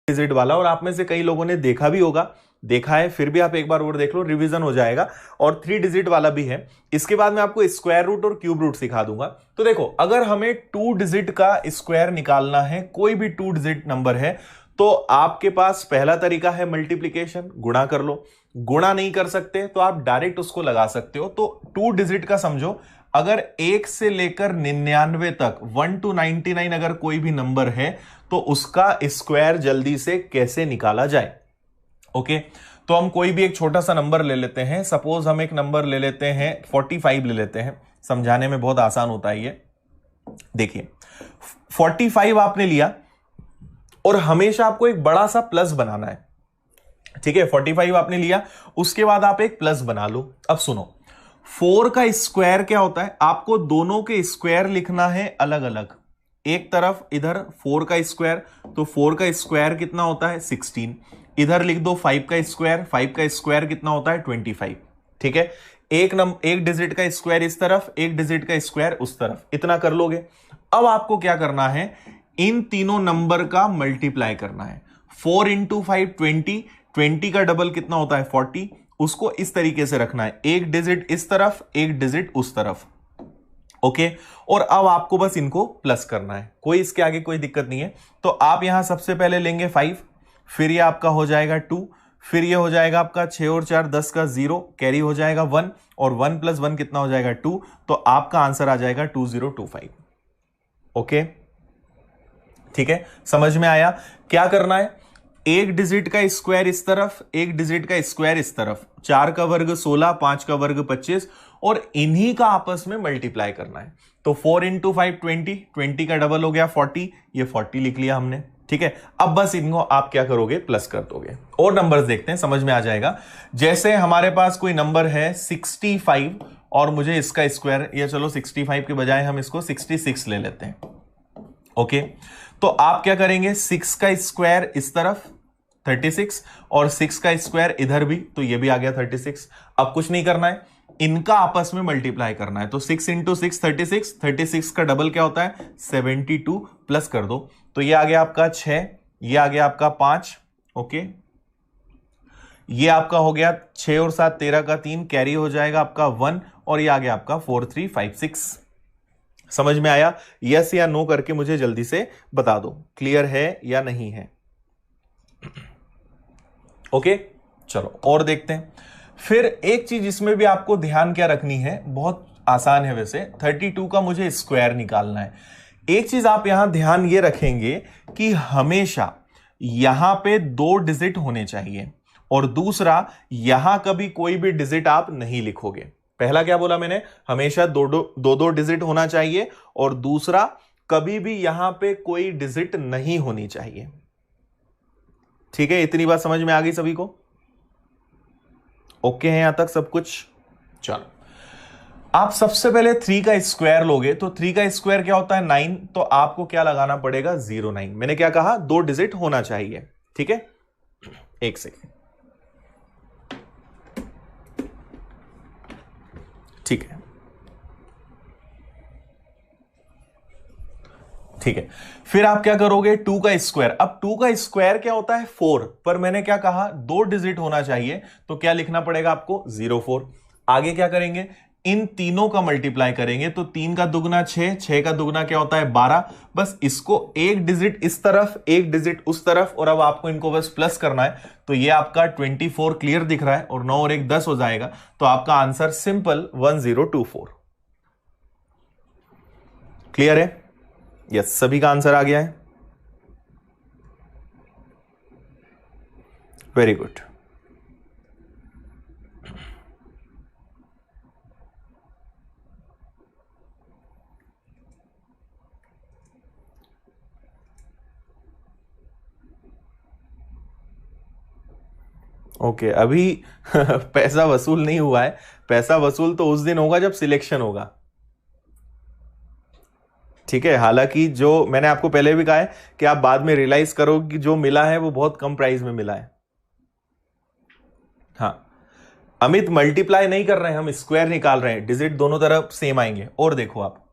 Digit वाला, और आप में से कई लोगों ने देखा भी होगा, देखा है, फिर भी आप एक बार और देख लो, रिवीजन हो जाएगा। और 3 डिजिट वाला भी है। इसके बाद मैं आपको स्क्वायर रूट और क्यूब रूट सिखा दूंगा। तो देखो, अगर हमें 2 डिजिट का स्क्वायर निकालना है, कोई भी 2 डिजिट नंबर है, तो आपके पास पहला तरीका है मल्टीप्लीकेशन, गुणा कर लो। गुणा नहीं कर सकते तो आप डायरेक्ट उसको लगा सकते हो। तो 2 डिजिट का समझो, अगर 1 से लेकर 99 तक 1 to 99 अगर कोई भी नंबर है तो उसका स्क्वायर जल्दी से कैसे निकाला जाए। ओके, तो हम कोई भी एक छोटा सा नंबर ले लेते हैं। सपोज हम एक नंबर ले लेते हैं 45 ले लेते हैं, समझाने में बहुत आसान होता है ये। देखिए 45 आपने लिया और हमेशा आपको एक बड़ा सा प्लस बनाना है। ठीक है, 45 आपने लिया, उसके बाद आप एक प्लस बना लो। अब सुनो, 4 का स्क्वायर क्या होता है, आपको दोनों के स्क्वायर लिखना है अलग अलग। एक तरफ इधर 4 का स्क्वायर, तो 4 का स्क्वायर कितना होता है 16। इधर लिख दो 5 का स्क्वायर, 5 का स्क्वायर कितना होता है 25। ठीक है, एक डिजिट का स्क्वायर इस तरफ, एक डिजिट का स्क्वायर उस तरफ, इतना कर लोगे। अब आपको क्या करना है, इन तीनों नंबर का मल्टीप्लाई करना है। 4 इंटू 5 20, 20 का डबल कितना होता है 40, उसको इस तरीके से रखना है, एक डिजिट इस तरफ, एक डिजिट उस तरफ। ओके, और अब आपको बस इनको प्लस करना है, कोई इसके आगे कोई दिक्कत नहीं है। तो आप यहां सबसे पहले लेंगे 5, फिर ये आपका हो जाएगा 2, फिर ये हो जाएगा आपका 6 और 4 10 का 0, कैरी हो जाएगा 1, और 1 + 1 कितना हो जाएगा 2। तो आपका आंसर आ जाएगा 2025। ओके, ठीक है, समझ में आया। क्या करना है, एक डिजिट का स्क्वायर इस तरफ, एक डिजिट का स्क्वायर इस तरफ, 4 का वर्ग 16, 5 का वर्ग 25, और इन्हीं का आपस में मल्टीप्लाई करना है। तो 4 इंटू 5 20, 20 का डबल हो गया 40, ये 40 लिख लिया हमने। ठीक है, अब बस इनको आप क्या करोगे, प्लस कर दोगे। और नंबर्स देखते हैं, समझ में आ जाएगा। जैसे हमारे पास कोई नंबर है 65 और मुझे इसका स्क्वायर, या चलो 65 के बजाय हम इसको 66 ले लेते हैं। ओके, तो आप क्या करेंगे, 6 का स्क्वायर इस तरफ 36 और 6 का स्क्वायर इधर भी, तो ये भी आ गया 36। अब कुछ नहीं करना है, इनका आपस में मल्टीप्लाई करना है। तो 6 इंटू 6 36, 36 का डबल क्या होता है 72, प्लस कर दो। तो ये आ गया आपका 6, ये आ गया आपका 5। ओके, ये आपका हो गया 6 और 7 13 का 3, कैरी हो जाएगा आपका 1, और ये आ गया आपका 4 3 5 6। समझ में आया, यस या नो करके मुझे जल्दी से बता दो, क्लियर है या नहीं है। ओके, चलो और देखते हैं। फिर एक चीज इसमें भी आपको ध्यान क्या रखनी है, बहुत आसान है वैसे। 32 का मुझे स्क्वायर निकालना है। एक चीज आप यहां ध्यान ये रखेंगे कि हमेशा यहां पे 2 डिजिट होने चाहिए, और दूसरा यहां कभी कोई भी डिजिट आप नहीं लिखोगे। पहला क्या बोला मैंने, हमेशा दो डिजिट होना चाहिए, और दूसरा कभी भी यहां पे कोई डिजिट नहीं होनी चाहिए। ठीक है, इतनी बात समझ में आ गई सभी को? ओके है यहां तक सब कुछ? चलो, आप सबसे पहले 3 का स्क्वायर लोगे, तो 3 का स्क्वायर क्या होता है 9, तो आपको क्या लगाना पड़ेगा 09। मैंने क्या कहा, 2 डिजिट होना चाहिए। ठीक है, एक सेकेंड। ठीक है, ठीक है, फिर आप क्या करोगे 2 का स्क्वायर। अब 2 का स्क्वायर क्या होता है 4, पर मैंने क्या कहा 2 डिजिट होना चाहिए, तो क्या लिखना पड़ेगा आपको 04। आगे क्या करेंगे, इन तीनों का मल्टीप्लाई करेंगे, तो 3 का दुगना 6, 6 का दुगना क्या होता है 12। बस इसको एक डिजिट इस तरफ, एक डिजिट उस तरफ, और अब आपको इनको बस प्लस करना है। तो ये आपका 24 क्लियर दिख रहा है, और 9 और 1 10 हो जाएगा। तो आपका आंसर सिंपल 1024। क्लियर है? यस, सभी का आंसर आ गया है। Very good. ओके, अभी पैसा वसूल नहीं हुआ है। पैसा वसूल तो उस दिन होगा जब सिलेक्शन होगा। ठीक है, हालांकि जो मैंने आपको पहले भी कहा है कि आप बाद में रियलाइज करो कि जो मिला है वो बहुत कम प्राइस में मिला है। हाँ, अमित मल्टीप्लाई नहीं कर रहे हैं, हम स्क्वायर निकाल रहे हैं, डिजिट दोनों तरफ सेम आएंगे। और देखो आप,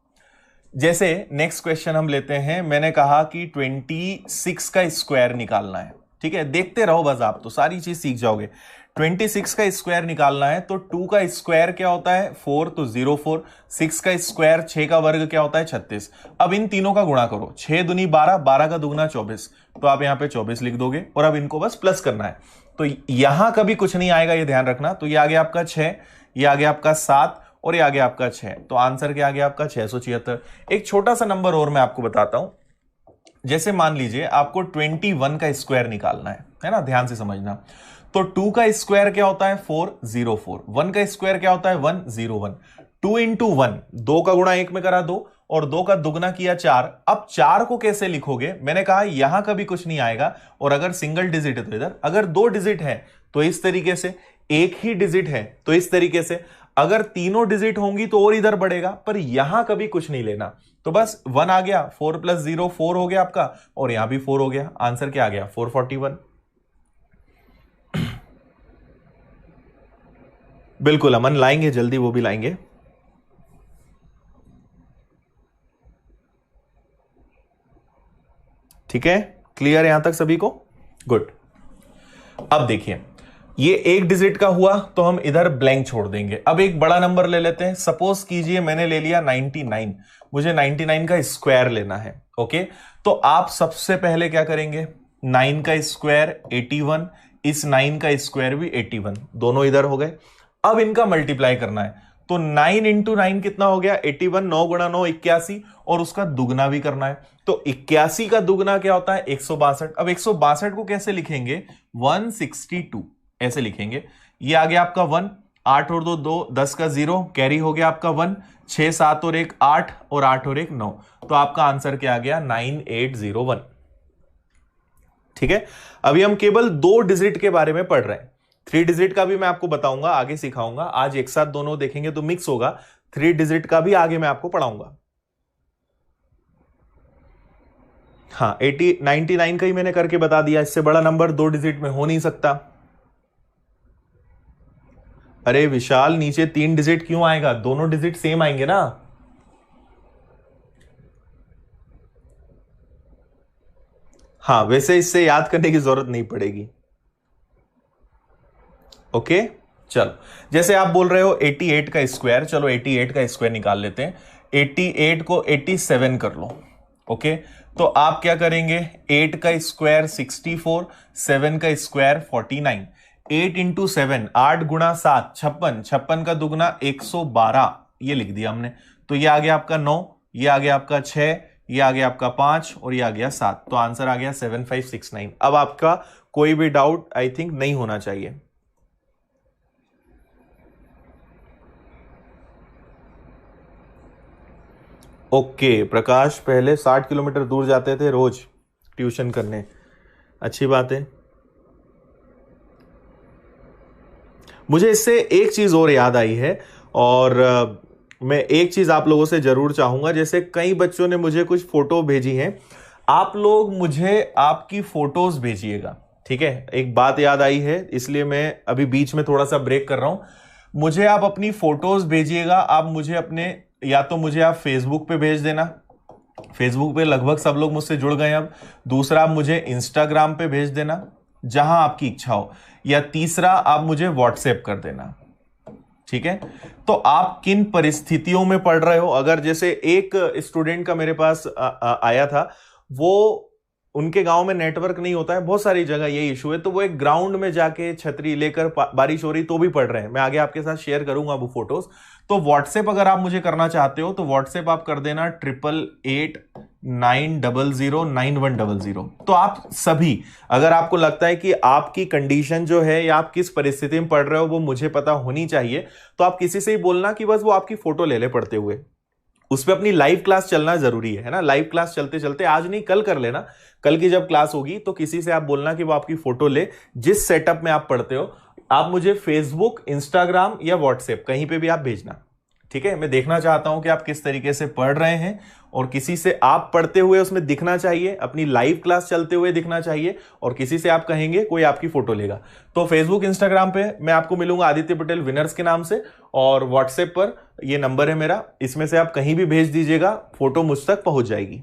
जैसे नेक्स्ट क्वेश्चन हम लेते हैं। मैंने कहा कि 26 का स्क्वायर निकालना है। ठीक है, देखते रहो बस, आप तो सारी चीज सीख जाओगे। 26 का स्क्वायर निकालना है तो 2 का स्क्वायर क्या होता है 4, तो 0 4। 6 का स्क्वायर 6 का वर्ग क्या होता है 36। अब इन तीनों का गुणा करो, 6 दूनी 12, 12 का दुगना 24, तो आप यहां पे 24 लिख दोगे और अब इनको बस प्लस करना है। तो यहां कभी कुछ नहीं आएगा, ये ध्यान रखना। तो ये आ गया आपका 6, ये आ गया आपका 7 और ये आ गया आपका 6, तो आंसर क्या आ गया आपका 676। एक छोटा सा नंबर और मैं आपको बताता हूं, जैसे मान लीजिए आपको 21 का स्क्वायर निकालना है ना, ध्यान से समझना। तो 2 का स्क्वायर क्या होता है 404, 1 का स्क्वायर क्या होता है 101। 2 इंटू 1, 2 का गुणा 1 में करा 2 और 2 का दुगना किया 4। अब 4 को कैसे लिखोगे, मैंने कहा यहां कभी कुछ नहीं आएगा, और अगर सिंगल डिजिट है तो इधर, अगर 2 डिजिट है तो इस तरीके से, एक ही डिजिट है तो इस तरीके से, अगर तीनों डिजिट होंगी तो और इधर बढ़ेगा, पर यहां कभी कुछ नहीं लेना। तो बस 1 आ गया, 4 + 0 4 हो गया आपका, और यहां भी 4 हो गया। आंसर क्या आ गया 441। बिल्कुल अमन, लाएंगे जल्दी, वो भी लाएंगे। ठीक है, क्लियर यहां तक सभी को? गुड। अब देखिए, ये एक डिजिट का हुआ तो हम इधर ब्लैंक छोड़ देंगे। अब एक बड़ा नंबर ले लेते हैं, सपोज कीजिए मैंने ले लिया 99, मुझे 99 का स्क्वायर लेना है। ओके, तो आप सबसे पहले क्या करेंगे, 9 का स्क्वायर 81, इस 9 का स्क्वायर भी 81, दोनों इधर हो गए। अब इनका मल्टीप्लाई करना है, तो 9 इंटू 9 कितना हो गया 81, 9 गुणा 9 81, और उसका दुगना भी करना है। तो 81 का दुगना क्या होता है 162। अब 162 को कैसे लिखेंगे 162 ऐसे लिखेंगे। ये आ गया आपका 1, 8 और 2 2, 10 का 0 कैरी हो गया आपका 1, 6 7 और 1 8 और 8 और 1 9, तो आपका आंसर क्या आ गया 9801। ठीक है, अभी हम केवल 2 डिजिट के बारे में पढ़ रहे हैं। 3 डिजिट का भी मैं आपको बताऊंगा, आगे सिखाऊंगा। आज एक साथ दोनों देखेंगे तो मिक्स होगा। 3 डिजिट का भी आगे मैं आपको पढ़ाऊंगा। हाँ, 99 का ही मैंने करके बता दिया, इससे बड़ा नंबर 2 डिजिट में हो नहीं सकता। अरे विशाल, नीचे 3 डिजिट क्यों आएगा, दोनों डिजिट सेम आएंगे ना। हाँ, वैसे इससे याद करने की जरूरत नहीं पड़ेगी। ओके, चलो, जैसे आप बोल रहे हो 88 का स्क्वायर, चलो 88 का स्क्वायर निकाल लेते हैं। 88 को 87 कर लो। ओके, तो आप क्या करेंगे, 8 का स्क्वायर 64, 7 का स्क्वायर 49, 8 इंटू 7, 8 गुणा 7 56, 56 का दुगना 112, ये लिख दिया हमने। तो ये आ गया आपका 9, ये आ गया आपका 6, ये आ गया आपका 5 और ये आ गया 7, तो आंसर आ गया 7569। अब आपका कोई भी डाउट आई थिंक नहीं होना चाहिए। ओके, प्रकाश पहले 60 किलोमीटर दूर जाते थे रोज ट्यूशन करने, अच्छी बात है। मुझे इससे एक चीज और याद आई है, और मैं एक चीज आप लोगों से जरूर चाहूंगा। जैसे कई बच्चों ने मुझे कुछ फोटो भेजी हैं, आप लोग मुझे आपकी फोटोज भेजिएगा। ठीक है, एक बात याद आई है, इसलिए मैं अभी बीच में थोड़ा सा ब्रेक कर रहा हूं। मुझे आप अपनी फोटोज भेजिएगा। आप मुझे अपने, या तो मुझे आप फेसबुक पे भेज देना, फेसबुक पे लगभग सब लोग मुझसे जुड़ गए अब। दूसरा, आप मुझे इंस्टाग्राम पे भेज देना, जहां आपकी इच्छा हो। या तीसरा, आप मुझे व्हाट्सएप कर देना। ठीक है, तो आप किन परिस्थितियों में पढ़ रहे हो। अगर जैसे एक स्टूडेंट का मेरे पास आया था, वो, उनके गांव में नेटवर्क नहीं होता है, बहुत सारी जगह ये इशू है, तो वो एक ग्राउंड में जाके छतरी लेकर, बारिश हो रही तो भी पढ़ रहे हैं। मैं आगे आपके साथ शेयर करूंगा वो फोटोज। तो व्हाट्सएप अगर आप मुझे करना चाहते हो तो व्हाट्सएप आप कर देना 8889009100। तो आप सभी, अगर आपको लगता है कि आपकी कंडीशन जो है या आप किस परिस्थिति में पढ़ रहे हो वो मुझे पता होनी चाहिए, तो आप किसी से ही बोलना कि बस वो आपकी फोटो ले ले पढ़ते हुए। उस पर अपनी लाइव क्लास चलना जरूरी है ना, लाइव क्लास चलते चलते, आज नहीं कल कर लेना, कल की जब क्लास होगी तो किसी से आप बोलना कि वो आपकी फोटो ले, जिस सेटअप में आप पढ़ते हो। आप मुझे फेसबुक, इंस्टाग्राम या व्हाट्सएप कहीं पे भी आप भेजना। ठीक है, मैं देखना चाहता हूं कि आप किस तरीके से पढ़ रहे हैं, और किसी से आप पढ़ते हुए उसमें दिखना चाहिए, अपनी लाइव क्लास चलते हुए दिखना चाहिए, और किसी से आप कहेंगे कोई आपकी फोटो लेगा। तो फेसबुक, इंस्टाग्राम पे मैं आपको मिलूंगा आदित्य पटेल विनर्स के नाम से, और व्हाट्सएप पर ये नंबर है मेरा, इसमें से आप कहीं भी भेज दीजिएगा, फोटो मुझ तक पहुंच जाएगी।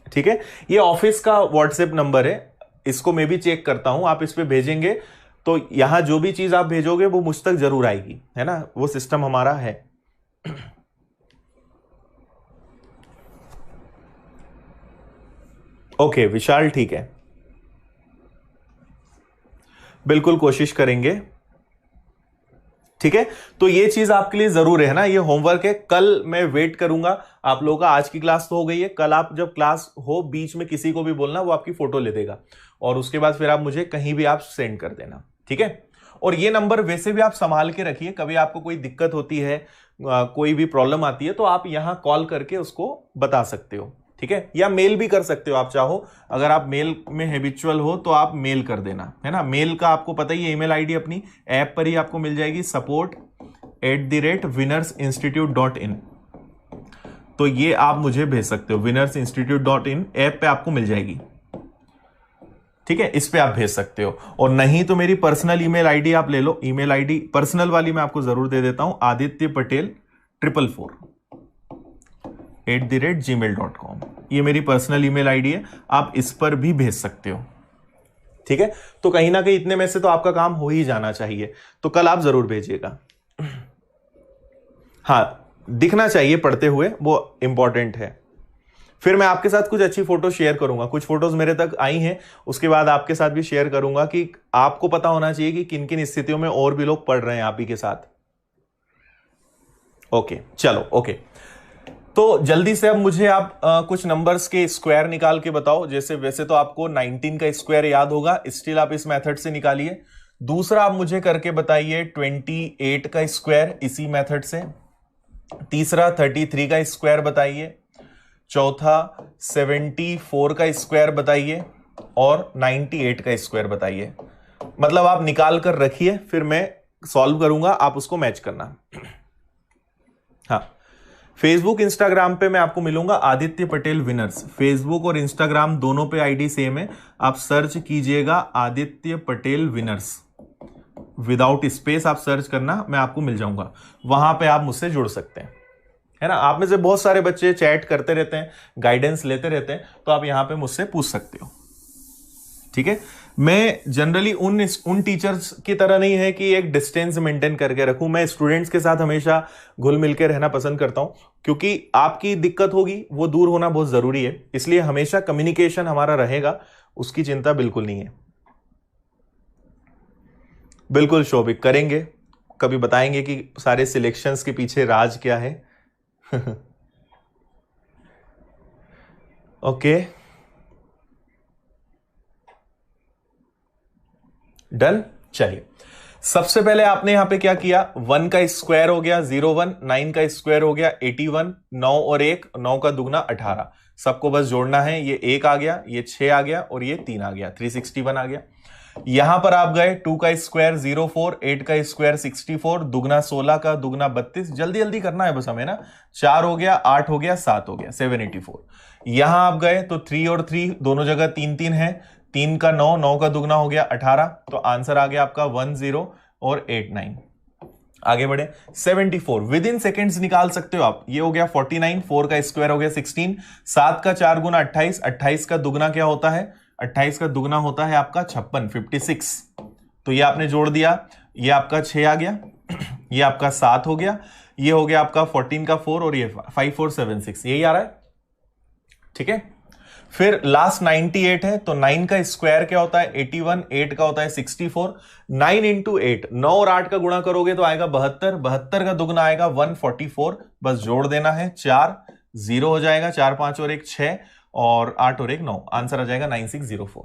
ठीक है, ये ऑफिस का व्हाट्सएप नंबर है, इसको मैं भी चेक करता हूं, आप इस पे भेजेंगे तो यहां जो भी चीज आप भेजोगे वो मुझ तक जरूर आएगी, है ना, वो सिस्टम हमारा है। ओके विशाल, ठीक है, बिल्कुल कोशिश करेंगे। ठीक है, तो ये चीज आपके लिए जरूर है ना, ये होमवर्क है, कल मैं वेट करूंगा आप लोगों का। आज की क्लास तो हो गई है, कल आप जब क्लास हो बीच में किसी को भी बोलना, वो आपकी फोटो ले देगा और उसके बाद फिर आप मुझे कहीं भी आप सेंड कर देना, ठीक है। और ये नंबर वैसे भी आप संभाल के रखिए, कभी आपको कोई दिक्कत होती है, कोई भी प्रॉब्लम आती है तो आप यहां कॉल करके उसको बता सकते हो, ठीक है, या मेल भी कर सकते हो आप चाहो। अगर आप मेल में हैबिचुअल हो तो आप मेल कर देना, है ना। मेल का आपको पता ही है, ईमेल आईडी अपनी ऐप पर ही आपको मिल जाएगी, support@winnersinstitute.in। तो ये आप मुझे भेज सकते हो, winnersinstitute.in ऐप पे आपको मिल जाएगी, ठीक है, इस पे आप भेज सकते हो। और नहीं तो मेरी पर्सनल ईमेल आईडी आप ले लो, ईमेल आईडी पर्सनल वाली मैं आपको जरूर दे देता हूं, adityapatel444@gmail.com, ये मेरी पर्सनल ईमेल आईडी है, आप इस पर भी भेज सकते हो, ठीक है। तो कहीं ना कहीं इतने में से तो आपका काम हो ही जाना चाहिए, तो कल आप जरूर भेजिएगा। हाँ, दिखना चाहिए पढ़ते हुए, वो इंपॉर्टेंट है। फिर मैं आपके साथ कुछ अच्छी फोटो शेयर करूंगा, कुछ फोटोज मेरे तक आई हैं, उसके बाद आपके साथ भी शेयर करूंगा कि आपको पता होना चाहिए कि किन किन स्थितियों में और भी लोग पढ़ रहे हैं आप ही के साथ। ओके चलो, ओके, तो जल्दी से अब मुझे आप कुछ नंबर्स के स्क्वायर निकाल के बताओ। जैसे वैसे तो आपको 19 का स्क्वायर याद होगा, स्टिल आप इस मेथड से निकालिए। दूसरा आप मुझे करके बताइए 28 का स्क्वायर इसी मेथड से। तीसरा 33 का स्क्वायर बताइए। चौथा 74 का स्क्वायर बताइए और 98 का स्क्वायर बताइए। मतलब आप निकाल कर रखिए, फिर मैं सॉल्व करूंगा, आप उसको मैच करना। हाँ, फेसबुक इंस्टाग्राम पे मैं आपको मिलूंगा आदित्य पटेल विनर्स, फेसबुक और इंस्टाग्राम दोनों पे आईडी सेम है, आप सर्च कीजिएगा Aditya Patel winners, without space आप सर्च करना, मैं आपको मिल जाऊंगा, वहां पे आप मुझसे जुड़ सकते हैं, है ना। आप में से बहुत सारे बच्चे चैट करते रहते हैं, गाइडेंस लेते रहते हैं, तो आप यहां पे मुझसे पूछ सकते हो, ठीक है। मैं जनरली उन टीचर्स की तरह नहीं है कि एक डिस्टेंस मेंटेन करके रखूं, मैं स्टूडेंट्स के साथ हमेशा घुल मिल के रहना पसंद करता हूं, क्योंकि आपकी दिक्कत होगी वो दूर होना बहुत जरूरी है, इसलिए हमेशा कम्युनिकेशन हमारा रहेगा, उसकी चिंता बिल्कुल नहीं है। बिल्कुल शोभिक, करेंगे, कभी बताएंगे कि सारे सिलेक्शंस के पीछे राज क्या है। Okay, done. चलिए, सबसे पहले आपने यहां पे क्या किया, 1 का स्क्वायर हो गया 01, 9 का स्क्वायर हो गया 81, 9 और 1, 9 का दुगना 18, सबको बस जोड़ना है, ये 1 आ गया, ये 6 आ गया और ये 3 आ गया, 361 आ गया। यहां पर आप गए 2 का स्क्वायर 04, 8 का स्क्वायर 64, दुगना 16 का दुगना 32, जल्दी जल्दी करना है बस हमें ना, 4 हो गया, 8 हो गया, 7 हो गया, 784। यहां आप गए तो 3 और 3 दोनों जगह 3 3 है, 3 का 9, 9 का दुगना हो गया 18, तो आंसर आ गया आपका 10 और 89। आगे बढ़े, 74 विद इन सेकेंड्स निकाल सकते हो आप, ये हो गया 49, 4 का स्क्वायर हो गया 16, 7 का 4 गुना 28, 28 का दुगना क्या होता है, 28 का दुगना होता है आपका 56, 56, तो ये आपने जोड़ दिया, ये आपका 6 आ गया, ये आपका 7 हो गया, ये हो गया आपका 14 का 4 और ये 5476, यही आ रहा है, ठीक है। फिर लास्ट 98 है, तो 9 का स्क्वायर क्या होता है 81, 8 का होता है 64, 9 इंटू 8, 9 और 8 का गुणा करोगे तो आएगा 72, 72 का दुगना आएगा 144, बस जोड़ देना है, 4 0 हो जाएगा, 4 5 और 1 6 और 8 और 1 9, आंसर आ जाएगा 9604।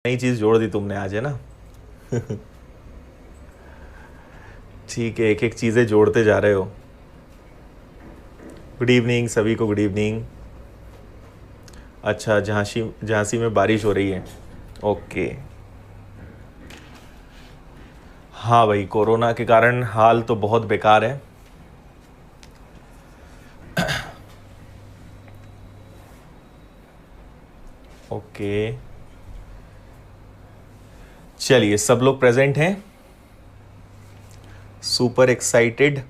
नई चीज जोड़ दी तुमने आज, है ना। ठीक है, एक एक चीजें जोड़ते जा रहे हो। गुड इवनिंग सभी को, गुड इवनिंग। अच्छा, झांसी में बारिश हो रही है, ओके। हाँ भाई, कोरोना के कारण हाल तो बहुत बेकार है। ओके, चलिए सब लोग प्रेजेंट हैं, सुपर एक्साइटेड।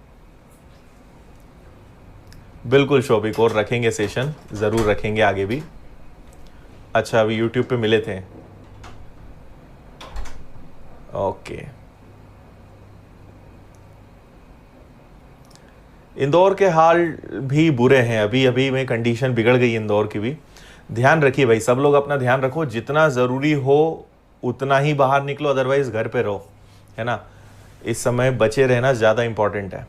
बिल्कुल शोभिक, और रखेंगे सेशन, जरूर रखेंगे आगे भी। अच्छा, अभी यूट्यूब पे मिले थे, ओके। इंदौर के हाल भी बुरे हैं, अभी अभी में कंडीशन बिगड़ गई इंदौर की भी। ध्यान रखिए भाई, सब लोग अपना ध्यान रखो, जितना ज़रूरी हो उतना ही बाहर निकलो, अदरवाइज घर पे रहो, है ना। इस समय बचे रहना ज़्यादा इंपॉर्टेंट है।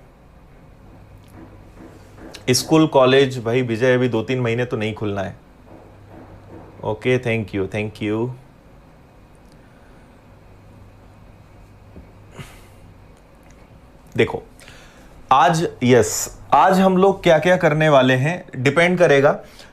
स्कूल कॉलेज भाई विजय अभी 2-3 महीने तो नहीं खुलना है। Okay, thank you, thank you. देखो आज हम लोग क्या क्या करने वाले हैं डिपेंड करेगा,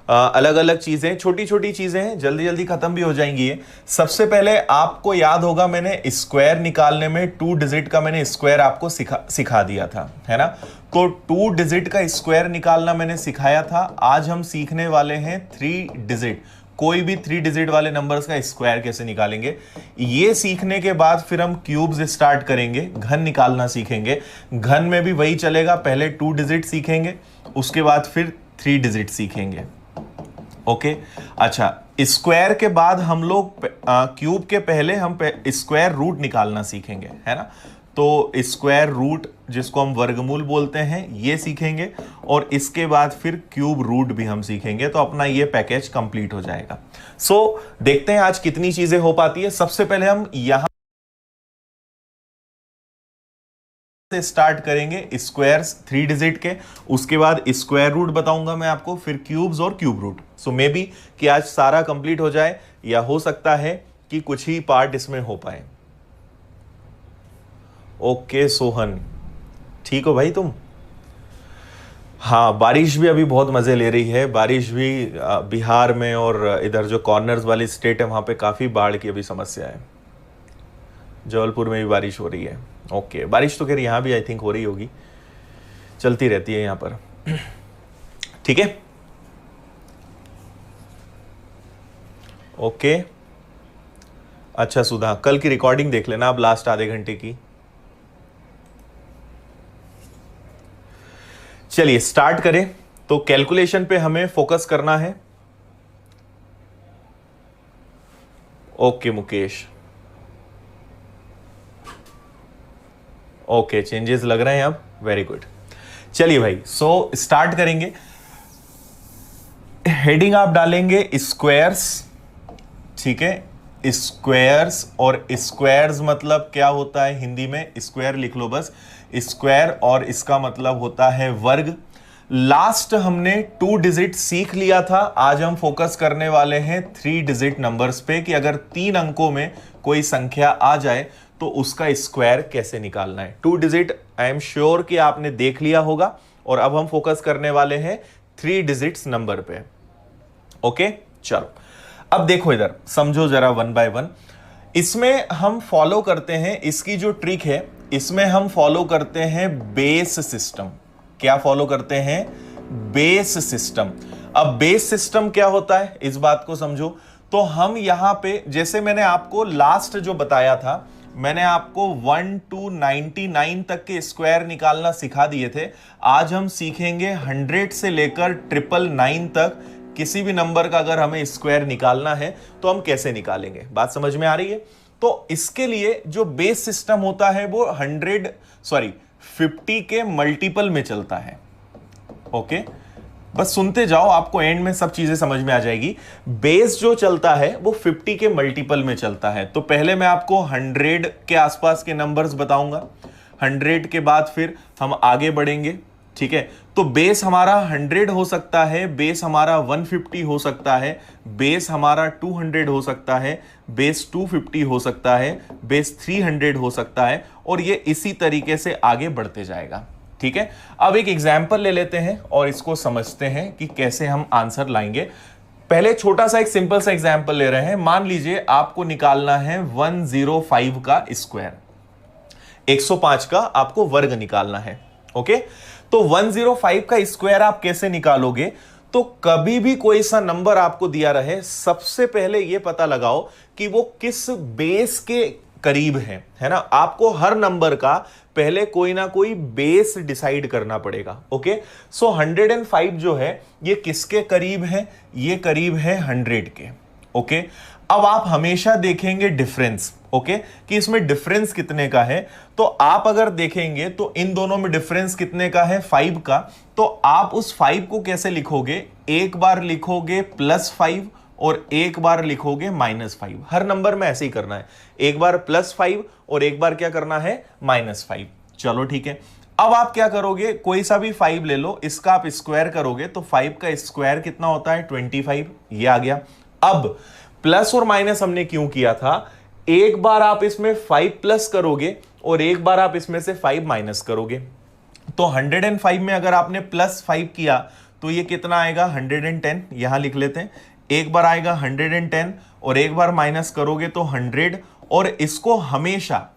अलग अलग चीजें, छोटी छोटी चीजें हैं, जल्दी जल्दी खत्म भी हो जाएंगी ये। सबसे पहले आपको याद होगा मैंने स्क्वायर निकालने में 2 डिजिट का मैंने स्क्वायर आपको सिखा दिया था, है ना। तो 2 डिजिट का स्क्वायर निकालना मैंने सिखाया था। आज हम सीखने वाले हैं 3 डिजिट, कोई भी 3 डिजिट वाले नंबर्स का स्क्वायर कैसे निकालेंगे। ये सीखने के बाद फिर हम क्यूब्स स्टार्ट करेंगे, घन निकालना सीखेंगे। घन में भी वही चलेगा, पहले 2 डिजिट सीखेंगे, उसके बाद फिर 3 डिजिट सीखेंगे, ओके। अच्छा, स्क्वायर के बाद हम लोग क्यूब के पहले हम स्क्वायर रूट निकालना सीखेंगे, है ना। तो स्क्वायर रूट, जिसको हम वर्गमूल बोलते हैं, ये सीखेंगे, और इसके बाद फिर क्यूब रूट भी हम सीखेंगे। तो अपना ये पैकेज कंप्लीट हो जाएगा। सो देखते हैं आज कितनी चीजें हो पाती है। सबसे पहले हम यहां से स्टार्ट करेंगे स्क्वायर्स 3 डिजिट के, उसके बाद स्क्वायर रूट बताऊंगा मैं आपको, फिर क्यूब्स और cube root. So maybe कि आज सारा कंप्लीट हो जाए, या हो सकता है कि कुछ ही पार्ट इसमें हो पाए। ओके सोहन, ठीक हो भाई तुम। हाँ, बारिश भी अभी बहुत मजे ले रही है, बारिश भी बिहार में, और इधर जो कॉर्नर्स वाली स्टेट है वहां पे काफी बाढ़ की अभी समस्या है। जबलपुर में भी बारिश हो रही है, ओके। बारिश तो खैर यहाँ भी आई थिंक हो रही होगी, चलती रहती है यहाँ पर, ठीक है, ओके। अच्छा सुधा, कल की रिकॉर्डिंग देख लेना आप, लास्ट आधे घंटे की। चलिए स्टार्ट करें। तो कैलकुलेशन पे हमें फोकस करना है, ओके मुकेश, ओके, चेंजेस लग रहे हैं अब, वेरी गुड। चलिए भाई, सो स्टार्ट करेंगे। हेडिंग आप डालेंगे स्क्वायर्स, ठीक है, स्क्वायर्स। और स्क्वायर्स मतलब क्या होता है हिंदी में, स्क्वायर लिख लो बस, स्क्वायर, और इसका मतलब होता है वर्ग। लास्ट हमने 2 डिजिट सीख लिया था, आज हम फोकस करने वाले हैं 3 डिजिट नंबर्स पे, कि अगर 3 अंकों में कोई संख्या आ जाए तो उसका स्क्वायर कैसे निकालना है। 2 डिजिट आई एम श्योर कि आपने देख लिया होगा, और अब हम फोकस करने वाले हैं 3 डिजिट्स नंबर पे, ओके। चलो अब देखो इधर, समझो जरा 1 बाय 1। इसमें हम फॉलो करते हैं, इसकी जो ट्रिक है, इसमें हम फॉलो करते हैं बेस सिस्टम। क्या फॉलो करते हैं? Base system. अब बेस सिस्टम क्या होता है, इस बात को समझो। तो हम यहां पे, जैसे मैंने आपको लास्ट जो बताया था, मैंने आपको 1 to 99 तक के स्क्वायर निकालना सिखा दिए थे। आज हम सीखेंगे 100 से लेकर 999 तक किसी भी नंबर का अगर हमें स्क्वायर निकालना है तो हम कैसे निकालेंगे। बात समझ में आ रही है? तो इसके लिए जो बेस सिस्टम होता है वो 50 के मल्टीपल में चलता है, ओके। बस सुनते जाओ, आपको एंड में सब चीजें समझ में आ जाएगी। बेस जो चलता है वो 50 के मल्टीपल में चलता है। तो पहले मैं आपको 100 के आसपास के नंबर्स बताऊंगा, 100 के बाद फिर हम आगे बढ़ेंगे, ठीक है। तो बेस हमारा 100 हो सकता है, बेस हमारा 150 हो सकता है, बेस हमारा 200 हो सकता है, बेस 250 हो सकता है, बेस 300 हो सकता है, और ये इसी तरीके से आगे बढ़ते जाएगा। ठीक है, अब एक एग्जाम्पल ले लेते हैं और इसको समझते हैं कि कैसे हम आंसर लाएंगे। पहले छोटा सा एक सिंपल सा एग्जाम्पल ले रहे हैं। मान लीजिए आपको निकालना है 105 का स्क्वायर, 105 का आपको वर्ग निकालना है। ओके, तो 105 का स्क्वायर आप कैसे निकालोगे? तो कभी भी कोई सा नंबर आपको दिया रहे, सबसे पहले यह पता लगाओ कि वो किस बेस के करीब है ना। आपको हर नंबर का पहले कोई ना कोई बेस डिसाइड करना पड़ेगा। ओके, सो 105 जो है ये किसके करीब है? ये करीब है 100 के। ओके, अब आप हमेशा देखेंगे डिफरेंस, ओके, कि इसमें डिफरेंस कितने का है। तो आप अगर देखेंगे तो इन दोनों में डिफरेंस कितने का है? 5 का। तो आप उस 5 को कैसे लिखोगे? एक बार लिखोगे +5 और एक बार लिखोगे -5। हर नंबर में ऐसे ही करना है, एक बार +5 और एक बार क्या करना है? -5। चलो ठीक है, अब आप क्या करोगे? कोई सा भी 5 ले लो, इसका आप स्क्वायर करोगे तो 5 का स्क्वायर कितना होता है? 25। ये आ गया। अब प्लस और माइनस हमने क्यों किया था? एक बार आप इसमें 5 प्लस करोगे और एक बार आप इसमें से 5 माइनस करोगे। तो 105 में अगर आपने +5 किया तो ये कितना आएगा? 110। यहां लिख लेते हैं। एक बार आएगा 110 और एक बार माइनस करोगे तो 100। और इसको हमेशा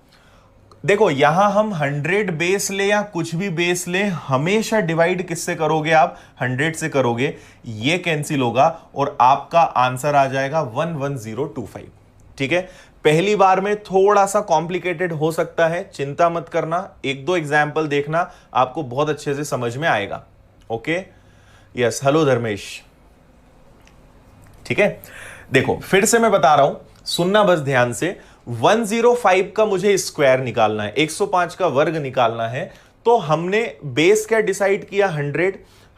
देखो, यहां हम 100 बेस ले या कुछ भी बेस ले, हमेशा डिवाइड किससे करोगे? आप 100 से करोगे। ये कैंसिल होगा और आपका आंसर आ जाएगा 11025। ठीक है, पहली बार में थोड़ा सा कॉम्प्लिकेटेड हो सकता है, चिंता मत करना, एक दो एग्जाम्पल देखना, आपको बहुत अच्छे से समझ में आएगा। Okay, yes, hello Dharmesh. ठीक है, देखो फिर से मैं बता रहा हूं, सुनना बस ध्यान से। 105 का मुझे स्क्वायर निकालना है, 105 का वर्ग निकालना है। तो हमने बेस क्या डिसाइड किया?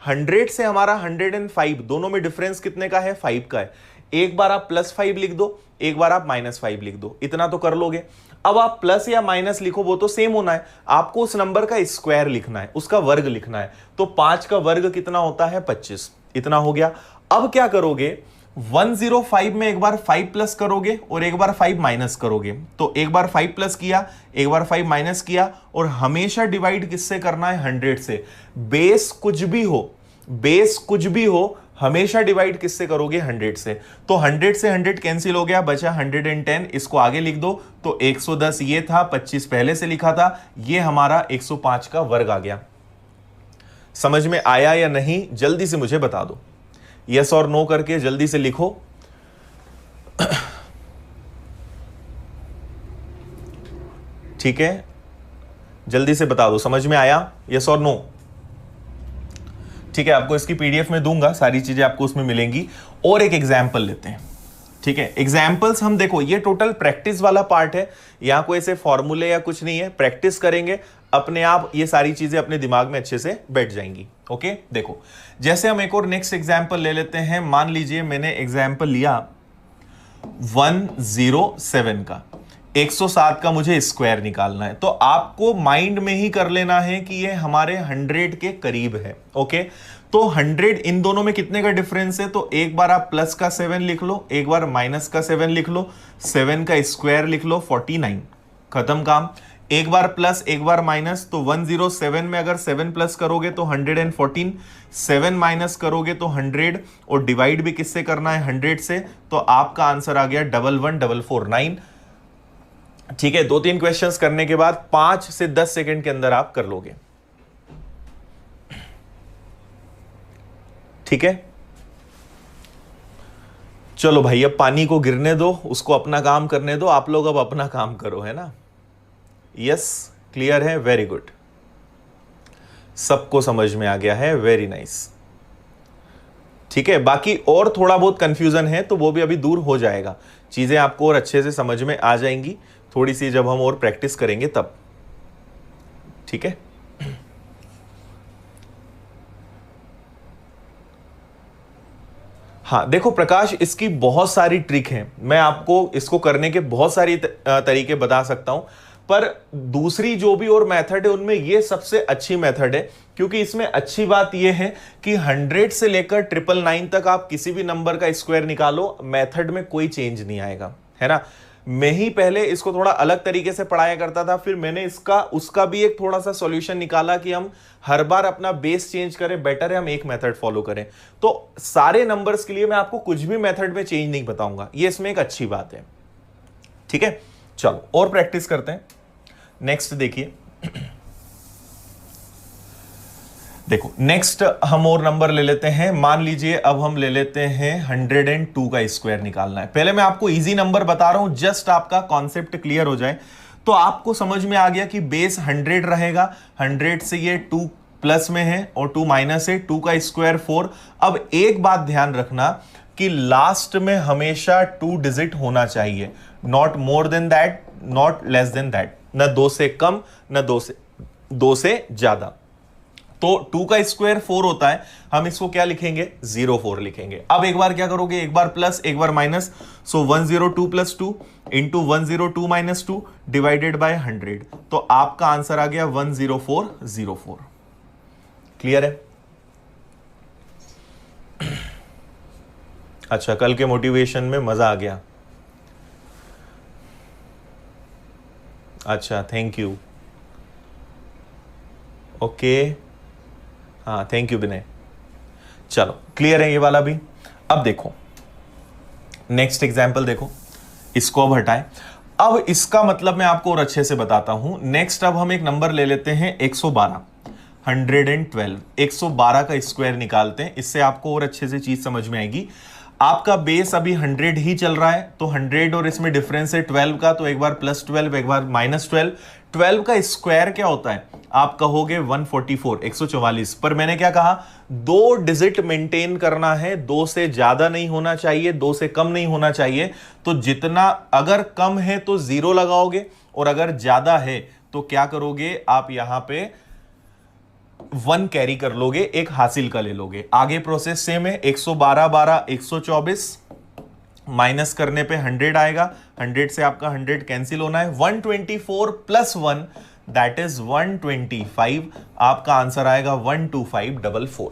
100 से हमारा 105, दोनों में डिफरेंस कितने का है? 5 का है। एक बार आप +5 लिख दो, एक बार आप -5 लिख दो, इतना तो कर लोगे। अब आप प्लस या माइनस लिखो, वो तो सेम होना है, आपको उस नंबर का स्क्वायर लिखना है, उसका वर्ग लिखना है। तो 5 का वर्ग कितना होता है? 25। इतना हो गया। अब क्या करोगे? 105 में एक बार 5 प्लस करोगे और एक बार 5 माइनस करोगे। तो एक बार 5 प्लस किया, एक बार 5 माइनस किया, और हमेशा डिवाइड किससे करना है? 100 से। बेस कुछ भी हो, हमेशा डिवाइड किससे करोगे? 100 से। तो 100 से 100 कैंसिल हो गया, बचा 110। इसको आगे लिख दो तो 110 ये था, 25 पहले से लिखा था, ये हमारा 105 का वर्ग आ गया। समझ में आया या नहीं? जल्दी से मुझे बता दो, यस और नो करके जल्दी से लिखो। ठीक है, जल्दी से बता दो, समझ में आया? यस और नो? ठीक है, आपको इसकी पीडीएफ में दूंगा, सारी चीजें आपको उसमें मिलेंगी। और एक एग्जाम्पल लेते हैं। ठीक है, एग्जाम्पल्स हम देखो, ये टोटल प्रैक्टिस वाला पार्ट है, यहां कोई ऐसे फॉर्मूले या कुछ नहीं है, प्रैक्टिस करेंगे अपने आप, ये सारी चीजें अपने दिमाग में अच्छे से बैठ जाएंगी। ओके, देखो जैसे हम एक और नेक्स्ट एग्जाम्पल ले लेते हैं। मान लीजिए मैंने एग्जाम्पल लिया 107 का, 107 का मुझे स्क्वायर निकालना है। तो आपको माइंड में ही कर लेना है कि ये हमारे 100 के करीब है। ओके, तो 100, इन दोनों में कितने का डिफरेंस है? तो एक बार आप प्लस का 7 लिख लो, एक बार माइनस का 7 लिख लो, 7 का स्क्वायर लिख लो, 49। खत्म काम। एक बार प्लस एक बार माइनस, तो 107 में अगर 7 प्लस करोगे तो 114, 7 माइनस करोगे तो 100, और डिवाइड भी किससे करना है? 100 से। तो आपका आंसर आ गया 11449। ठीक है, 2-3 क्वेश्चंस करने के बाद 5 से 10 सेकंड के अंदर आप कर लोगे। ठीक है, चलो भाई, अब पानी को गिरने दो, उसको अपना काम करने दो, आप लोग अब अपना काम करो, है ना? यस, क्लियर है? वेरी गुड, सबको समझ में आ गया है, वेरी नाइस। ठीक है, बाकी और थोड़ा बहुत कंफ्यूजन है तो वो भी अभी दूर हो जाएगा, चीजें आपको और अच्छे से समझ में आ जाएंगी थोड़ी सी, जब हम और प्रैक्टिस करेंगे तब। ठीक है, हाँ देखो प्रकाश, इसकी बहुत सारी ट्रिक है, मैं आपको इसको करने के बहुत सारी तरीके बता सकता हूं, पर दूसरी जो भी और मेथड है उनमें ये सबसे अच्छी मेथड है, क्योंकि इसमें अच्छी बात यह है कि 100 से लेकर 999 तक आप किसी भी नंबर का स्क्वायर निकालो, मेथड में कोई चेंज नहीं आएगा, है ना। मैं ही पहले इसको थोड़ा अलग तरीके से पढ़ाया करता था, फिर मैंने उसका भी एक थोड़ा सा सॉल्यूशन निकाला कि हम हर बार अपना बेस चेंज करें, बेटर है हम एक मेथड फॉलो करें। तो सारे नंबर्स के लिए मैं आपको कुछ भी मेथड में चेंज नहीं बताऊंगा, ये इसमें एक अच्छी बात है, ठीक है। चलो और प्रैक्टिस करते हैं। नेक्स्ट देखिए, देखो नेक्स्ट हम और नंबर ले लेते हैं। मान लीजिए अब हम ले लेते हैं 102 का स्क्वायर निकालना है। पहले मैं आपको इजी नंबर बता रहा हूं, जस्ट आपका कॉन्सेप्ट क्लियर हो जाए। तो आपको समझ में आ गया कि बेस 100 रहेगा, 100 से ये 2 प्लस में है और 2 माइनस है, 2 का स्क्वायर 4। अब एक बात ध्यान रखना कि लास्ट में हमेशा 2 डिजिट होना चाहिए, not more than that, not less than that, न 2 से कम न 2 से ज्यादा। तो 2 का स्क्वायर 4 होता है, हम इसको क्या लिखेंगे, 04 लिखेंगे। अब एक बार क्या करोगे, एक बार प्लस एक बार minus, so 102 plus 2 into 102 minus 2 divided by 100, तो आपका आंसर आ गया 10404। क्लियर है। अच्छा, कल के मोटिवेशन में मजा आ गया। अच्छा, थैंक यू। ओके, हाँ थैंक यू विनय। चलो क्लियर है ये वाला भी। अब देखो नेक्स्ट एग्जाम्पल, देखो इसको अब हटाएं। अब इसका मतलब मैं आपको और अच्छे से बताता हूं। नेक्स्ट अब हम एक नंबर ले लेते हैं 112, 112। 112 का स्क्वायर निकालते हैं, इससे आपको और अच्छे से चीज समझ में आएगी। आपका बेस अभी 100 ही चल रहा है, तो 100 और इसमें डिफरेंस है 12 का, तो एक बार प्लस 12 एक बार माइनस 12। 12 का स्क्वायर क्या होता है, आप कहोगे 144, 144। पर मैंने क्या कहा, 2 डिजिट मेंटेन करना है, 2 से ज्यादा नहीं होना चाहिए, 2 से कम नहीं होना चाहिए। तो जितना, अगर कम है तो 0 लगाओगे और अगर ज्यादा है तो क्या करोगे, आप यहां पे 1 कैरी कर लोगे, एक हासिल का ले लोगे। आगे प्रोसेस सेम है, 112 12 124, माइनस करने पे 100 आएगा, 100 से आपका 100 कैंसिल होना है। 124 प्लस 1 दैट इज 125। आपका आंसर आएगा 12544।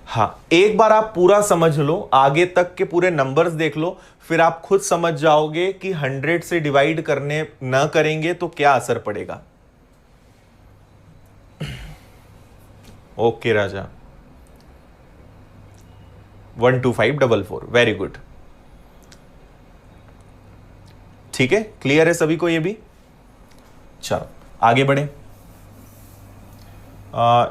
हाँ, एक बार आप पूरा समझ लो, आगे तक के पूरे नंबर्स देख लो, फिर आप खुद समझ जाओगे कि 100 से डिवाइड करने न करेंगे तो क्या असर पड़ेगा। ओके राजा, 12544, वेरी गुड। ठीक है, क्लियर है सभी को ये भी। चलो आगे बढ़े।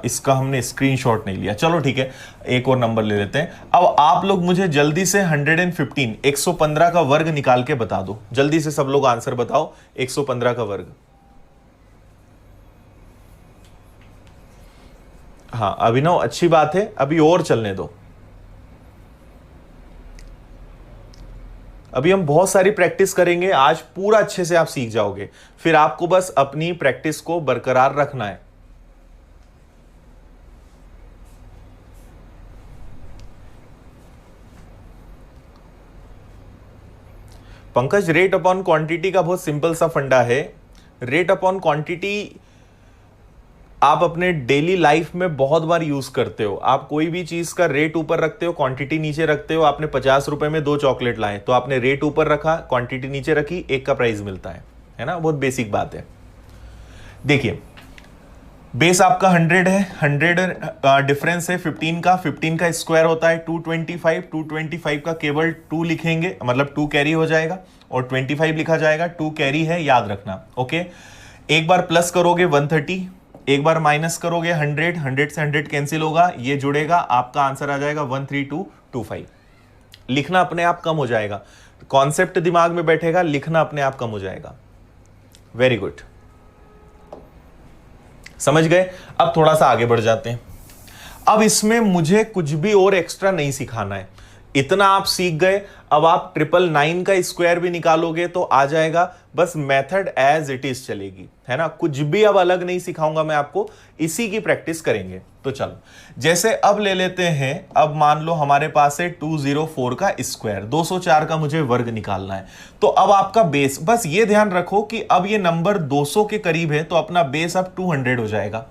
इसका हमने स्क्रीनशॉट नहीं लिया, चलो ठीक है, एक और नंबर ले लेते हैं। अब आप लोग मुझे जल्दी से 115 115 का वर्ग निकाल के बता दो। जल्दी से सब लोग आंसर बताओ, 115 का वर्ग। हाँ अभिनव, अच्छी बात है, अभी और चलने दो। अभी हम बहुत सारी प्रैक्टिस करेंगे, आज पूरा अच्छे से आप सीख जाओगे, फिर आपको बस अपनी प्रैक्टिस को बरकरार रखना है। पंकज, रेट अपॉन क्वांटिटी का बहुत सिंपल सा फंडा है। रेट अपॉन क्वांटिटी आप अपने डेली लाइफ में बहुत बार यूज करते हो। आप कोई भी चीज का रेट ऊपर रखते हो, क्वांटिटी नीचे रखते हो। आपने 50 रुपए में 2 चॉकलेट लाए, तो आपने रेट ऊपर रखा, क्वांटिटी नीचे रखी, एक का प्राइस मिलता है ना। बहुत बेसिक बात है। देखिए बेस आपका 100 है, 100 डिफरेंस है 15 का, 15 का स्क्वायर होता है 225। 225 का केवल 2 लिखेंगे, मतलब 2 कैरी हो जाएगा और 25 लिखा जाएगा, 2 कैरी है, याद रखना। ओके, एक बार प्लस करोगे 130, एक बार माइनस करोगे 100, 100 से 100 कैंसिल होगा, ये जुड़ेगा, आपका आंसर आ जाएगा 13225। लिखना अपने आप कम हो जाएगा, कॉन्सेप्ट दिमाग में बैठेगा, लिखना अपने आप कम हो जाएगा। वेरी गुड, समझ गए। अब थोड़ा सा आगे बढ़ जाते हैं। अब इसमें मुझे कुछ भी और एक्स्ट्रा नहीं सिखाना है, इतना आप सीख गए। अब आप 999 का स्क्वायर भी निकालोगे तो आ जाएगा। बस मेथड एज इट इज चलेगी, है ना, कुछ भी अब अलग नहीं सिखाऊंगा मैं आपको, इसी की प्रैक्टिस करेंगे। तो चलो, जैसे अब ले लेते हैं, अब मान लो हमारे पास है 204 का स्क्वायर, 204 का मुझे वर्ग निकालना है। तो अब आपका बेस, बस ये ध्यान रखो कि अब ये नंबर 200 के करीब है, तो अपना बेस अब 200 हो जाएगा।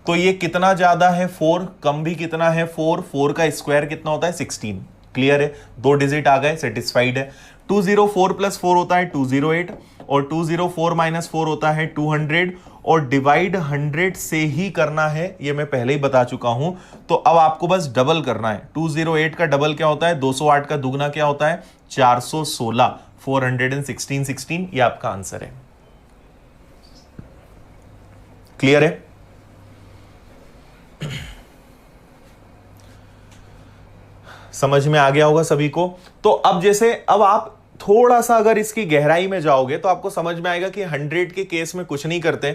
तो ये कितना ज्यादा है 4, कम भी कितना है 4, 4 का स्क्वायर कितना होता है 16। क्लियर है, 2 डिजिट आ गए, सेटिस्फाइड है। 204 प्लस 4 होता है 208, और 204 माइनस 4 होता है 200, और डिवाइड 100 से ही करना है, ये मैं पहले ही बता चुका हूं। तो अब आपको बस डबल करना है। 208 का डबल क्या होता है, 208 का दुगना क्या होता है 416, 416 16, ये आपका आंसर है। क्लियर है? समझ में आ गया होगा सभी को। तो अब जैसे अब आप थोड़ा सा अगर इसकी गहराई में जाओगे तो आपको समझ में आएगा कि 100 के केस में कुछ नहीं करते।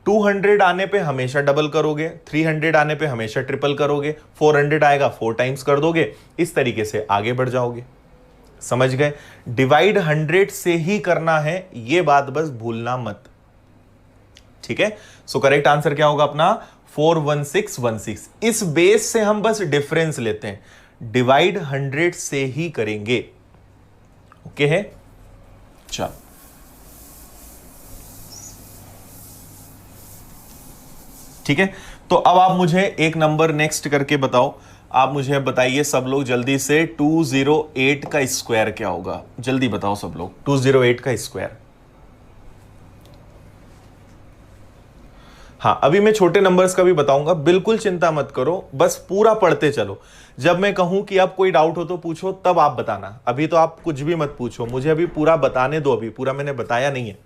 200 आने पे हमेशा डबल करोगे, 300 आने पे हमेशा ट्रिपल करोगे, 400 आएगा 4 टाइम्स कर दोगे, इस तरीके से आगे बढ़ जाओगे। समझ गए? डिवाइड 100 से ही करना है, ये बात बस भूलना मत। ठीक है, सो करेक्ट आंसर क्या होगा अपना 41616। इस बेस से हम बस डिफरेंस लेते हैं, डिवाइड 100 से ही करेंगे। ओके है, चल ठीक है। तो अब आप मुझे एक नंबर नेक्स्ट करके बताओ। आप मुझे बताइए सब लोग जल्दी से, 208 का स्क्वायर क्या होगा, जल्दी बताओ सब लोग। 208 का स्क्वायर, हाँ अभी मैं छोटे नंबर्स का भी बताऊंगा, बिल्कुल चिंता मत करो, बस पूरा पढ़ते चलो। जब मैं कहूं कि अब कोई डाउट हो तो पूछो, तब आप बताना। अभी तो आप कुछ भी मत पूछो, मुझे अभी पूरा बताने दो, अभी पूरा मैंने बताया नहीं है।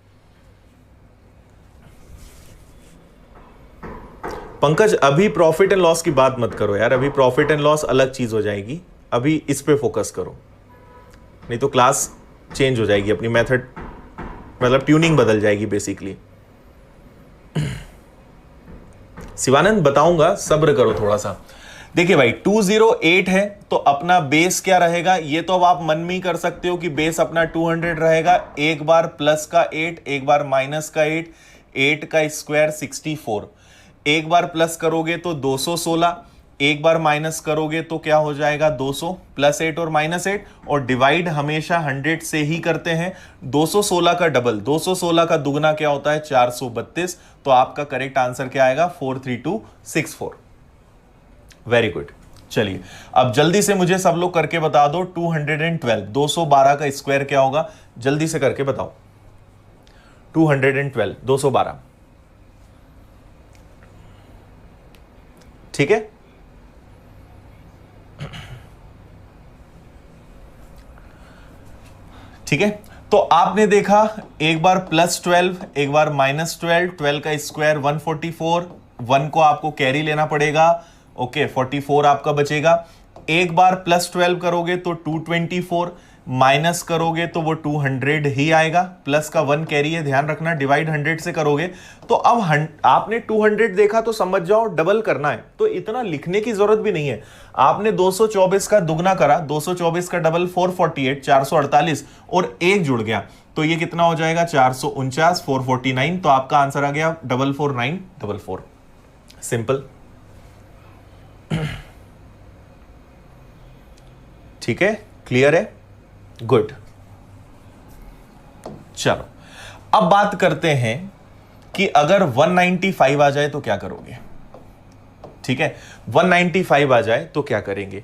पंकज अभी प्रॉफिट एंड लॉस की बात मत करो यार, अभी प्रॉफिट एंड लॉस अलग चीज हो जाएगी, अभी इस पे फोकस करो, नहीं तो क्लास चेंज हो जाएगी, अपनी मेथड मतलब ट्यूनिंग बदल जाएगी बेसिकली। शिवानंद बताऊंगा, सब्र करो थोड़ा सा। देखिए भाई 208 है तो अपना बेस क्या रहेगा, ये तो अब आप मन में ही कर सकते हो कि बेस अपना 200 रहेगा। एक बार प्लस का 8, एक बार माइनस का 8, 8 का स्क्वायर 64। एक बार प्लस करोगे तो 216, एक बार माइनस करोगे तो क्या हो जाएगा 200, प्लस 8 और माइनस 8, और डिवाइड हमेशा 100 से ही करते हैं। 216 का डबल, 216 का दुगना क्या होता है 432। तो आपका करेक्ट आंसर क्या आएगा 43264। Very good. चलिए अब जल्दी से मुझे सब लोग करके बता दो, 212, 212 का स्क्वायर क्या होगा, जल्दी से करके बताओ। 212, 212, ठीक है। ठीक है, तो आपने देखा एक बार +12, एक बार -12, 12 का स्क्वायर 144, 1 को आपको कैरी लेना पड़ेगा। ओके 44 आपका बचेगा। एक बार +12 करोगे तो 224, माइनस करोगे तो वो 200 ही आएगा, प्लस का 1 कैरी है, ध्यान रखना। डिवाइड 100 से करोगे तो अब आपने 200 देखा तो समझ जाओ डबल करना है, तो इतना लिखने की जरूरत भी नहीं है। आपने 224 का दुगना करा, 224 का डबल 448, 448 और 1 जुड़ गया, तो ये कितना हो जाएगा 449, 449। तो आपका आंसर आ गया 44944। सिंपल। ठीक है, क्लियर है, गुड। चलो अब बात करते हैं कि अगर 195 आ जाए तो क्या करोगे। ठीक है, 195 आ जाए तो क्या करेंगे।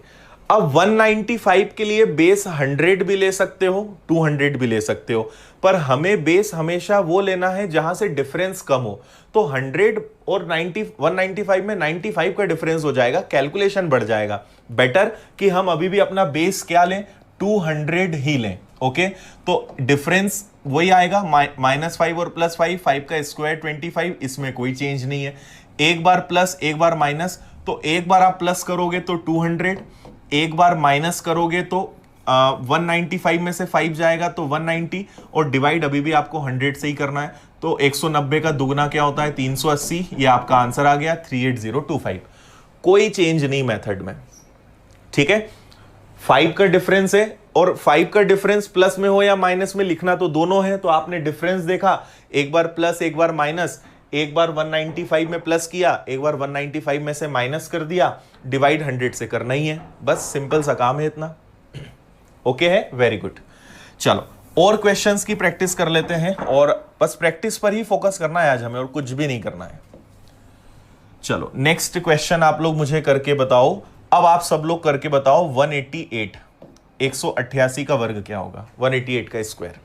अब 195 के लिए बेस 100 भी ले सकते हो, 200 भी ले सकते हो, पर हमें बेस हमेशा वो लेना है जहां से डिफरेंस कम हो। तो 100 और 195 में 95 का डिफरेंस हो जाएगा, कैलकुलेशन बढ़ जाएगा। बेटर कि हम अभी भी अपना बेस क्या लें, 200 ही लें। ओके, तो डिफरेंस वही आएगा, -5 और +5, 5 का स्क्वायर 25, इसमें कोई चेंज नहीं है। एक बार प्लस एक बार माइनस, तो एक बार आप प्लस करोगे तो 200, एक बार माइनस करोगे तो 195 में से 5 जाएगा तो 190, और डिवाइड अभी भी आपको 100 से ही करना है। तो 190 का दुगना क्या होता है 380, ये आपका आंसर आ गया 38025। कोई चेंज नहीं मेथड में। ठीक है, 5 का डिफरेंस है और 5 का डिफरेंस प्लस में हो या माइनस में लिखना तो दोनों है, तो आपने डिफरेंस देखा, एक बार प्लस एक बार माइनस, एक बार 195 में प्लस किया, एक बार 195 में से माइनस कर दिया, डिवाइड 100 से करना ही है, बस सिंपल सा काम है इतना। ओके है, वेरी गुड। चलो और क्वेश्चंस की प्रैक्टिस कर लेते हैं, और बस प्रैक्टिस पर ही फोकस करना है आज हमें, और कुछ भी नहीं करना है। चलो नेक्स्ट क्वेश्चन आप लोग मुझे करके बताओ। अब आप सब लोग करके बताओ 188 188 का वर्ग क्या होगा, 188 का स्क्वायर।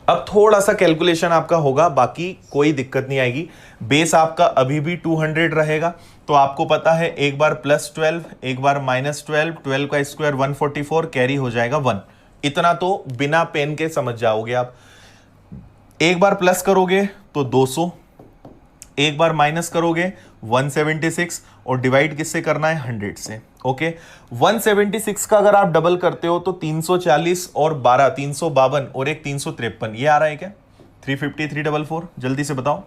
अब थोड़ा सा कैलकुलेशन आपका होगा, बाकी कोई दिक्कत नहीं आएगी। बेस आपका अभी भी 200 रहेगा, तो आपको पता है एक बार +12 एक बार -12, 12 का स्क्वायर 144, कैरी हो जाएगा 1। इतना तो बिना पेन के समझ जाओगे आप। एक बार प्लस करोगे तो 200, एक बार माइनस करोगे 176, और डिवाइड किससे करना है, 100 से। ओके 176 का अगर आप डबल करते हो तो 340 और 12 352 और एक 353, ये आ रहा है क्या, 350 344, जल्दी से बताओ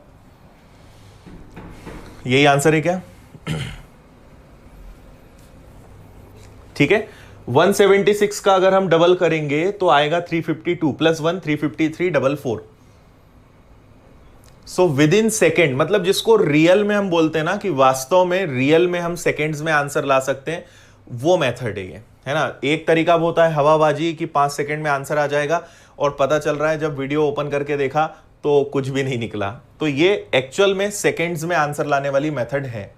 यही आंसर है क्या? ठीक है, 176 का अगर हम डबल करेंगे तो आएगा 352 + 1 353 44। सो विद इन सेकेंड, मतलब जिसको रियल में हम बोलते हैं ना कि वास्तव में रियल में हम सेकेंड्स में आंसर ला सकते हैं, वो मेथड है ये, है ना। एक तरीका होता है हवाबाजी कि 5 सेकेंड में आंसर आ जाएगा, और पता चल रहा है जब वीडियो ओपन करके देखा तो कुछ भी नहीं निकला। तो ये एक्चुअल में सेकेंड्स में आंसर लाने वाली मेथड है।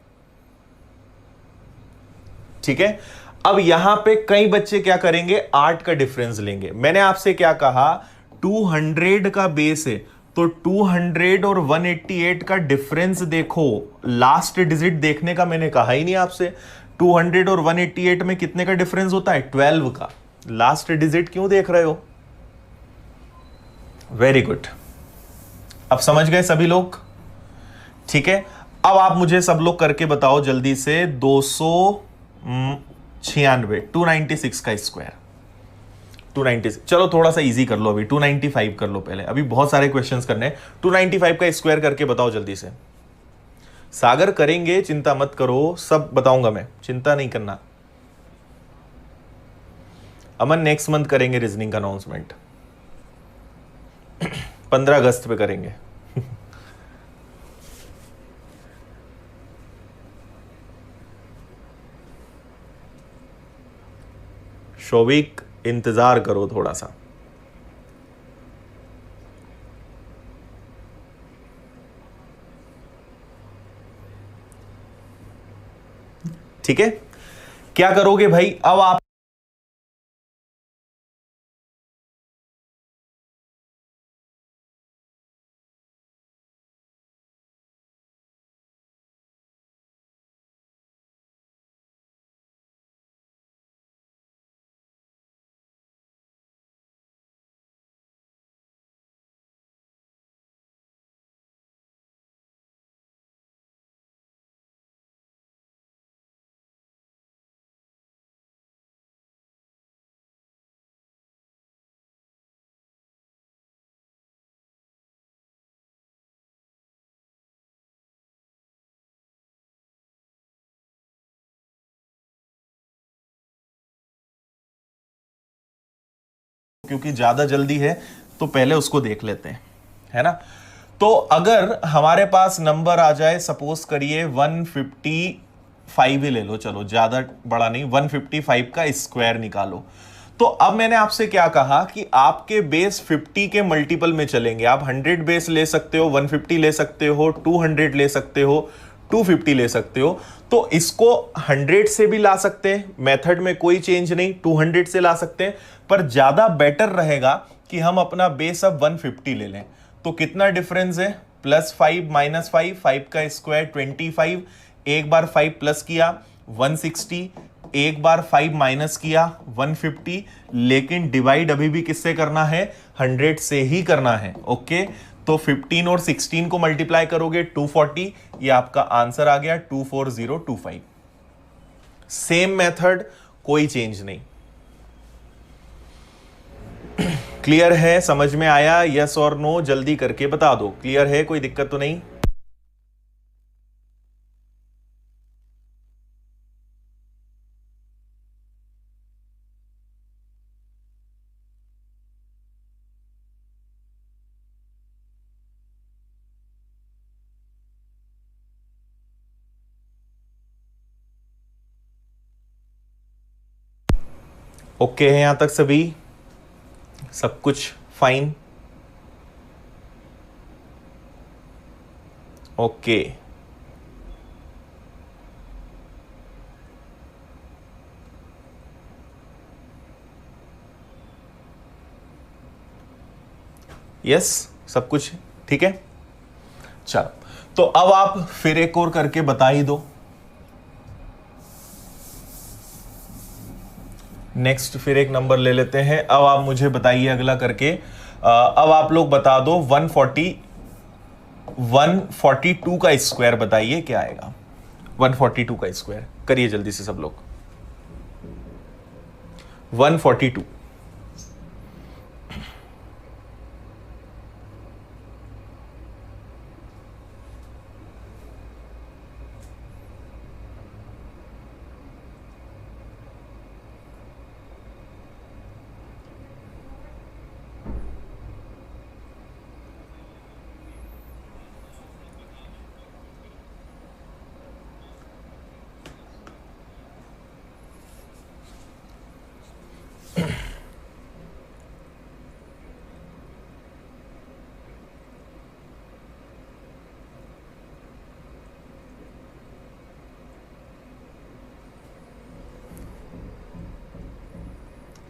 ठीक है, अब यहां पे कई बच्चे क्या करेंगे, 8 का डिफरेंस लेंगे। मैंने आपसे क्या कहा, 200 का बेस है, तो 200 और 188 का डिफरेंस देखो, लास्ट डिजिट देखने का मैंने कहा ही नहीं आपसे। 200 और 188 में कितने का डिफरेंस होता है, 12 का। लास्ट डिजिट क्यों देख रहे हो? वेरी गुड, अब समझ गए सभी लोग? ठीक है, अब आप मुझे सब लोग करके बताओ जल्दी से, 296 296 का स्क्वायर, 296। चलो थोड़ा सा इजी कर लो, अभी 295 कर लो पहले, अभी बहुत सारे क्वेश्चंस करने हैं। 295 का स्क्वायर करके बताओ जल्दी से। सागर करेंगे, चिंता मत करो, सब बताऊंगा मैं, चिंता नहीं करना। अमन नेक्स्ट मंथ करेंगे रीजनिंग का अनाउंसमेंट, 15 अगस्त पे करेंगे। शोविक इंतजार करो थोड़ा सा। ठीक है, क्या करोगे भाई, अब आप क्योंकि ज्यादा जल्दी है तो पहले उसको देख लेते हैं, है ना। तो अगर हमारे पास नंबर आ जाए, सपोज करिए 155 ही ले लो, चलो ज्यादा बड़ा नहीं, 155 का स्क्वायर निकालो। तो अब मैंने आपसे क्या कहा कि आपके बेस 50 के मल्टीपल में चलेंगे। आप 100 बेस ले सकते हो, 150 ले सकते हो, 200 ले सकते हो, 250 ले सकते हो। तो इसको 100 से भी ला सकते हैं, मेथड में कोई चेंज नहीं, 200 से ला सकते हैं, पर ज्यादा बेटर रहेगा कि हम अपना बेस अब 150 ले लें। तो कितना डिफरेंस है, +5 -5, 5 का स्क्वायर 25, एक बार 5 प्लस किया 160, एक बार 5 माइनस किया 150, लेकिन डिवाइड अभी भी किससे करना है, 100 से ही करना है। ओके, तो 15 और 16 को मल्टीप्लाई करोगे 240, ये आपका आंसर आ गया 24025। सेम मेथड, कोई चेंज नहीं। क्लियर है, समझ में आया? यस और नो जल्दी करके बता दो। क्लियर है, कोई दिक्कत तो नहीं? ओके है यहां तक सभी, सब कुछ फाइन? ओके, यस, सब कुछ ठीक है। चलो, तो अब आप फिर एक और करके बता ही दो। नेक्स्ट फिर एक नंबर ले लेते हैं। अब आप मुझे बताइए अगला करके। अब आप लोग बता दो 142 का स्क्वायर बताइए क्या आएगा। 142 का स्क्वायर करिए जल्दी से सब लोग। 142।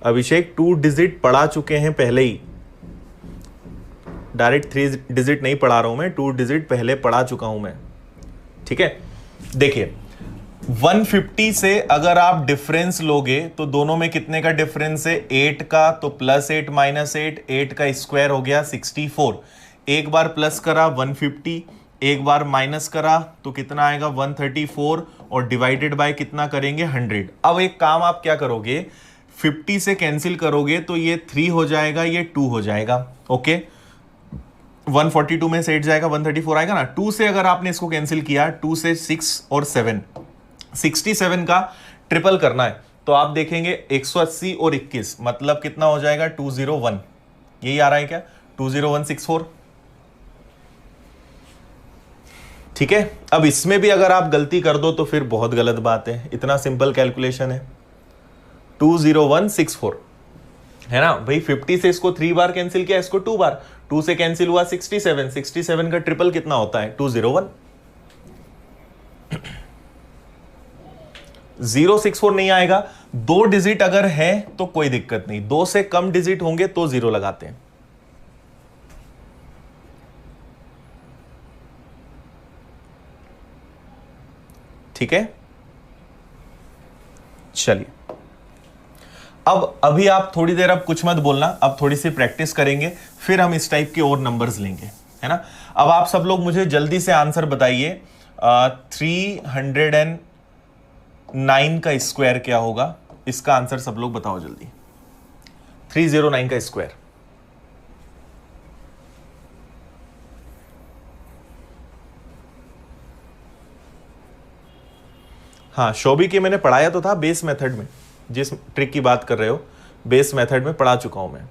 अभिषेक 2 डिजिट पढ़ा चुके हैं पहले ही, डायरेक्ट 3 डिजिट नहीं पढ़ा रहा हूं मैं, 2 डिजिट पहले पढ़ा चुका हूं मैं। ठीक है, देखिए 150 से अगर आप डिफरेंस लोगे तो दोनों में कितने का डिफरेंस है? 8 का, तो +8 -8, 8 का स्क्वायर हो गया 64। एक बार प्लस करा 150, एक बार माइनस करा तो कितना आएगा 134, और डिवाइडेड बाय कितना करेंगे 100। अब एक काम आप क्या करोगे, 50 से कैंसिल करोगे तो ये 3 हो जाएगा, ये 2 हो जाएगा। ओके, 142 में से 8 जाएगा, 134 आएगा ना। 2 से अगर आपने इसको कैंसिल किया, 2 से 6 और 7, 67 का ट्रिपल करना है तो आप देखेंगे 180 और 21 मतलब कितना हो जाएगा 201। यही आ रहा है क्या? 20164। ठीक है, अब इसमें भी अगर आप गलती कर दो तो फिर बहुत गलत बात है। इतना सिंपल कैलकुलेशन है, 20164 है ना भाई। 50 से इसको 3 बार कैंसिल किया, इसको 2 बार, 2 से कैंसिल हुआ 67, 67 का ट्रिपल कितना होता है 201। 064 नहीं आएगा। 2 डिजिट अगर है तो कोई दिक्कत नहीं, 2 से कम डिजिट होंगे तो 0 लगाते हैं। ठीक है, चलिए अब अभी आप थोड़ी देर अब कुछ मत बोलना, अब थोड़ी सी प्रैक्टिस करेंगे, फिर हम इस टाइप के और नंबर्स लेंगे, है ना। अब आप सब लोग मुझे जल्दी से आंसर बताइए, 309 का स्क्वायर क्या होगा? इसका आंसर सब लोग बताओ जल्दी। 309 का स्क्वायर। हाँ, शोभी के मैंने पढ़ाया तो था बेस मेथड में, जिस ट्रिक की बात कर रहे हो बेस मेथड में पढ़ा चुका हूं मैं।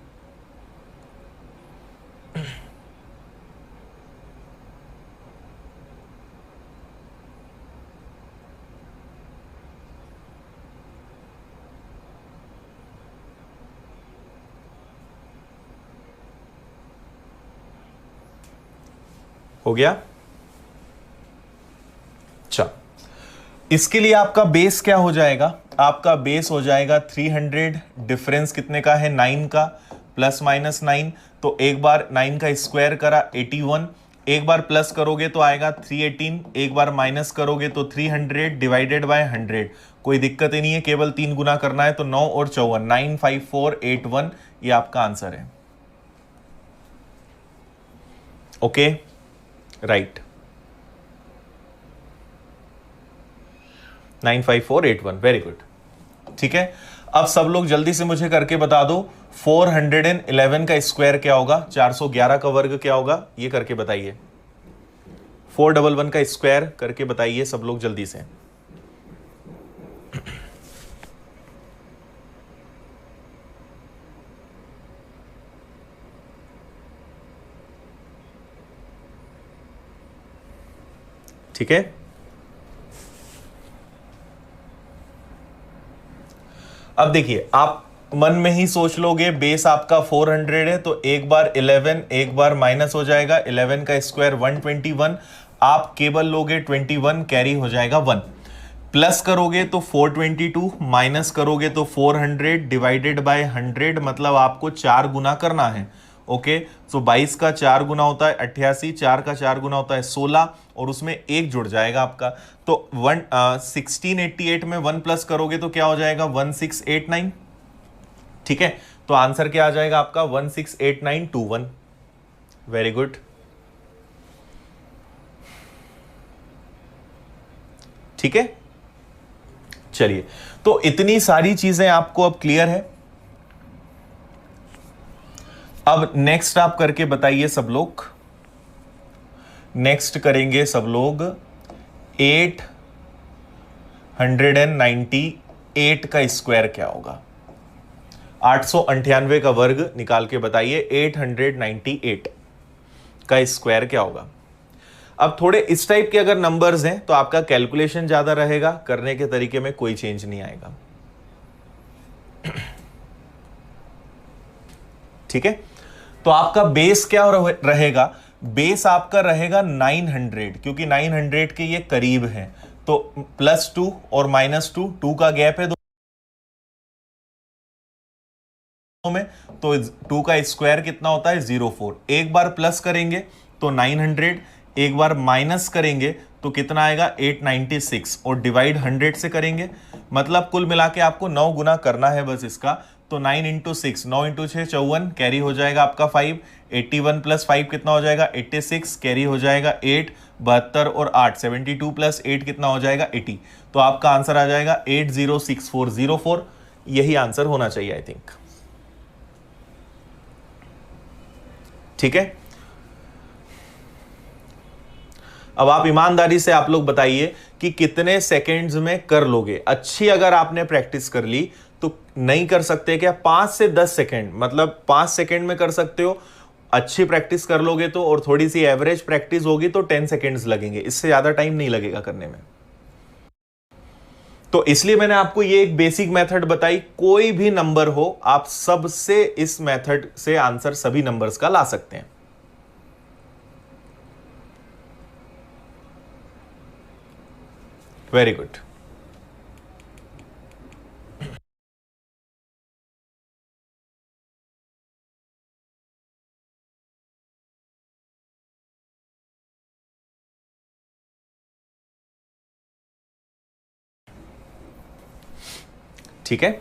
हो गया? अच्छा, इसके लिए आपका बेस क्या हो जाएगा? आपका बेस हो जाएगा 300, डिफरेंस कितने का है 9 का, ±9, तो एक बार 9 का स्क्वायर करा 81, एक बार प्लस करोगे तो आएगा 318, एक बार माइनस करोगे तो 300 डिवाइडेड बाय 100। कोई दिक्कत ही नहीं है, केवल 3 गुना करना है, तो 9 और 54 95481, ये आपका आंसर है। Okay, right, 95481, very good. ठीक है, अब सब लोग जल्दी से मुझे करके बता दो 411 का स्क्वायर क्या होगा, 411 का वर्ग क्या होगा, ये करके बताइए। 411 का स्क्वायर करके बताइए सब लोग जल्दी से। ठीक है, अब देखिए आप मन में ही सोच लोगे, बेस आपका 400 है तो एक बार 11, एक बार माइनस हो जाएगा, 11 का स्क्वायर 121, आप केवल लोगे 21, कैरी हो जाएगा 1, प्लस करोगे तो 422, माइनस करोगे तो 400 डिवाइडेड बाय 100, मतलब आपको 4 गुना करना है। ओके, सो 22 का 4 गुना होता है 88, 4 का 4 गुना होता है 16, और उसमें 1 जुड़ जाएगा आपका। तो 1688 में 1 प्लस करोगे तो क्या हो जाएगा 1689। ठीक है, तो आंसर क्या आ जाएगा आपका 168921। Very good. ठीक है, चलिए, तो इतनी सारी चीजें आपको अब क्लियर है। अब नेक्स्ट आप करके बताइए सब लोग। नेक्स्ट करेंगे सब लोग 898 का स्क्वायर क्या होगा। 898 का वर्ग निकाल के बताइए 898 का स्क्वायर क्या होगा। अब थोड़े इस टाइप के अगर नंबर्स हैं तो आपका कैलकुलेशन ज्यादा रहेगा, करने के तरीके में कोई चेंज नहीं आएगा। ठीक है, तो आपका बेस क्या रहेगा, बेस आपका रहेगा 900, क्योंकि 900 के ये करीब है, तो +2 और -2, 2 का गैप है में, तो 2 का स्क्वायर कितना होता है 04। एक बार प्लस करेंगे तो 900, एक बार माइनस करेंगे तो कितना आएगा 896, और डिवाइड 100 से करेंगे, मतलब कुल मिला के आपको 9 गुना करना है बस इसका। तो 9 × 6, 9 × 6 54, कैरी हो जाएगा आपका 5, 81 + 5 कितना हो जाएगा 86, कैरी हो जाएगा 8, 72 और 8 72 + 8 कितना हो जाएगा 80। तो आपका आंसर आ जाएगा 806404। यही आंसर होना चाहिए आई थिंक। ठीक है, अब आप ईमानदारी से आप लोग बताइए कि कितने सेकंड्स में कर लोगे। अच्छी अगर आपने प्रैक्टिस कर ली तो नहीं कर सकते क्या, 5 से 10 सेकंड, मतलब 5 सेकंड में कर सकते हो। अच्छी प्रैक्टिस कर लोगे तो, और थोड़ी सी एवरेज प्रैक्टिस होगी तो 10 सेकंड्स लगेंगे, इससे ज्यादा टाइम नहीं लगेगा करने में। तो इसलिए मैंने आपको ये एक बेसिक मेथड बताई। कोई भी नंबर हो, आप सबसे इस मेथड से आंसर सभी नंबर्स का ला सकते हैं। Very good. ठीक है,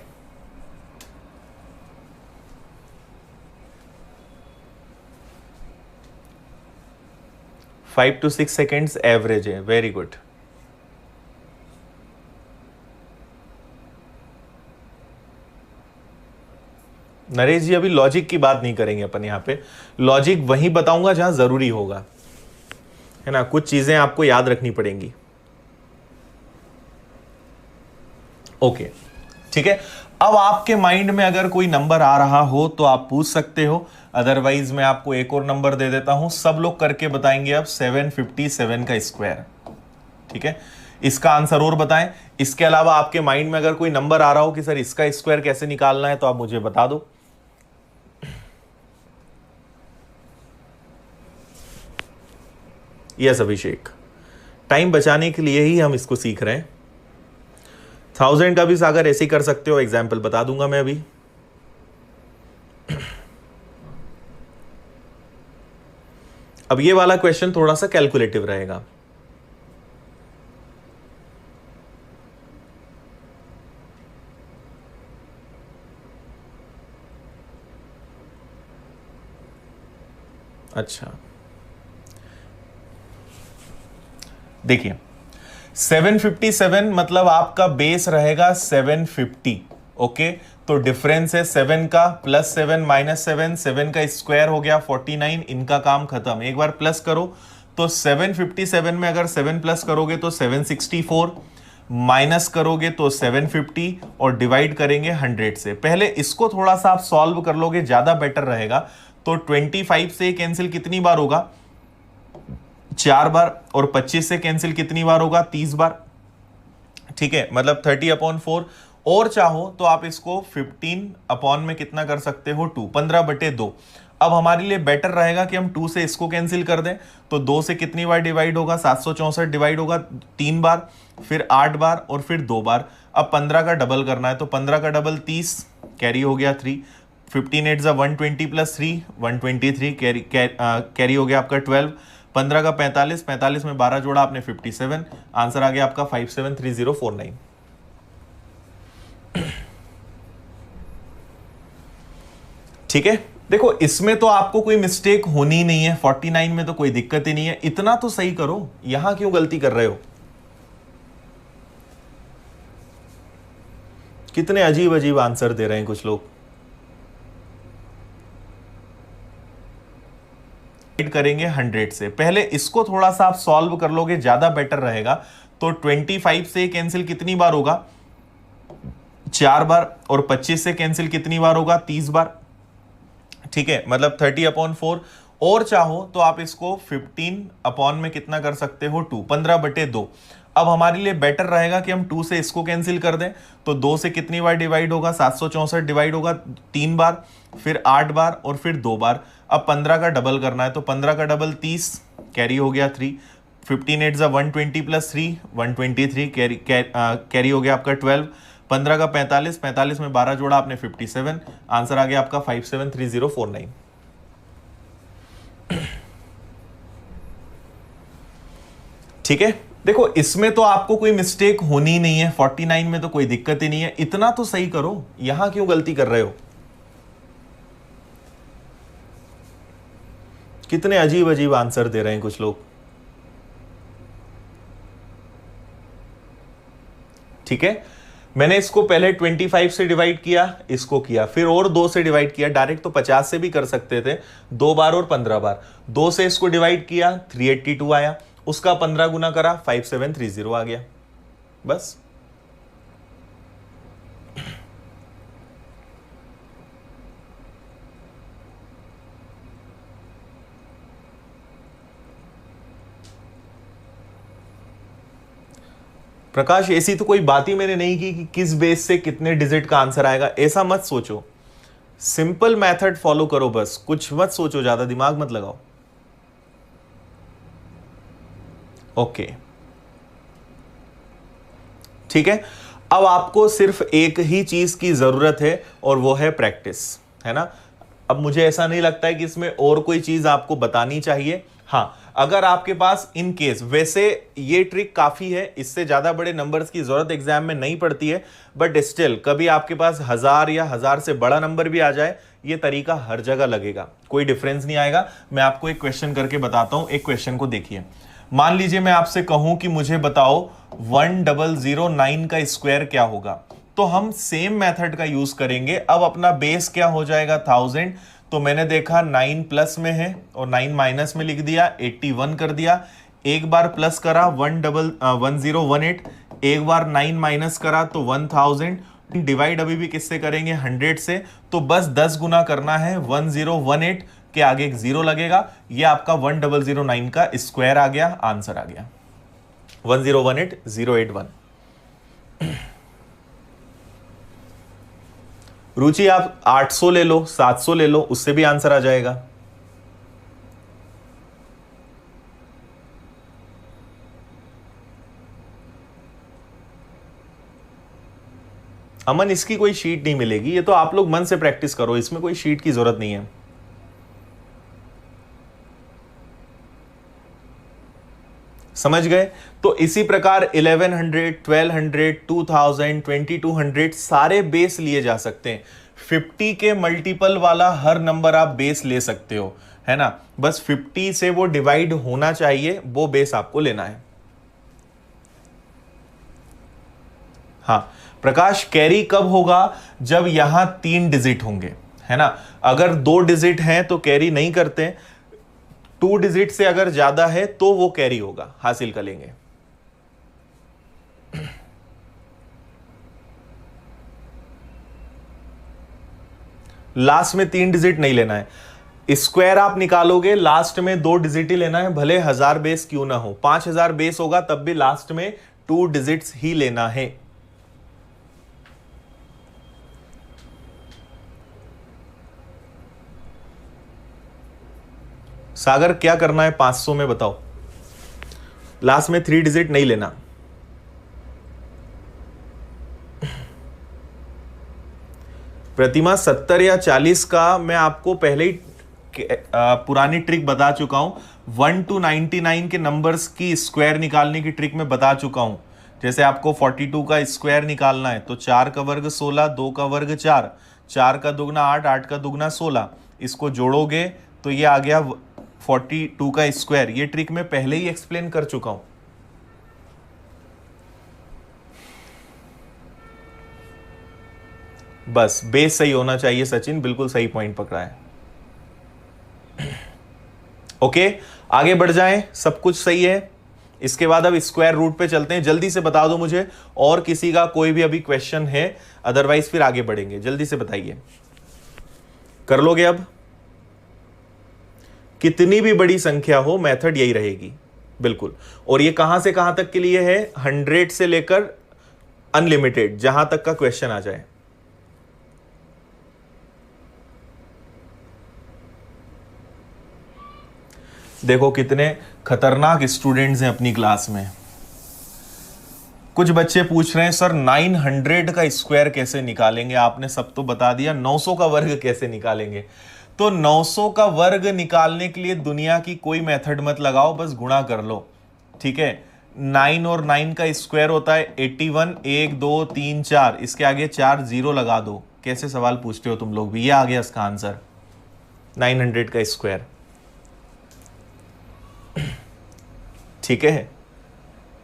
फाइव टू 6 सेकेंड्स एवरेज है। Very good. नरेश जी, अभी लॉजिक की बात नहीं करेंगे अपन यहां पे। लॉजिक वहीं बताऊंगा जहां जरूरी होगा, है ना, कुछ चीजें आपको याद रखनी पड़ेंगी। ओके, ठीक है। अब आपके माइंड में अगर कोई नंबर आ रहा हो तो आप पूछ सकते हो, अदरवाइज मैं आपको एक और नंबर दे देता हूं। सब लोग करके बताएंगे अब 757 का स्क्वायर। ठीक है, इसका आंसर और बताएं। इसके अलावा आपके माइंड में अगर कोई नंबर आ रहा हो कि सर इसका स्क्वायर कैसे निकालना है, तो आप मुझे बता दो। यस अभिषेक, टाइम बचाने के लिए ही हम इसको सीख रहे हैं। 1000 का भी सागर ऐसे ही कर सकते हो, एग्जाम्पल बता दूंगा मैं अभी। अब ये वाला क्वेश्चन थोड़ा सा कैलकुलेटिव रहेगा। अच्छा, देखिए 757 मतलब आपका बेस रहेगा 750। ओके, तो डिफरेंस है 7 का, +7 -7, 7 का स्क्वायर हो गया 49। इनका काम खत्म। एक बार प्लस करो तो 757 में अगर 7 प्लस करोगे तो 764, माइनस करोगे तो 750, और डिवाइड करेंगे 100 से। पहले इसको थोड़ा सा आप सॉल्व कर लोगे, ज्यादा बेटर रहेगा। तो 25 से कैंसिल कितनी बार होगा 4 बार, और 25 से कैंसिल कितनी बार होगा 30 बार। ठीक है, मतलब 30/4, और चाहो तो आप इसको 15 अपॉन में कितना कर सकते हो 2, 15/2। अब हमारे लिए बेटर रहेगा कि हम 2 से इसको कैंसिल कर दें, तो 2 से कितनी बार डिवाइड होगा, 764 डिवाइड होगा 3 बार, फिर 8 बार और फिर 2 बार। अब 15 का डबल करना है, तो 15 का डबल 30, कैरी हो गया 3, 15 8 120 प्लस 3 123, कैरी हो गया आपका 12, 15 का 45, 45 में 12 जोड़ा आपने 57, आंसर आ गया आपका 573049। ठीक है, देखो इसमें तो आपको कोई मिस्टेक होनी ही नहीं है, 49 में तो कोई दिक्कत ही नहीं है, इतना तो सही करो, यहां क्यों गलती कर रहे हो? कितने अजीब अजीब आंसर दे रहे हैं कुछ लोग। करेंगे 100 से, पहले इसको थोड़ा सा आप सॉल्व कर लोगे, ज्यादा बेटर रहेगा। तो 25 से कैंसिल कितनी बार होगा, 4 बार, और 25 से कैंसिल कितनी बार होगा, 30 बार। ठीक है, मतलब 30/4। और चाहो तो आप इसको 15 अपॉन में कितना कर सकते हो 2, 15/2। अब हमारे लिए बेटर रहेगा कि हम 2 से इसको कैंसिल कर दें, तो 2 से कितनी बार डिवाइड होगा, 764 डिवाइड होगा 3 बार, फिर 8 बार और फिर 2 बार। अब 15 का डबल करना है, तो 15 का डबल 30, कैरी हो गया 3, 15 8 120 प्लस 3 123, कैरी हो गया आपका 12, 15 का 45, 45 में 12 जोड़ा आपने 57, आंसर आ गया आपका 573049। ठीक है, देखो इसमें तो आपको कोई मिस्टेक होनी ही नहीं है, 49 में तो कोई दिक्कत ही नहीं है, इतना तो सही करो, यहां क्यों गलती कर रहे हो? कितने अजीब अजीब आंसर दे रहे हैं कुछ लोग। ठीक है, मैंने इसको पहले 25 से डिवाइड किया, इसको किया, फिर और 2 से डिवाइड किया, डायरेक्ट तो 50 से भी कर सकते थे, 2 बार और 15 बार। 2 से इसको डिवाइड किया, 382 आया, उसका 15 गुना करा, 5730 आ गया, बस। प्रकाश, ऐसी तो कोई बात ही मैंने नहीं की कि किस बेस से कितने डिजिट का आंसर आएगा, ऐसा मत सोचो, सिंपल मेथड फॉलो करो बस, कुछ मत सोचो, ज्यादा दिमाग मत लगाओ। ओके, ठीक है, अब आपको सिर्फ एक ही चीज की जरूरत है और वो है प्रैक्टिस, है ना। अब मुझे ऐसा नहीं लगता है कि इसमें और कोई चीज आपको बतानी चाहिए। हाँ, अगर आपके पास इन केस, वैसे ये ट्रिक काफी है, इससे ज्यादा बड़े नंबर्स की जरूरत एग्जाम में नहीं पड़ती है, बट स्टिल कभी आपके पास 1000 या 1000 से बड़ा नंबर भी आ जाए, ये तरीका हर जगह लगेगा, कोई डिफरेंस नहीं आएगा। मैं आपको एक क्वेश्चन करके बताता हूं, एक क्वेश्चन को देखिए। मान लीजिए मैं आपसे कहूं कि मुझे बताओ 1009 का स्क्वायर क्या होगा, तो हम सेम मेथड का यूज करेंगे। अब अपना बेस क्या हो जाएगा, 1000, तो मैंने देखा 9 प्लस में है और 9 माइनस में लिख दिया, 81 कर दिया, एक बार प्लस करा 1018, एक बार 9 माइनस करा तो 1000, डिवाइड अभी भी किससे करेंगे, 100 से, तो बस 10 गुना करना है, 1018 के आगे एक 0 लगेगा, ये आपका 1009 का स्क्वायर आ गया, आंसर आ गया 1018081। रुचि, आप 800 ले लो, 700 ले लो, उससे भी आंसर आ जाएगा। अमन, इसकी कोई शीट नहीं मिलेगी, ये तो आप लोग मन से प्रैक्टिस करो, इसमें कोई शीट की जरूरत नहीं है। समझ गए? तो इसी प्रकार 1100, 1200, 2000, 2200 सारे बेस लिए जा सकते हैं। 50 के मल्टीपल वाला हर नंबर आप बेस ले सकते हो, है ना, बस 50 से वो डिवाइड होना चाहिए, वो बेस आपको लेना है। हाँ प्रकाश, कैरी कब होगा, जब यहां 3 डिजिट होंगे, है ना। अगर 2 डिजिट हैं तो कैरी नहीं करते, 2 डिजिट से अगर ज्यादा है तो वो कैरी होगा, हासिल कर लेंगे। लास्ट में 3 डिजिट नहीं लेना है, स्क्वायर आप निकालोगे लास्ट में 2 डिजिट ही लेना है, भले 1000 बेस क्यों ना हो, 5000 बेस होगा तब भी लास्ट में 2 डिजिट्स ही लेना है। सागर क्या करना है 500 में बताओ, लास्ट में 3 डिजिट नहीं लेना। प्रतिमा 70 या 40 का मैं आपको पहले ही पुरानी ट्रिक बता चुका हूं। 1 to 99 के नंबर्स की स्क्वायर निकालने की ट्रिक मैं बता चुका हूं। जैसे आपको 42 का स्क्वायर निकालना है तो 4 का वर्ग 16, 2 का वर्ग 4, 4 का दुगना 8, 8 का दुगना 16, इसको जोड़ोगे तो ये आ गया 42 का स्क्वायर। ये ट्रिक मैं पहले ही एक्सप्लेन कर चुका हूं। बस बेस सही होना चाहिए। सचिन बिल्कुल सही पॉइंट पकड़ा है। ओके, आगे बढ़ जाएं, सब कुछ सही है। इसके बाद अब स्क्वायर रूट पे चलते हैं। जल्दी से बता दो मुझे, और किसी का कोई भी अभी क्वेश्चन है, अदरवाइज फिर आगे बढ़ेंगे। जल्दी से बताइए, कर लोगे अब? कितनी भी बड़ी संख्या हो मेथड यही रहेगी बिल्कुल। और ये कहां से कहां तक के लिए है? 100 से लेकर अनलिमिटेड, जहां तक का क्वेश्चन आ जाए। देखो कितने खतरनाक स्टूडेंट्स हैं अपनी क्लास में। कुछ बच्चे पूछ रहे हैं सर 900 का स्क्वायर कैसे निकालेंगे? आपने सब तो बता दिया, 900 का वर्ग कैसे निकालेंगे? तो 900 का वर्ग निकालने के लिए दुनिया की कोई मेथड मत लगाओ, बस गुणा कर लो। ठीक है, 9 और 9 का स्क्वायर होता है 81, 1 2 3 4, इसके आगे 4 0 लगा दो। कैसे सवाल पूछते हो तुम लोग भी? ये आ गया इसका आंसर, 900 का स्क्वायर। ठीक है,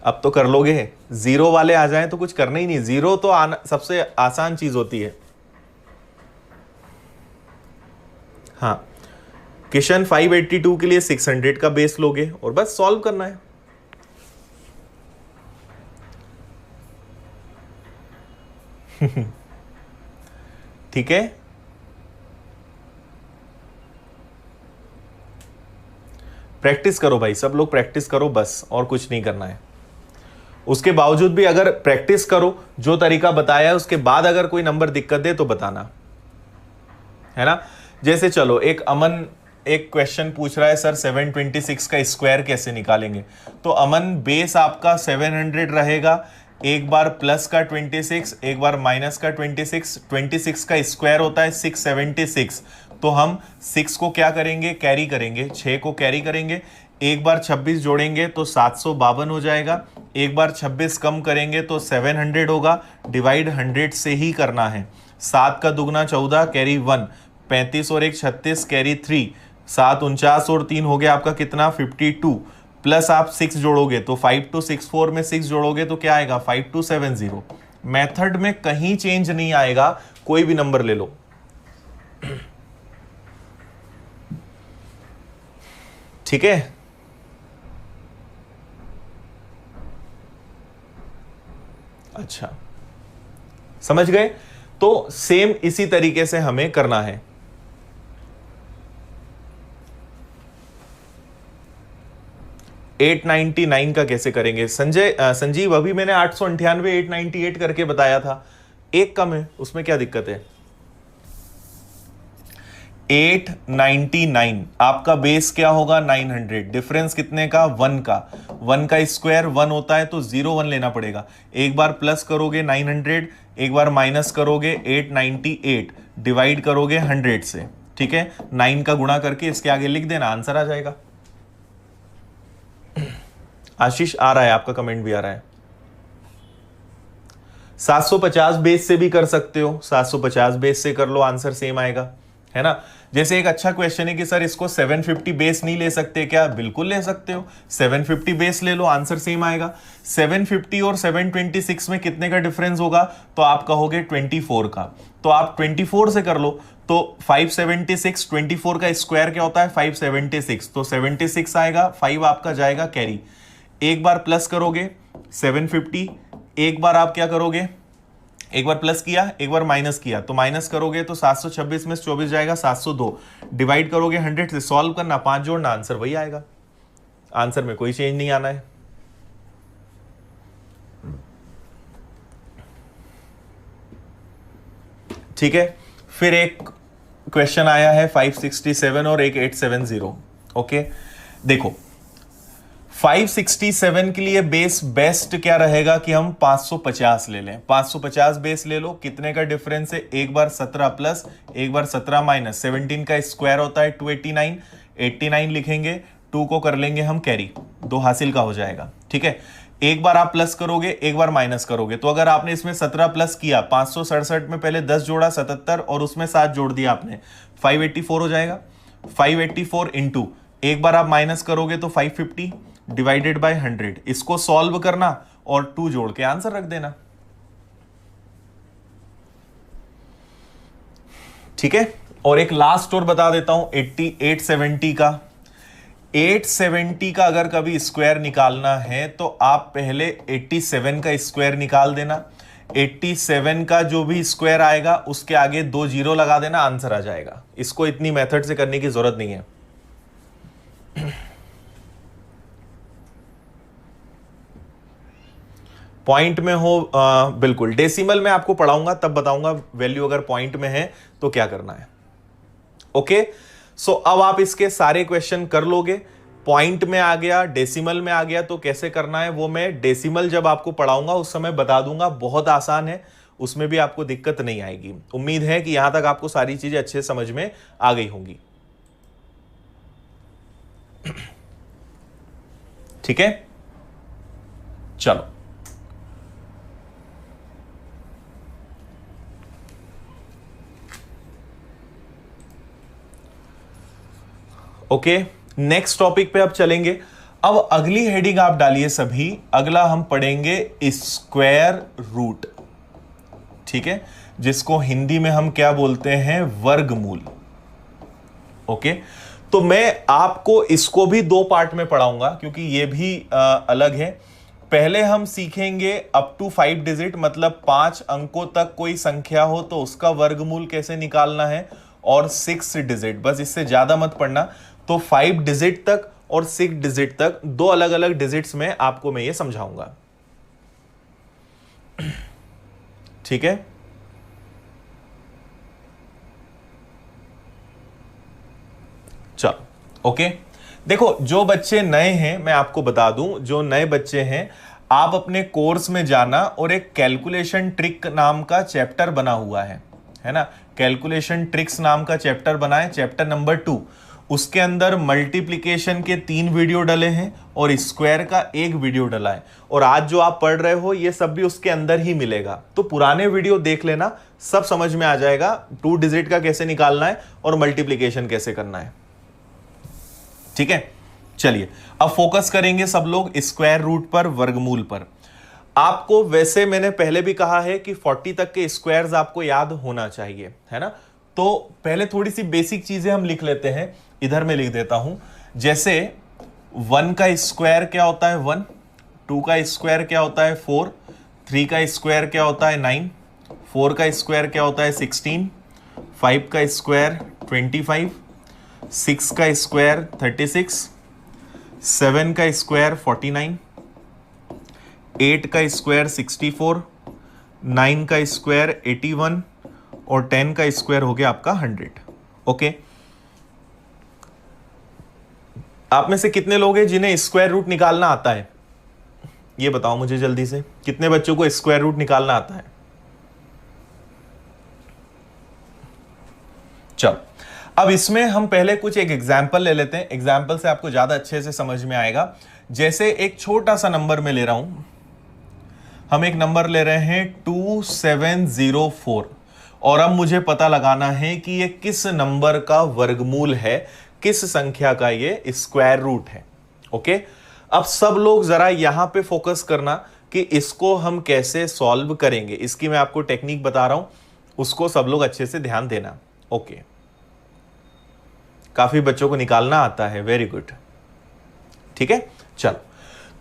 अब तो कर लोगे। जीरो वाले आ जाएं तो कुछ करना ही नहीं। जीरो तो आना सबसे आसान चीज होती है। हाँ, किशन 582 के लिए 600 का बेस लोगे और बस सॉल्व करना है। ठीक है, प्रैक्टिस करो भाई, सब लोग प्रैक्टिस करो बस, और कुछ नहीं करना है। उसके बावजूद भी अगर प्रैक्टिस करो, जो तरीका बताया है उसके बाद अगर कोई नंबर दिक्कत दे तो बताना, है ना। जैसे चलो, एक अमन एक क्वेश्चन पूछ रहा है सर 726 का स्क्वायर कैसे निकालेंगे? तो अमन, बेस आपका 700 रहेगा, एक बार प्लस का 26, एक बार माइनस का 26। 26 का स्क्वायर होता है 676, तो हम 6 को क्या करेंगे? कैरी करेंगे, 6 को कैरी करेंगे। एक बार 26 जोड़ेंगे तो 752 हो जाएगा, एक बार 26 कम करेंगे तो 700 होगा। डिवाइड 100 से ही करना है। 7 का दुगना 14, कैरी 1, 35 और 1 36, कैरी 3, 7 49 और 3 हो गया आपका कितना? 52। प्लस आप 6 जोड़ोगे तो 5264 में 6 जोड़ोगे तो क्या आएगा? 5270। मेथड में कहीं चेंज नहीं आएगा, कोई भी नंबर ले लो। ठीक है, अच्छा समझ गए? तो सेम इसी तरीके से हमें करना है। $899 का कैसे करेंगे? संजीव, अभी मैंने 898 898 करके बताया था, एक कम है, उसमें क्या दिक्कत है? 899 आपका बेस क्या होगा? 900। डिफरेंस कितने का? 1 का। 1 का स्क्वायर 1 होता है तो 01 लेना पड़ेगा। एक बार प्लस करोगे 900, एक बार माइनस करोगे 898, डिवाइड करोगे 100 से। ठीक है, 9 का गुणा करके इसके आगे लिख देना, आंसर आ जाएगा। आशीष आ रहा है, आपका कमेंट भी आ रहा है। 750 बेस से भी कर सकते हो, 750 बेस से कर लो, आंसर सेम आएगा, है ना। जैसे एक अच्छा क्वेश्चन है कि सर इसको 750 बेस नहीं ले सकते क्या? बिल्कुल ले सकते हो, 750 बेस ले लो, आंसर सेम आएगा। 750 और 726 में कितने का डिफरेंस होगा? तो आप कहोगे 24 का, तो आप 24 से कर लो। तो 576, 24 का स्क्वायर क्या होता है? 576, तो 76 आएगा, 5 आपका जाएगा कैरी। एक बार प्लस करोगे 750, एक बार आप क्या करोगे? एक बार प्लस किया, एक बार माइनस किया, तो माइनस करोगे तो 726 में 24 जाएगा 702, डिवाइड करोगे 100 से, सॉल्व करना, 5 जोड़ना, आंसर वही आएगा। आंसर में कोई चेंज नहीं आना है। ठीक है, फिर एक क्वेश्चन आया है 567 और एक 870। ओके, देखो 567 के लिए बेस बेस्ट क्या रहेगा कि हम 550 ले लें। 550 बेस ले लो, कितने का डिफरेंस है, एक बार 17 प्लस एक बार 17 माइनस 17 का स्क्वायर होता है 289, 89 लिखेंगे, 2 को कर लेंगे हम कैरी, 2 हासिल का हो जाएगा। ठीक है, एक बार आप प्लस करोगे एक बार माइनस करोगे, तो अगर आपने इसमें 17 प्लस किया, 567 में पहले 10 जोड़ा 77 और उसमें 7 जोड़ दिया आपने, 584 हो जाएगा। 584 इंटू एक बार आप माइनस करोगे तो 550 डिवाइडेड बाय 100, इसको सॉल्व करना और 2 जोड़ के आंसर रख देना। ठीक है, और एक लास्ट और बता देता हूं 870 का। 870 का अगर कभी स्क्वायर निकालना है तो आप पहले 87 का स्क्वायर निकाल देना, 87 का जो भी स्क्वायर आएगा उसके आगे 2 जीरो लगा देना, आंसर आ जाएगा। इसको इतनी मेथड से करने की जरूरत नहीं है। पॉइंट में हो बिल्कुल, डेसिमल में आपको पढ़ाऊंगा तब बताऊंगा वैल्यू अगर पॉइंट में है तो क्या करना है। ओके, सो अब आप इसके सारे क्वेश्चन कर लोगे। पॉइंट में आ गया, डेसिमल में आ गया, तो कैसे करना है वो मैं डेसिमल जब आपको पढ़ाऊंगा उस समय बता दूंगा। बहुत आसान है, उसमें भी आपको दिक्कत नहीं आएगी। उम्मीद है कि यहां तक आपको सारी चीजें अच्छे समझ में आ गई होंगी। ठीक है, चलो ओके, नेक्स्ट टॉपिक पे अब चलेंगे। अब अगली हेडिंग आप डालिए सभी, अगला हम पढ़ेंगे स्क्वायर रूट। ठीक है, जिसको हिंदी में हम क्या बोलते हैं, वर्गमूल। ओके, तो मैं आपको इसको भी 2 पार्ट में पढ़ाऊंगा क्योंकि ये भी अलग है। पहले हम सीखेंगे अप टू 5 डिजिट, मतलब 5 अंकों तक कोई संख्या हो तो उसका वर्गमूल कैसे निकालना है, और 6 डिजिट, बस इससे ज्यादा मत पढ़ना। तो 5 डिजिट तक और 6 डिजिट तक 2 अलग अलग डिजिट्स में आपको मैं ये समझाऊंगा। ठीक है, चलो ओके। देखो, जो बच्चे नए हैं मैं आपको बता दूं, जो नए बच्चे हैं आप अपने कोर्स में जाना और एक कैलकुलेशन ट्रिक नाम का चैप्टर बना हुआ है ना, कैलकुलेशन ट्रिक्स नाम का चैप्टर बना है, चैप्टर नंबर 2। उसके अंदर मल्टीप्लिकेशन के 3 वीडियो डले हैं और स्क्वायर का 1 वीडियो डला है, और आज जो आप पढ़ रहे हो ये सब भी उसके अंदर ही मिलेगा। तो पुराने वीडियो देख लेना, सब समझ में आ जाएगा 2 डिजिट का कैसे निकालना है और मल्टीप्लिकेशन कैसे करना है। ठीक है, चलिए अब फोकस करेंगे सब लोग स्क्वायर रूट पर, वर्गमूल पर। आपको वैसे मैंने पहले भी कहा है कि 40 तक के स्क्वायर्स आपको याद होना चाहिए, है ना। तो पहले थोड़ी सी बेसिक चीजें हम लिख लेते हैं, इधर मैं लिख देता हूं। जैसे 1 का स्क्वायर क्या होता है 1, 2 का स्क्वायर क्या होता है 4, 3 का स्क्वायर क्या होता है 9, 4 का स्क्वायर क्या होता है 16, 5 का स्क्वायर 25, 6 का स्क्वायर 36, 7 का स्क्वायर 49, 8 का स्क्वायर 64, 9 का स्क्वायर 81 और 10 का स्क्वायर हो गया आपका 100। ओके, आप में से कितने लोग हैं जिन्हें स्क्वायर रूट निकालना आता है, ये बताओ मुझे जल्दी से, कितने बच्चों को स्क्वायर रूट निकालना आता है। चलो, अब इसमें हम पहले कुछ एक एग्जाम्पल ले लेते हैं, एग्जाम्पल से आपको ज्यादा अच्छे से समझ में आएगा। जैसे एक छोटा सा नंबर में ले रहा हूं, हम एक नंबर ले रहे हैं 2704, और अब मुझे पता लगाना है कि ये किस नंबर का वर्गमूल है, किस संख्या का ये स्क्वायर रूट है। ओके, अब सब लोग जरा यहां पे फोकस करना कि इसको हम कैसे सॉल्व करेंगे, इसकी मैं आपको टेक्निक बता रहा हूं, उसको सब लोग अच्छे से ध्यान देना। ओके, काफी बच्चों को निकालना आता है, वेरी गुड। ठीक है, चलो,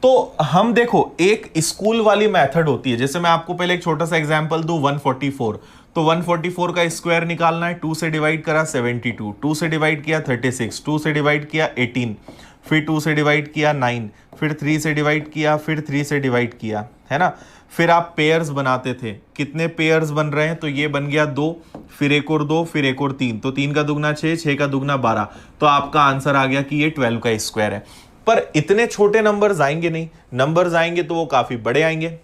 तो हम देखो एक स्कूल वाली मेथड होती है। जैसे मैं आपको पहले एक छोटा सा एग्जांपल दूं, 144, तो 144 का स्क्वायर निकालना है, 2 से डिवाइड करा 72, 2 से डिवाइड किया 36, 2 से डिवाइड किया 18, फिर 2 से डिवाइड किया 9, फिर 3 से डिवाइड किया, फिर 3 से डिवाइड किया, है ना। फिर आप पेयर्स बनाते थे, कितने पेयर्स बन रहे हैं, तो ये बन गया 2, फिर एक और 2, फिर एक और 3, तो 3 का दुगना 6, 6 का दुगना 12, तो आपका आंसर आ गया कि ये 12 का स्क्वायर है। पर इतने छोटे नंबर्स आएंगे नहीं, नंबर्स आएंगे तो वो काफी बड़े आएंगे,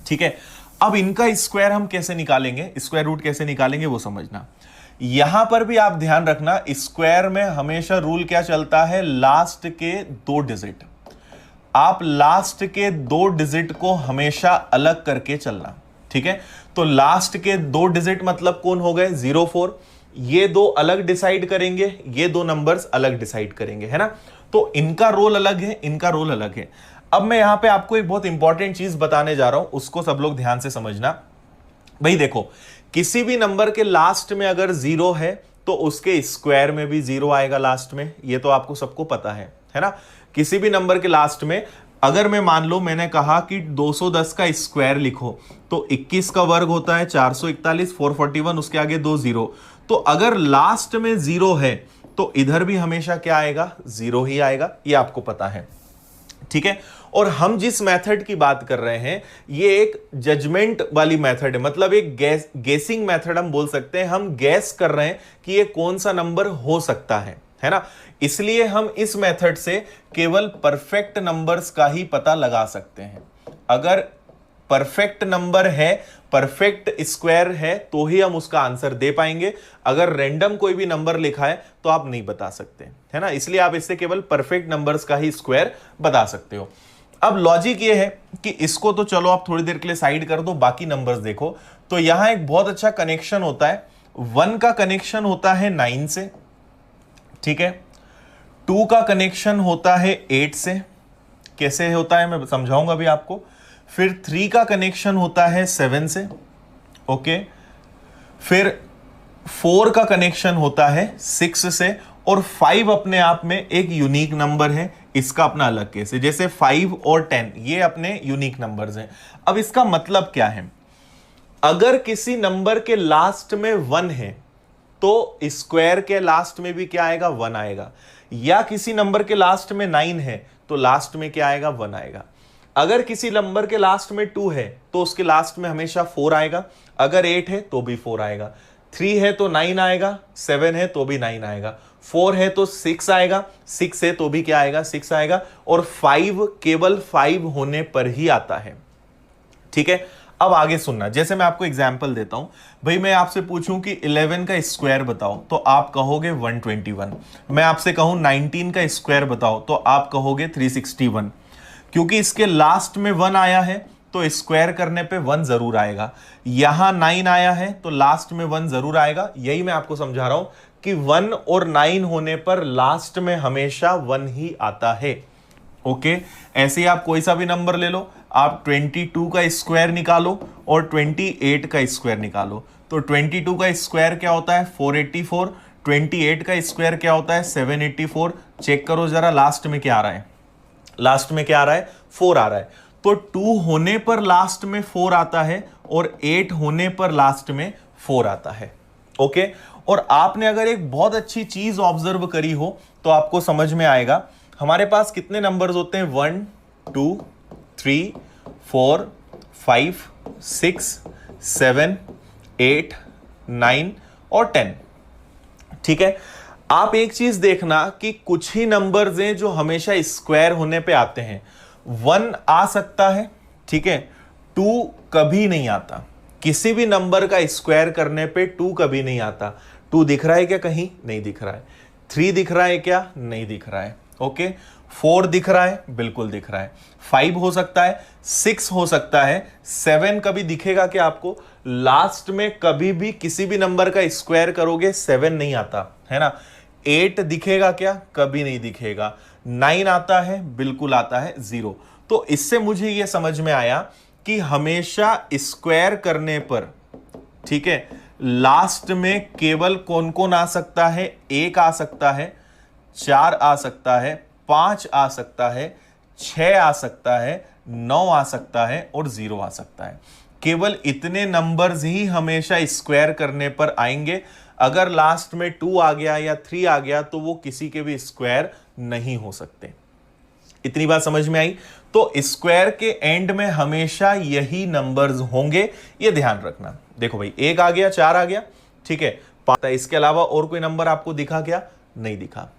ठीक है। अब इनका स्क्वायर हम कैसे निकालेंगे, स्क्वायर रूट कैसे निकालेंगे वो समझना। यहां पर भी आप ध्यान रखना, स्क्वायर में हमेशा रूल क्या चलता है, लास्ट के 2 डिजिट, आप लास्ट के 2 डिजिट को हमेशा अलग करके चलना, ठीक है। तो लास्ट के 2 डिजिट मतलब कौन हो गए, 0 4, ये 2 अलग डिसाइड करेंगे, ये 2 नंबर्स अलग डिसाइड करेंगे, है ना। तो इनका रोल अलग है, इनका रोल अलग है। अब मैं यहां पे आपको एक बहुत इंपॉर्टेंट चीज बताने जा रहा हूं, उसको सब लोग ध्यान से समझना। भाई देखो, किसी भी नंबर के लास्ट में अगर 0 है तो उसके स्क्वायर में भी 0 आएगा लास्ट में, ये तो आपको सबको पता है ना। किसी भी नंबर के लास्ट में अगर मैं मान लो मैंने कहा कि 210 का स्क्वायर लिखो, तो 21 का वर्ग होता है 441, 441, उसके आगे 2 0, तो अगर लास्ट में 0 है तो इधर भी हमेशा क्या आएगा, 0 ही आएगा, ये आपको पता है, ठीक है। और हम जिस मेथड की बात कर रहे हैं ये एक जजमेंट वाली मेथड है, मतलब एक गेसिंग मेथड हम बोल सकते हैं, हम गैस कर रहे हैं कि ये कौन सा नंबर हो सकता है ना। इसलिए हम इस मेथड से केवल परफेक्ट नंबर्स का ही पता लगा सकते हैं। अगर परफेक्ट नंबर है, परफेक्ट स्क्वायर है, तो ही हम उसका आंसर दे पाएंगे। अगर रैंडम कोई भी नंबर लिखा है तो आप नहीं बता सकते, है ना। इसलिए आप इससे केवल परफेक्ट नंबर्स का ही स्क्वायर बता सकते हो। अब लॉजिक ये है कि इसको तो चलो आप थोड़ी देर के लिए साइड कर दो, बाकी नंबर्स देखो। तो यहां एक बहुत अच्छा कनेक्शन होता है, 1 का कनेक्शन होता है 9 से, ठीक है। 2 का कनेक्शन होता है 8 से, कैसे होता है मैं समझाऊंगा अभी आपको। फिर 3 का कनेक्शन होता है 7 से, ओके। फिर 4 का कनेक्शन होता है 6 से, और 5 अपने आप में एक यूनिक नंबर है, इसका अपना अलग केस है। जैसे 5 और 10 ये अपने यूनिक नंबर्स हैं। अब इसका मतलब क्या है, अगर किसी नंबर के लास्ट में 1 है तो स्क्वायर के लास्ट में भी क्या आएगा, 1 आएगा। या किसी नंबर के लास्ट में 9 है तो लास्ट में क्या आएगा, 1 आएगा। अगर किसी नंबर के लास्ट में 2 है तो उसके लास्ट में हमेशा 4 आएगा। अगर 8 है तो भी 4 आएगा, 3 है तो 9 आएगा, 7 है तो भी 9 आएगा, 4 है तो 6 आएगा, 6 है तो भी क्या आएगा, 6 आएगा, और 5 केवल 5 होने पर ही आता है, ठीक है। अब आगे सुनना, जैसे मैं आपको एग्जांपल देता हूं। भाई मैं आपसे पूछूं कि 11 का स्क्वायर बताओ तो आप कहोगे 121। मैं आपसे कहूं 19 का स्क्वायर बताओ तो आप कहोगे 361। क्योंकि इसके लास्ट में 1 आया है तो स्क्वायर करने पे 1 जरूर आएगा। यहां 9 आया है तो लास्ट में 1 जरूर आएगा। यही मैं आपको समझा रहा हूं कि 1 और 9 होने पर लास्ट में हमेशा 1 ही आता है, ओके। ऐसे ही आप कोई सा भी नंबर ले लो, आप 22 का स्क्वायर निकालो और 28 का स्क्वायर निकालो, तो 22 का स्क्वायर क्या होता है, 484, 28 का स्क्वायर क्या होता है, 784। चेक करो जरा लास्ट में क्या आ रहा है, लास्ट में क्या आ रहा है, 4 आ रहा है। तो 2 होने पर लास्ट में 4 आता है और 8 होने पर लास्ट में 4 आता है, ओके। और आपने अगर एक बहुत अच्छी चीज ऑब्जर्व करी हो तो आपको समझ में आएगा, हमारे पास कितने नंबर्स होते हैं, 1 2 3 4 5 6 7 8 9 और 10, ठीक है। आप एक चीज देखना कि कुछ ही नंबर्स हैं जो हमेशा स्क्वायर होने पे आते हैं। 1 आ सकता है, ठीक है, 2 कभी नहीं आता। किसी भी नंबर का स्क्वायर करने पे 2 कभी नहीं आता। 2 दिख रहा है क्या, कहीं नहीं दिख रहा है। 3 दिख रहा है क्या, नहीं दिख रहा है, ओके। 4 दिख रहा है, बिल्कुल दिख रहा है। 5 हो सकता है, 6 हो सकता है, 7 कभी दिखेगा क्या आपको, लास्ट में कभी भी किसी भी नंबर का स्क्वायर करोगे 7 नहीं आता, है ना। 8 दिखेगा क्या, कभी नहीं दिखेगा। 9 आता है, बिल्कुल आता है। 0। तो इससे मुझे यह समझ में आया कि हमेशा स्क्वायर करने पर, ठीक है, लास्ट में केवल कौन कौन आ सकता है, 1 आ सकता है, 4 आ सकता है, 5 आ सकता है, 6 आ सकता है, 9 आ सकता है और 0 आ सकता है। केवल इतने नंबर्स ही हमेशा स्क्वायर करने पर आएंगे। अगर लास्ट में 2 आ गया या 3 आ गया तो वो किसी के भी स्क्वायर नहीं हो सकते। इतनी बात समझ में आई। तो स्क्वायर के एंड में हमेशा यही नंबर्स होंगे, ये ध्यान रखना। देखो भाई 1 आ गया, 4 आ गया, ठीक है, 5। इसके अलावा और कोई नंबर आपको दिखा क्या? नहीं दिखा।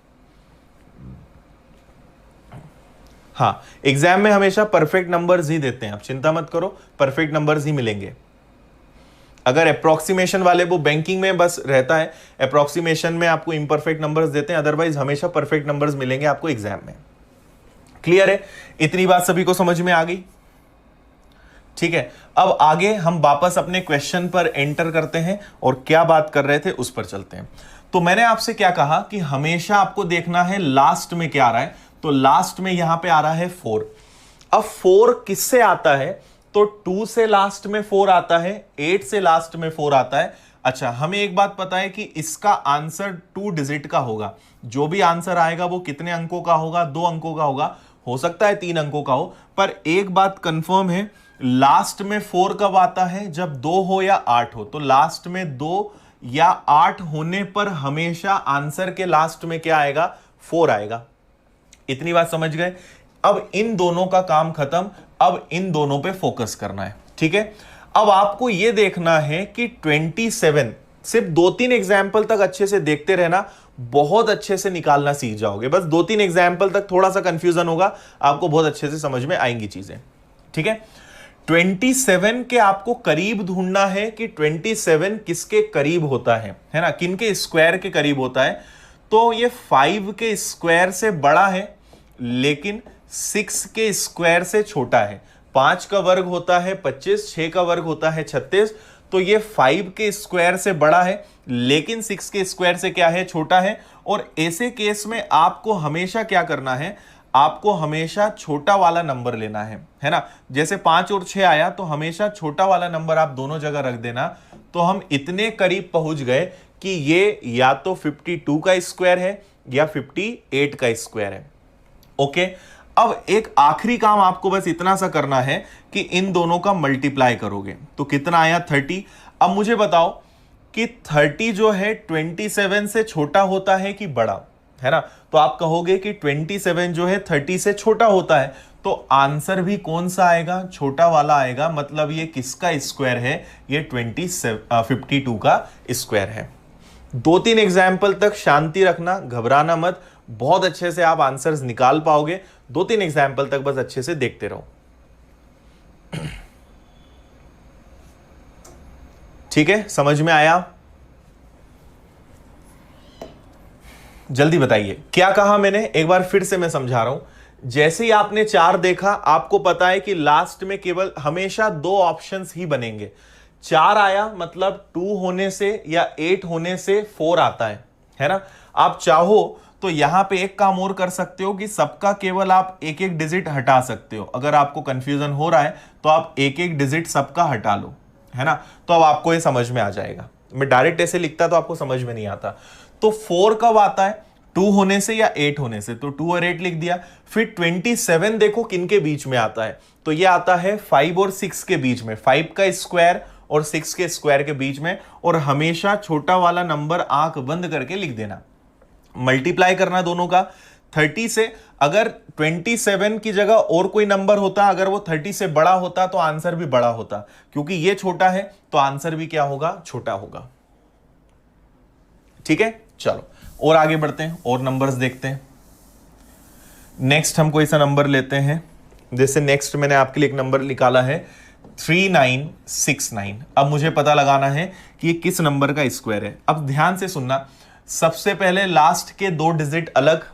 हाँ, एग्जाम में हमेशा परफेक्ट नंबर्स ही देते हैं, आप चिंता मत करो, परफेक्ट नंबर्स ही मिलेंगे। अगर अप्रोक्सीमेशन वाले, वो बैंकिंग में बस रहता है, अप्रोक्सीमेशन में आपको इम्परफेक्ट नंबर्स देते हैं, अदरवाइज हमेशा परफेक्ट नंबर्स मिलेंगे आपको एग्जाम में। क्लियर है? इतनी बात सभी को समझ में आ गई? ठीक है, अब आगे हम वापस अपने क्वेश्चन पर एंटर करते हैं और क्या बात कर रहे थे उस पर चलते हैं। तो मैंने आपसे क्या कहा कि हमेशा आपको देखना है लास्ट में क्या आ रहा है, तो लास्ट में यहां पे आ रहा है 4। अब 4 किससे आता है? तो 2 से लास्ट में 4 आता है, 8 से लास्ट में 4 आता है। अच्छा, हमें एक बात पता है कि इसका आंसर 2 डिजिट का होगा। जो भी आंसर आएगा वो कितने अंकों का होगा? 2 अंकों का होगा, हो सकता है 3 अंकों का हो, पर एक बात कंफर्म है, लास्ट में 4 कब आता है? जब 2 हो या 8 हो। तो लास्ट में 2 या 8 होने पर हमेशा आंसर के लास्ट में क्या आएगा? 4 आएगा। इतनी बात समझ गए? अब इन दोनों का काम खत्म, अब इन दोनों पे फोकस करना है, ठीक है। अब आपको यह देखना है कि 27, सिर्फ 2-3 एग्जाम्पल तक अच्छे से देखते रहना, बहुत अच्छे से निकालना सीख जाओगे। बस 2-3 एग्जाम्पल तक थोड़ा सा कंफ्यूजन होगा, आपको बहुत अच्छे से समझ में आएंगी चीजें, ठीक है। 27 के आपको करीब ढूंढना है कि 27 किसके करीब होता है ना, किन के स्क्वायर के करीब होता है। तो ये 5 के स्क्वायर से बड़ा है, लेकिन 6 के स्क्वायर से छोटा है। 5 का वर्ग होता है 25, 6 का वर्ग होता है 36। तो ये 5 के स्क्वायर से बड़ा है, लेकिन 6 के स्क्वायर से क्या है? छोटा है। और ऐसे केस में आपको हमेशा क्या करना है? आपको हमेशा छोटा वाला नंबर लेना है ना। जैसे 5 और 6 आया तो हमेशा छोटा वाला नंबर आप दोनों जगह रख देना। तो हम इतने करीब पहुंच गए कि ये या तो 52 का स्क्वायर है या 58 का स्क्वायर है। ओके, अब एक आखिरी काम आपको बस इतना सा करना है कि इन दोनों का मल्टीप्लाई करोगे तो कितना आया? 30। अब मुझे बताओ कि 30 जो है 27 से छोटा होता है कि बड़ा, है ना। तो आप कहोगे कि 27 जो है 30 से छोटा होता है, तो आंसर भी कौन सा आएगा? छोटा वाला आएगा। मतलब ये किसका स्क्वायर है? ये 52 का स्क्वायर है। 2-3 एग्जाम्पल तक शांति रखना, घबराना मत, बहुत अच्छे से आप आंसर्स निकाल पाओगे। 2-3 एग्जाम्पल तक बस अच्छे से देखते रहो, ठीक है। समझ में आया? जल्दी बताइए, क्या कहा मैंने? एक बार फिर से मैं समझा रहा हूं। जैसे ही आपने 4 देखा, आपको पता है कि लास्ट में केवल हमेशा 2 ऑप्शंस ही बनेंगे। 4 आया मतलब 2 होने से या 8 होने से 4 आता है ना। आप चाहो तो यहां पे एक काम और कर सकते हो कि सबका केवल आप एक एक डिजिट हटा सकते हो। अगर आपको कंफ्यूजन हो रहा है तो आप एक एक डिजिट सबका हटा लो, है ना। तो अब आपको ये समझ में आ जाएगा। मैं डायरेक्ट ऐसे लिखता तो आपको समझ में नहीं आता। तो 4 कब आता है? 2 होने से या 8 होने से। तो 2 और 8 लिख दिया। फिर 27 देखो किन के बीच में आता है? तो ये आता है 5 और 6 के बीच में, 5 का स्क्वायर और 6 के स्क्वायर के बीच में। और हमेशा छोटा वाला नंबर आंख बंद करके लिख देना, मल्टीप्लाई करना दोनों का 30 से। अगर 27 की जगह और कोई नंबर होता, अगर वो 30 से बड़ा होता तो आंसर भी बड़ा होता। क्योंकि ये छोटा है तो आंसर भी क्या होगा? छोटा होगा, ठीक है। चलो और आगे बढ़ते हैं और नंबर्स देखते हैं। नेक्स्ट हम कोई सा नंबर लेते हैं। जैसे नेक्स्ट मैंने आपके लिए एक नंबर निकाला है 3969। अब मुझे पता लगाना है कि ये किस नंबर का स्क्वायर है। अब ध्यान से सुनना, सबसे पहले लास्ट के 2 डिजिट अलग।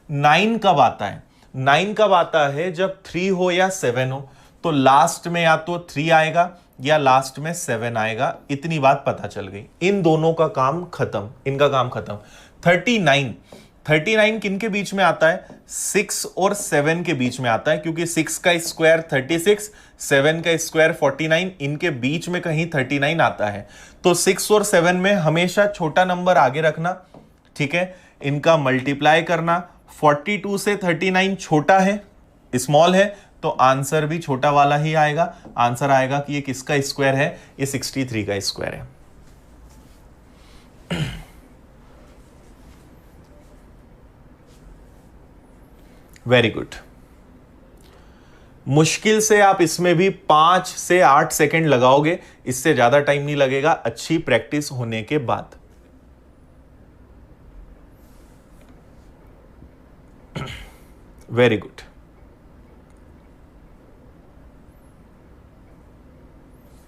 9 कब आता है? 9 कब आता है? जब 3 हो या 7 हो। तो लास्ट में या तो 3 आएगा या लास्ट में 7 आएगा। इतनी बात पता चल गई। इन दोनों का काम खत्म, इनका काम खत्म। 39 किन के बीच में आता है? 6 और 7 के बीच में आता है, क्योंकि 6 का स्क्वायर 36, 7 का स्क्वायर 49, इनके बीच में कहीं 39 आता है। तो 6 और 7 में हमेशा छोटा नंबर आगे रखना, ठीक है। इनका मल्टीप्लाई करना। 42 से 39 छोटा है, स्मॉल है, तो आंसर भी छोटा वाला ही आएगा। आंसर आएगा कि ये किसका स्क्वायर है? ये 63 का स्क्वायर है। Very good. मुश्किल से आप इसमें भी 5 से 8 सेकंड लगाओगे, इससे ज्यादा टाइम नहीं लगेगा अच्छी प्रैक्टिस होने के बाद। Very good.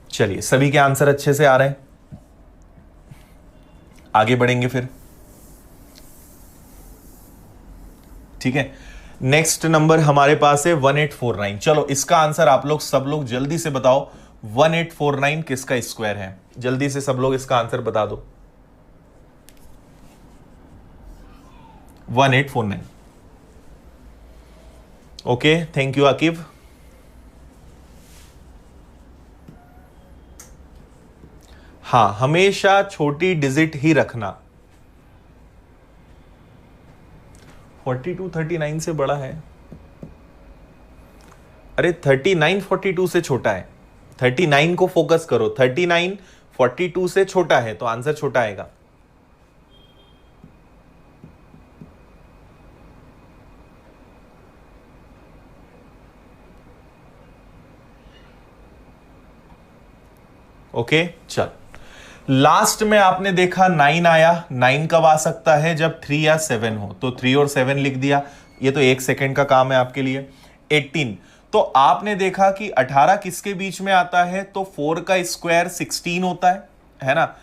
चलिए, सभी के आंसर अच्छे से आ रहे हैं, आगे बढ़ेंगे फिर। ठीक है, नेक्स्ट नंबर हमारे पास है 1849। चलो इसका आंसर आप लोग सब लोग जल्दी से बताओ, 1849 किसका स्क्वायर है? जल्दी से सब लोग इसका आंसर बता दो। 1849। Okay, thank you Aqib. हाँ, हमेशा छोटी डिजिट ही रखना। 42 39 से बड़ा है। अरे 39 42 से छोटा है। 39 को फोकस करो, 39 42 से छोटा है तो आंसर छोटा आएगा। ओके, चल लास्ट में आपने देखा 9 आया। 9 कब आ सकता है? जब 3 या 7 हो, तो 3 और 7 लिख दिया, ये तो 1 सेकेंड का काम है आपके लिए। 18, तो आपने देखा कि 18 किसके बीच में आता है? तो 4 का स्क्वायर 16 होता है ना।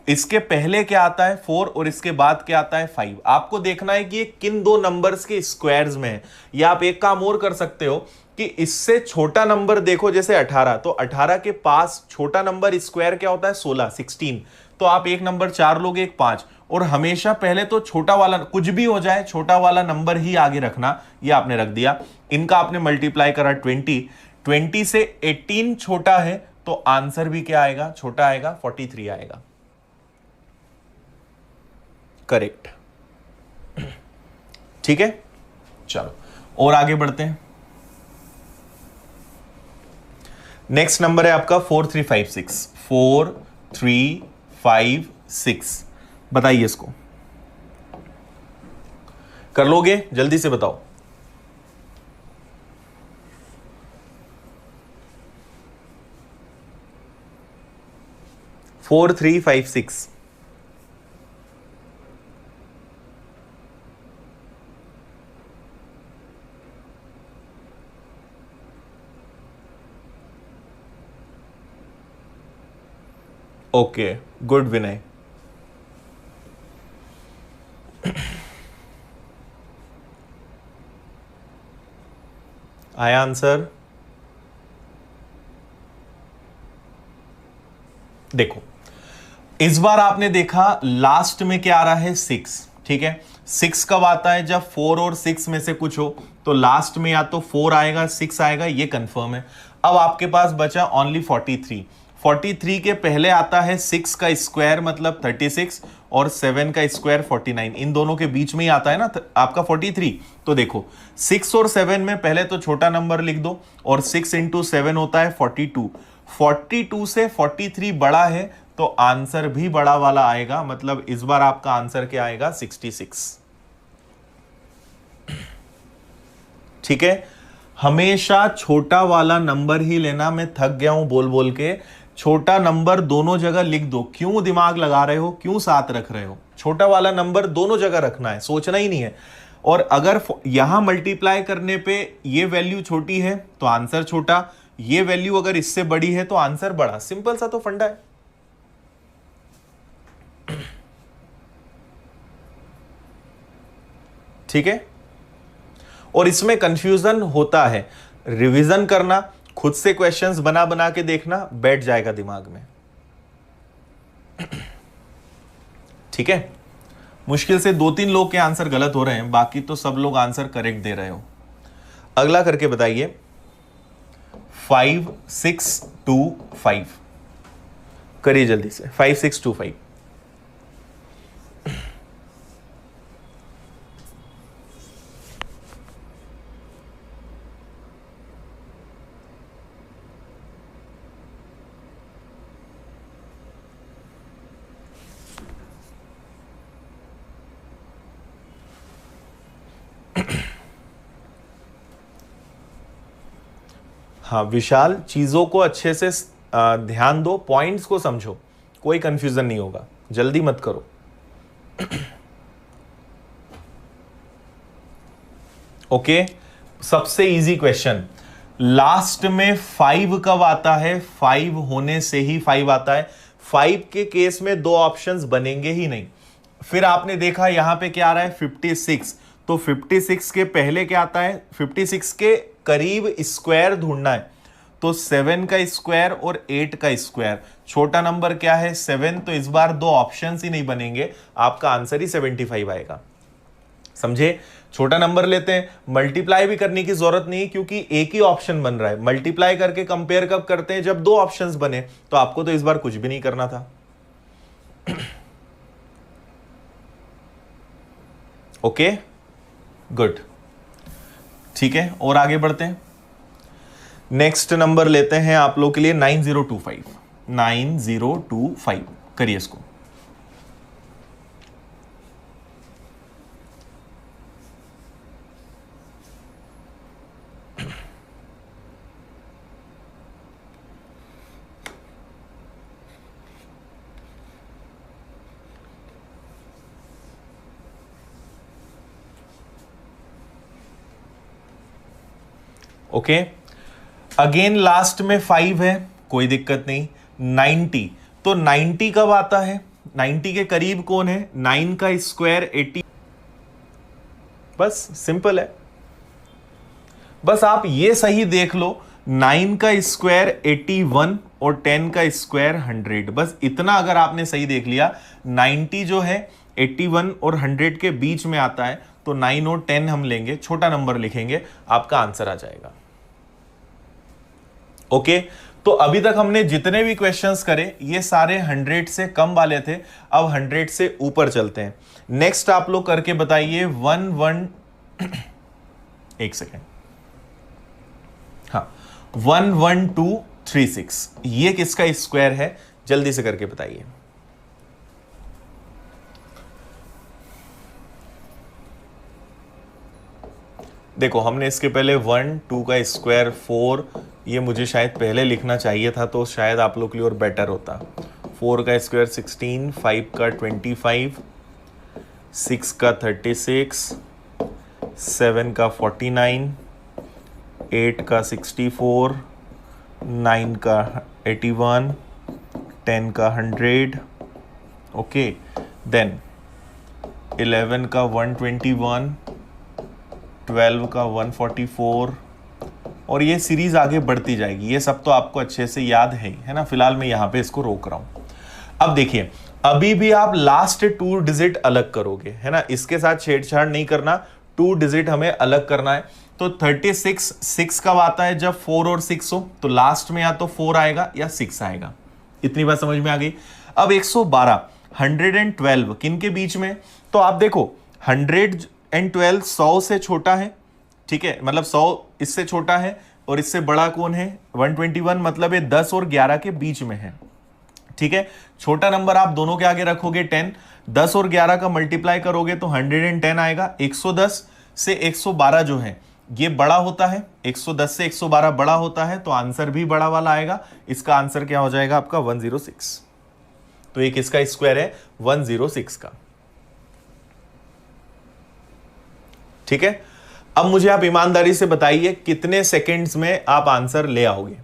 इसके पहले क्या आता है? 4, और इसके बाद क्या आता है? 5। आपको देखना है कि ये किन दो नंबर्स के स्क्वायर्स में है। या आप एक काम और कर सकते हो कि इससे छोटा नंबर देखो, जैसे 18, तो 18 के पास छोटा नंबर स्क्वायर क्या होता है? 16 16। तो आप एक नंबर 4 लोगे, एक 5, और हमेशा पहले तो छोटा वाला, कुछ भी हो जाए छोटा वाला नंबर ही आगे रखना। ये आपने रख दिया, इनका आपने मल्टीप्लाई करा 20, 20 से 18 छोटा है तो आंसर भी क्या आएगा? छोटा आएगा, 43 आएगा। करेक्ट। ठीक है, चलो और आगे बढ़ते हैं। नेक्स्ट नंबर है आपका 4356। 4356, बताइए इसको। कर लोगे? जल्दी से बताओ। Four three five six. Okay, good Vinay. आया आंसर? देखो इस बार आपने देखा लास्ट में क्या आ रहा है? 6। ठीक है, 6 कब आता है? जब 4 और 6 में से कुछ हो, तो लास्ट में या तो 4 आएगा 6 आएगा, ये कंफर्म है। अब आपके पास बचा ओनली 43। 43 के पहले आता है 6 का स्क्वायर मतलब 36, और 7 का स्क्वायर 49। इन दोनों के बीच में ही आता है ना आपका 43। तो देखो 6 और 7 में पहले तो छोटा नंबर लिख दो, और 6 इंटू 7 होता है 42। 42 से 43 बड़ा है तो आंसर भी बड़ा वाला आएगा, मतलब इस बार आपका आंसर क्या आएगा? 66। ठीक है, हमेशा छोटा वाला नंबर ही लेना। मैं थक गया हूं बोल बोल के। छोटा नंबर दोनों जगह लिख दो। क्यों दिमाग लगा रहे हो? क्यों साथ रख रहे हो? छोटा वाला नंबर दोनों जगह रखना है, सोचना ही नहीं है। और अगर यहां मल्टीप्लाई करने पे ये वैल्यू छोटी है तो आंसर छोटा, ये वैल्यू अगर इससे बड़ी है तो आंसर बड़ा। सिंपल सा तो फंडा है। ठीक है, और इसमें कंफ्यूजन होता है। रिवीजन करना, खुद से क्वेश्चंस बना बना के देखना, बैठ जाएगा दिमाग में। ठीक है, मुश्किल से 2-3 लोग के आंसर गलत हो रहे हैं, बाकी तो सब लोग आंसर करेक्ट दे रहे हो। अगला करके बताइए 5625। करिए जल्दी से 5625। हाँ विशाल, चीजों को अच्छे से ध्यान दो, पॉइंट्स को समझो, कोई कंफ्यूजन नहीं होगा, जल्दी मत करो। ओके, सबसे इजी क्वेश्चन, लास्ट में 5 कब आता है? 5 होने से ही 5 आता है। 5 के केस में दो ऑप्शंस बनेंगे ही नहीं। फिर आपने देखा यहां पे क्या आ रहा है 56, तो 56 के पहले क्या आता है? 56 के करीब स्क्वायर ढूंढना है, तो 7 का स्क्वायर और 8 का स्क्वायर। छोटा नंबर क्या है? 7। तो इस बार दो ऑप्शंस ही नहीं बनेंगे, आपका आंसर ही 75 आएगा। समझे? छोटा नंबर लेते हैं, मल्टीप्लाई भी करने की जरूरत नहीं क्योंकि एक ही ऑप्शन बन रहा है। मल्टीप्लाई करके कंपेयर कब करते हैं? जब दो ऑप्शंस बने। तो आपको तो इस बार कुछ भी नहीं करना था। ओके गुड, ठीक है, और आगे बढ़ते हैं। नेक्स्ट नंबर लेते हैं आप लोग के लिए 9025। 9025 करिए इसको। ओके, अगेन लास्ट में 5 है, कोई दिक्कत नहीं। 90, तो 90 कब आता है? 90 के करीब कौन है? 9 का स्क्वायर 80। बस सिंपल है, बस आप ये सही देख लो, 9 का स्क्वायर 81 और 10 का स्क्वायर 100। बस इतना अगर आपने सही देख लिया, 90 जो है 81 और 100 के बीच में आता है, तो 9 और 10 हम लेंगे, छोटा नंबर लिखेंगे, आपका आंसर आ जाएगा। ओके, तो अभी तक हमने जितने भी क्वेश्चंस करे ये सारे 100 से कम वाले थे। अब 100 से ऊपर चलते हैं। नेक्स्ट आप लोग करके बताइए 1 सेकेंड, हाँ 11236, ये किसका स्क्वायर है? जल्दी से करके बताइए। देखो हमने इसके पहले 1 2 का स्क्वायर 4, ये मुझे शायद पहले लिखना चाहिए था, तो शायद आप लोग के लिए और बेटर होता। 4 का स्क्वायर 16, 5 का 25, 6 का 36, 7 का 49, 8 का 64, 9 का 81, 10 का 100। ओके, देन 11 का 121, 12 का 144, और ये सीरीज आगे बढ़ती जाएगी। ये सब तो आपको अच्छे से याद है ना। फिलहाल मैं यहां पे इसको रोक रहा हूं। अब देखिए, अभी भी आप लास्ट 2 डिजिट अलग करोगे, है ना, इसके साथ छेड़छाड़ नहीं करना, 2 डिजिट हमें अलग करना है। तो 36 6 कब आता है? जब 4 और 6 हो, तो लास्ट में या तो 4 आएगा या 6 आएगा। इतनी बात समझ में आ गई। अब 112 112 किन के बीच में? तो आप देखो 112 100 से छोटा है, ठीक है, मतलब 100 इससे छोटा है, और इससे बड़ा कौन है? 121, मतलब ये 10 और 11 के बीच में है, ठीक है। छोटा नंबर आप दोनों के आगे रखोगे 10, 10 और 11 का मल्टीप्लाई करोगे तो 110 आएगा। 110 से 112 जो है ये बड़ा होता है, 110 से 112 बड़ा होता है, तो आंसर भी बड़ा वाला आएगा। इसका आंसर क्या हो जाएगा आपका? 106। तो ये किसका स्क्वायर है? 106 का, ठीक है। अब मुझे आप ईमानदारी से बताइए कितने सेकंड्स में आप आंसर ले आओगे?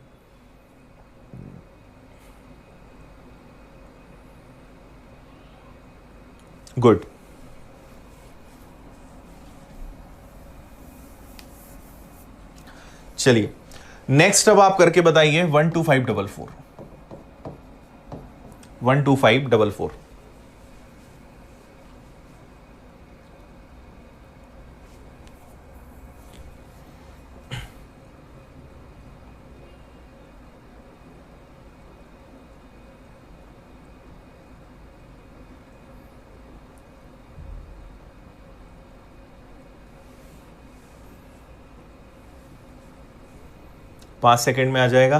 गुड, चलिए नेक्स्ट अब आप करके बताइए 12544। 12544 5 सेकंड में आ जाएगा,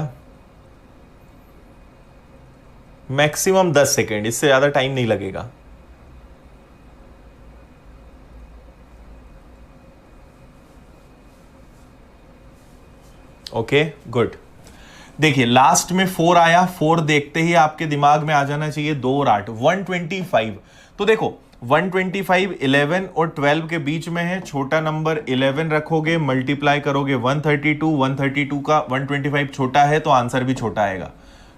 मैक्सिमम 10 सेकंड, इससे ज्यादा टाइम नहीं लगेगा। Okay good. देखिए लास्ट में 4 आया, 4 देखते ही आपके दिमाग में आ जाना चाहिए 2 और 8 125। तो देखो 125 11 और 12 के बीच में है, छोटा नंबर 11 रखोगे, मल्टीप्लाई करोगे 132, 132 का 125 छोटा है तो आंसर भी छोटा आएगा।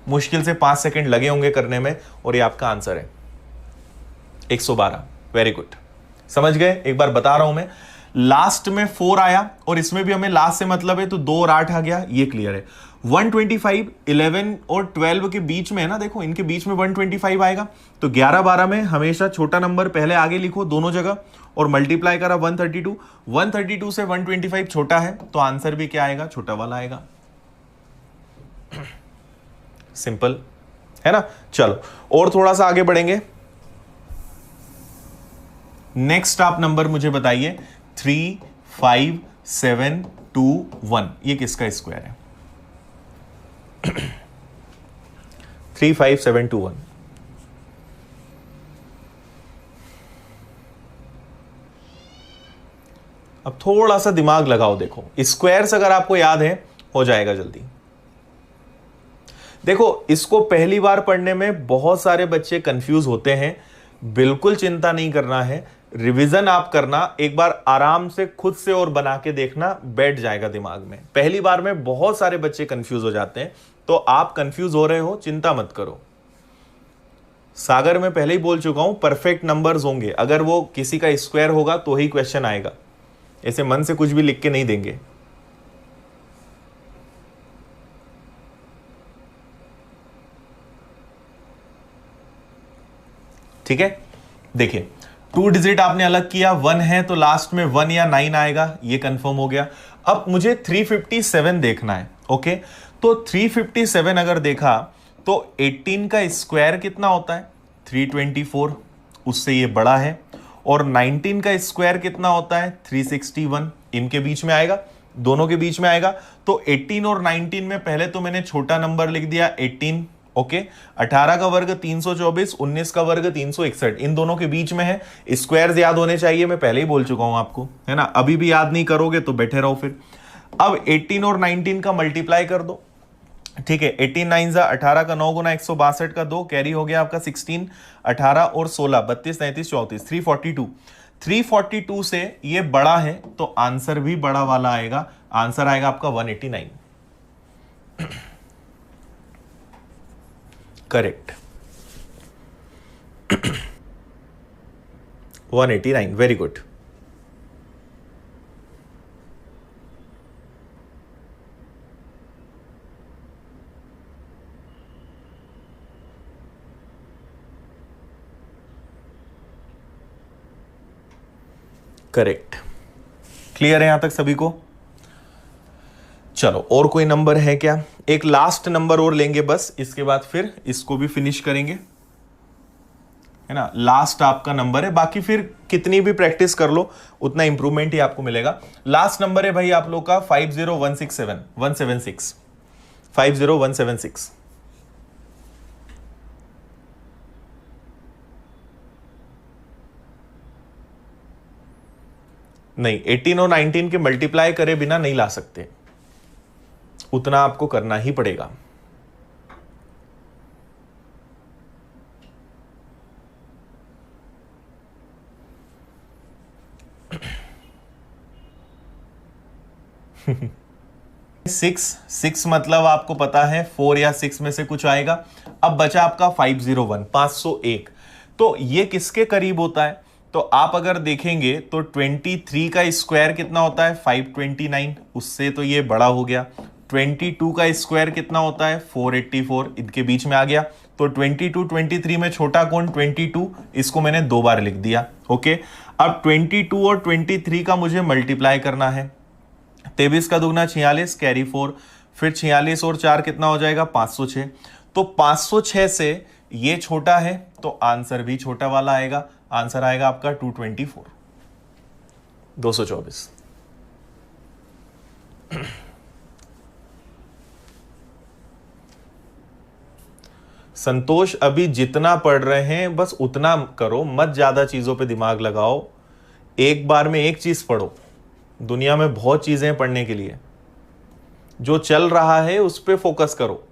मुश्किल से 5 सेकंड लगे होंगे करने में और ये आपका आंसर है 112। वेरी गुड, समझ गए। एक बार बता रहा हूं मैं, लास्ट में 4 आया और इसमें भी हमें लास्ट से मतलब है तो 2 और 8 आ गया, ये क्लियर है। 125 11 और 12 के बीच में है ना, देखो इनके बीच में 125 आएगा तो 11 12 में हमेशा छोटा नंबर पहले आगे लिखो दोनों जगह और मल्टीप्लाई करा 132। 132 से 125 छोटा है तो आंसर भी क्या आएगा, छोटा वाला आएगा। सिंपल है ना। चलो और थोड़ा सा आगे बढ़ेंगे। नेक्स्ट आप नंबर मुझे बताइए 3 5 7 2 1, ये किसका स्क्वायर है? 3 5 7 2 1। अब थोड़ा सा दिमाग लगाओ, देखो स्क्वायर्स अगर आपको याद है हो जाएगा जल्दी। देखो इसको पहली बार पढ़ने में बहुत सारे बच्चे कंफ्यूज होते हैं, बिल्कुल चिंता नहीं करना है, रिवीजन आप करना, एक बार आराम से खुद से और बना के देखना, बैठ जाएगा दिमाग में। पहली बार में बहुत सारे बच्चे कंफ्यूज हो जाते हैं, तो आप कंफ्यूज हो रहे हो चिंता मत करो। सागर में पहले ही बोल चुका हूं परफेक्ट नंबर्स होंगे, अगर वो किसी का स्क्वायर होगा तो ही क्वेश्चन आएगा, ऐसे मन से कुछ भी लिख के नहीं देंगे। ठीक है, देखिए 2 डिजिट आपने अलग किया, 1 है तो लास्ट में 1 या 9 आएगा, ये कंफर्म हो गया। अब मुझे 357 देखना है। ओके, तो 357 अगर देखा तो 18 का स्क्वायर कितना होता है? 324, उससे ये बड़ा है। और 19 का स्क्वायर कितना होता है? 361, इनके बीच में आएगा, दोनों के बीच में आएगा। तो 18 और 19 में पहले तो मैंने छोटा नंबर लिख दिया 18। ओके, 18 का वर्ग 324, 19 का वर्ग 361, इन दोनों के बीच में है। स्क्वायर्स याद होने चाहिए, मैं पहले ही बोल चुका हूं आपको, है ना। अभी भी याद नहीं करोगे तो बैठे रहो फिर। अब 18 और 19 का मल्टीप्लाई कर दो। ठीक है, 18 9 18 का 9 गुना 162 का 2, कैरी हो गया आपका 16, 18 और 16 32 33 34 342। 342 से ये बड़ा है तो आंसर भी बड़ा वाला आएगा, आंसर आएगा आपका 189। Correct, 189, very good. Correct, clear है यहां तक सभी को? चलो और कोई नंबर है क्या? एक लास्ट नंबर और लेंगे बस, इसके बाद फिर इसको भी फिनिश करेंगे, है ना। लास्ट आपका नंबर है, बाकी फिर कितनी भी प्रैक्टिस कर लो उतना इंप्रूवमेंट ही आपको मिलेगा। लास्ट नंबर है भाई आप लोग का 50176 50176। नहीं, 18 और 19 के मल्टीप्लाई करे बिना नहीं ला सकते, उतना आपको करना ही पड़ेगा। सिक्स मतलब आपको पता है 4 या 6 में से कुछ आएगा। अब बचा आपका 501 501, तो ये किसके करीब होता है? तो आप अगर देखेंगे तो 23 का स्क्वायर कितना होता है? 529, उससे तो ये बड़ा हो गया। 22 का स्क्वायर कितना होता है? 484, इनके बीच में आ गया। तो 22 23 में छोटा कौन? 22, इसको मैंने 2 बार लिख दिया। ओके, अब 22 और 23 का मुझे मल्टीप्लाई करना है। 23 का दुगना 46, कैरी 4, फिर 46 और 4 कितना हो जाएगा? 506। तो 506 से ये छोटा है तो आंसर भी छोटा वाला आएगा, आंसर आएगा आपका 224 224। संतोष अभी जितना पढ़ रहे हैं बस उतना करो, मत ज्यादा चीजों पे दिमाग लगाओ। एक बार में एक चीज पढ़ो, दुनिया में बहुत चीजें हैं पढ़ने के लिए। जो चल रहा है उस पर फोकस करो।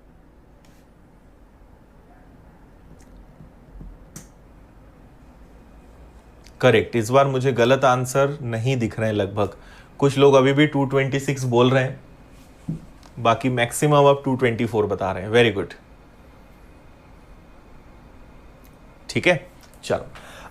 करेक्ट, इस बार मुझे गलत आंसर नहीं दिख रहे हैं लगभग। कुछ लोग अभी भी 226 बोल रहे हैं, बाकी मैक्सिमम अब 224 बता रहे हैं। वेरी गुड, ठीक है। चलो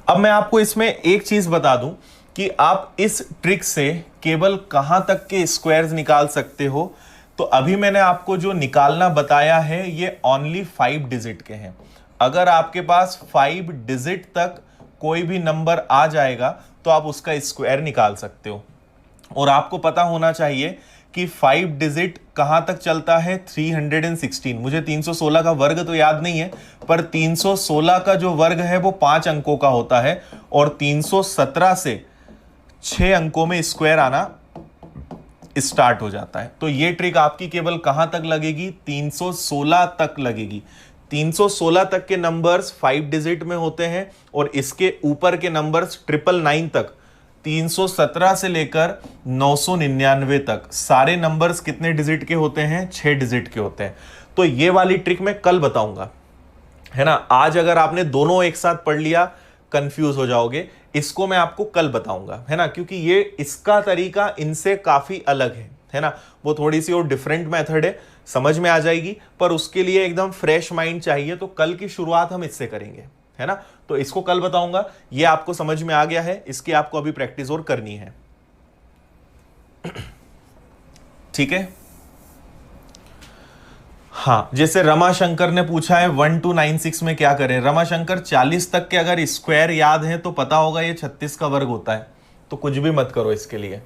अब मैं आपको इसमें एक चीज बता दूं कि आप इस ट्रिक से केवल कहां तक के स्क्वायर्स निकाल सकते हो। तो अभी मैंने आपको जो निकालना बताया है ये ओनली 5 डिजिट के हैं। अगर आपके पास 5 डिजिट तक कोई भी नंबर आ जाएगा तो आप उसका स्क्वायर निकाल सकते हो। और आपको पता होना चाहिए कि 5 डिजिट कहां तक चलता है, 316। मुझे 316 का वर्ग तो याद नहीं है, पर 316 का जो वर्ग है वो 5 अंकों का होता है और 317 से 6 अंकों में स्क्वायर आना स्टार्ट हो जाता है। तो ये ट्रिक आपकी केवल कहां तक लगेगी, 316 तक लगेगी। 316 तक के नंबर्स 5 डिजिट में होते हैं और इसके ऊपर के नंबर्स 999 तक, 317 से लेकर 999 तक सारे नंबर्स कितने डिजिट के होते हैं, 6 डिजिट के होते हैं। तो ये वाली ट्रिक मैं कल बताऊंगा, है ना। आज अगर आपने दोनों एक साथ पढ़ लिया कंफ्यूज हो जाओगे। इसको मैं आपको कल बताऊंगा, है ना, क्योंकि ये इसका तरीका इनसे काफी अलग है ना। वो थोड़ी सी और डिफरेंट मेथड है, समझ में आ जाएगी, पर उसके लिए एकदम फ्रेश माइंड चाहिए। तो कल की शुरुआत हम इससे करेंगे, है ना। तो इसको कल बताऊंगा। ये आपको समझ में आ गया है, इसकी आपको अभी प्रैक्टिस और करनी है, ठीक है। हाँ, जैसे रमाशंकर ने पूछा है 1296 में क्या करें। रमाशंकर 40 तक के अगर स्क्वायर याद है तो पता होगा ये 36 का वर्ग होता है, तो कुछ भी मत करो इसके लिए।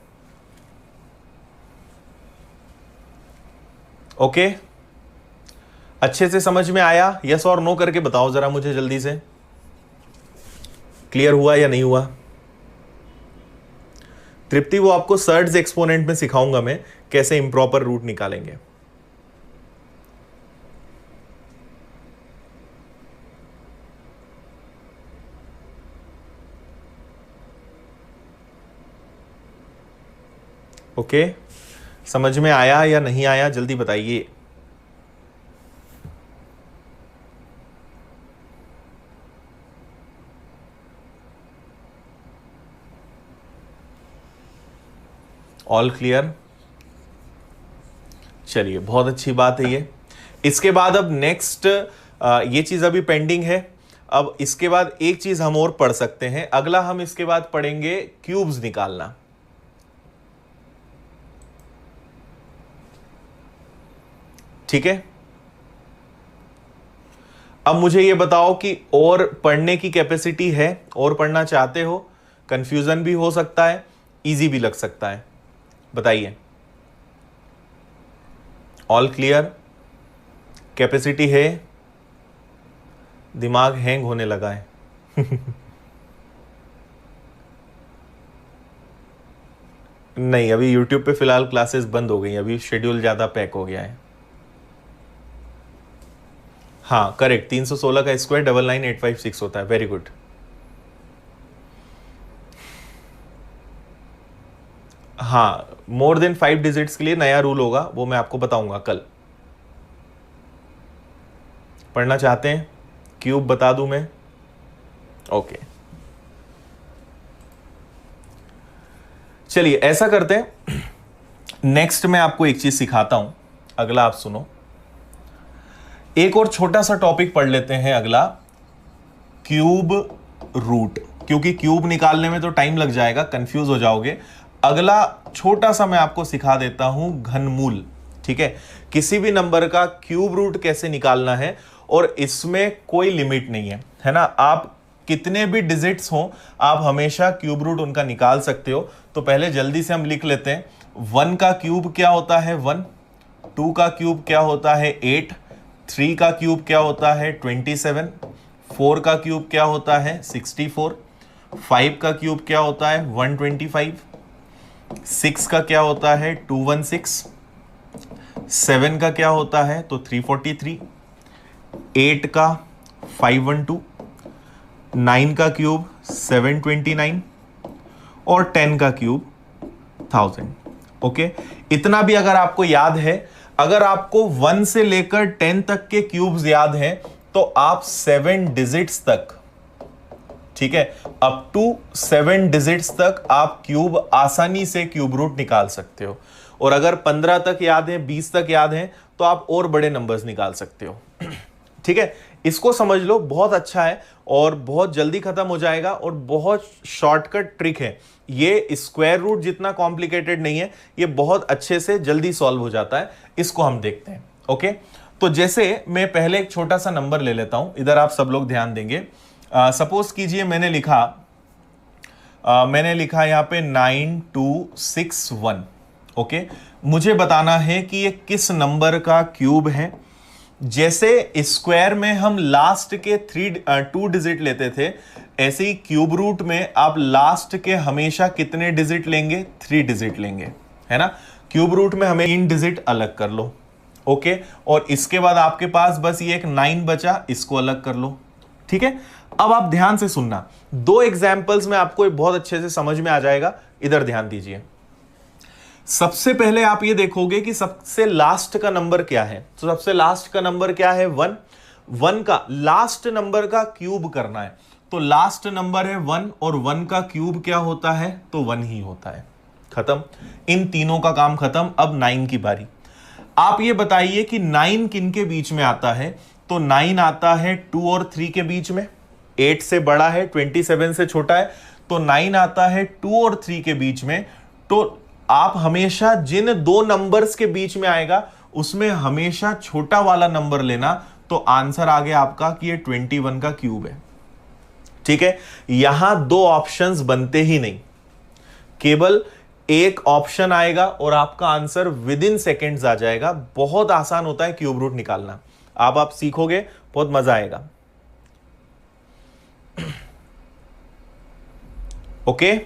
ओके, अच्छे से समझ में आया? यस और नो करके बताओ जरा मुझे जल्दी से, क्लियर हुआ या नहीं हुआ? तृप्ति, वो आपको सर्ड्स एक्सपोनेंट में सिखाऊंगा मैं कैसे इंप्रॉपर रूट निकालेंगे। ओके, समझ में आया या नहीं आया जल्दी बताइए। All clear? चलिए, बहुत अच्छी बात है ये। इसके बाद अब नेक्स्ट ये चीज अभी पेंडिंग है। अब इसके बाद एक चीज हम और पढ़ सकते हैं। अगला हम इसके बाद पढ़ेंगे क्यूब्स निकालना, ठीक है। अब मुझे ये बताओ कि और पढ़ने की कैपेसिटी है, और पढ़ना चाहते हो? कंफ्यूजन भी हो सकता है, इजी भी लग सकता है, बताइए। All clear? कैपेसिटी है? दिमाग हैंग होने लगा है? नहीं, अभी YouTube पे फिलहाल क्लासेस बंद हो गई, अभी शेड्यूल ज्यादा पैक हो गया है। हाँ करेक्ट, 316 का स्क्वायर 99856 होता है। Very good. हाँ, मोर देन 5 डिजिट्स के लिए नया रूल होगा, वो मैं आपको बताऊंगा कल। पढ़ना चाहते हैं? क्यूब बता दूं मैं? ओके, चलिए ऐसा करते हैं। नेक्स्ट मैं आपको एक चीज सिखाता हूं, अगला आप सुनो। एक और छोटा सा टॉपिक पढ़ लेते हैं अगला, क्यूब रूट, क्योंकि क्यूब निकालने में तो टाइम लग जाएगा, कंफ्यूज हो जाओगे। अगला छोटा सा मैं आपको सिखा देता हूं घनमूल, ठीक है। किसी भी नंबर का क्यूब रूट कैसे निकालना है, और इसमें कोई लिमिट नहीं है ना। आप कितने भी डिजिट्स हो आप हमेशा क्यूब रूट उनका निकाल सकते हो। तो पहले जल्दी से हम लिख लेते हैं। 1 का क्यूब क्या होता है 1, 2 का क्यूब क्या होता है 8, 3 का क्यूब क्या होता है 27, 4 का क्यूब क्या होता है 64, 5 का क्यूब क्या होता है 125, 6 का क्या होता है 216, 7 का क्या होता है तो 343, 8 का 512, 9 का क्यूब 729 और 10 का क्यूब 1000। ओके, इतना भी अगर आपको याद है, अगर आपको 1 से लेकर 10 तक के क्यूब्स याद हैं तो आप 7 डिजिट्स तक, ठीक है, अप टू 7 डिजिट्स तक आप क्यूब आसानी से क्यूब रूट निकाल सकते हो। और अगर 15 तक याद है, 20 तक याद है, तो आप और बड़े नंबर्स निकाल सकते हो। ठीक है, इसको समझ लो, बहुत अच्छा है और बहुत जल्दी खत्म हो जाएगा और बहुत शॉर्टकट ट्रिक है ये। स्क्वायर रूट जितना कॉम्प्लिकेटेड नहीं है, ये बहुत अच्छे से जल्दी सॉल्व हो जाता है। इसको हम देखते हैं। ओके, तो जैसे मैं पहले एक छोटा सा नंबर ले लेता हूं, इधर आप सब लोग ध्यान देंगे। सपोज कीजिए मैंने लिखा यहां पे 9261। ओके, मुझे बताना है कि ये किस नंबर का क्यूब है। जैसे स्क्वायर में हम लास्ट के 2 डिजिट लेते थे, ऐसे ही क्यूब रूट में आप लास्ट के हमेशा कितने डिजिट लेंगे? 3 डिजिट लेंगे, है ना। क्यूब रूट में हमें 3 डिजिट अलग कर लो। ओके, और इसके बाद आपके पास बस ये एक 9 बचा, इसको अलग कर लो। ठीक है, अब आप ध्यान से सुनना, 2 एग्जाम्पल्स में आपको बहुत अच्छे से समझ में आ जाएगा। इधर ध्यान दीजिए। सबसे पहले आप ये देखोगे कि सबसे लास्ट का नंबर क्या है। तो सबसे लास्ट का नंबर क्या है? 1। 1 का लास्ट नंबर का क्यूब करना है, तो लास्ट नंबर है 1 और 1 का क्यूब क्या होता है? तो 1 ही होता है। खत्म, इन तीनों का काम खत्म। अब 9 की बारी। आप ये बताइए कि 9 किन के बीच में आता है? तो 9 आता है 2 और 3 के बीच में। 8 से बड़ा है, 27 से छोटा है, तो 9 आता है 2 और 3 के बीच में। तो आप हमेशा जिन 2 नंबर्स के बीच में आएगा उसमें हमेशा छोटा वाला नंबर लेना। तो आंसर आ गया आपका कि ये 21 का क्यूब है। ठीक है, यहां 2 ऑप्शंस बनते ही नहीं, केवल एक ऑप्शन आएगा और आपका आंसर विद इन सेकेंड्स आ जाएगा। बहुत आसान होता है क्यूब रूट निकालना। अब आप सीखोगे, बहुत मजा आएगा। ओके,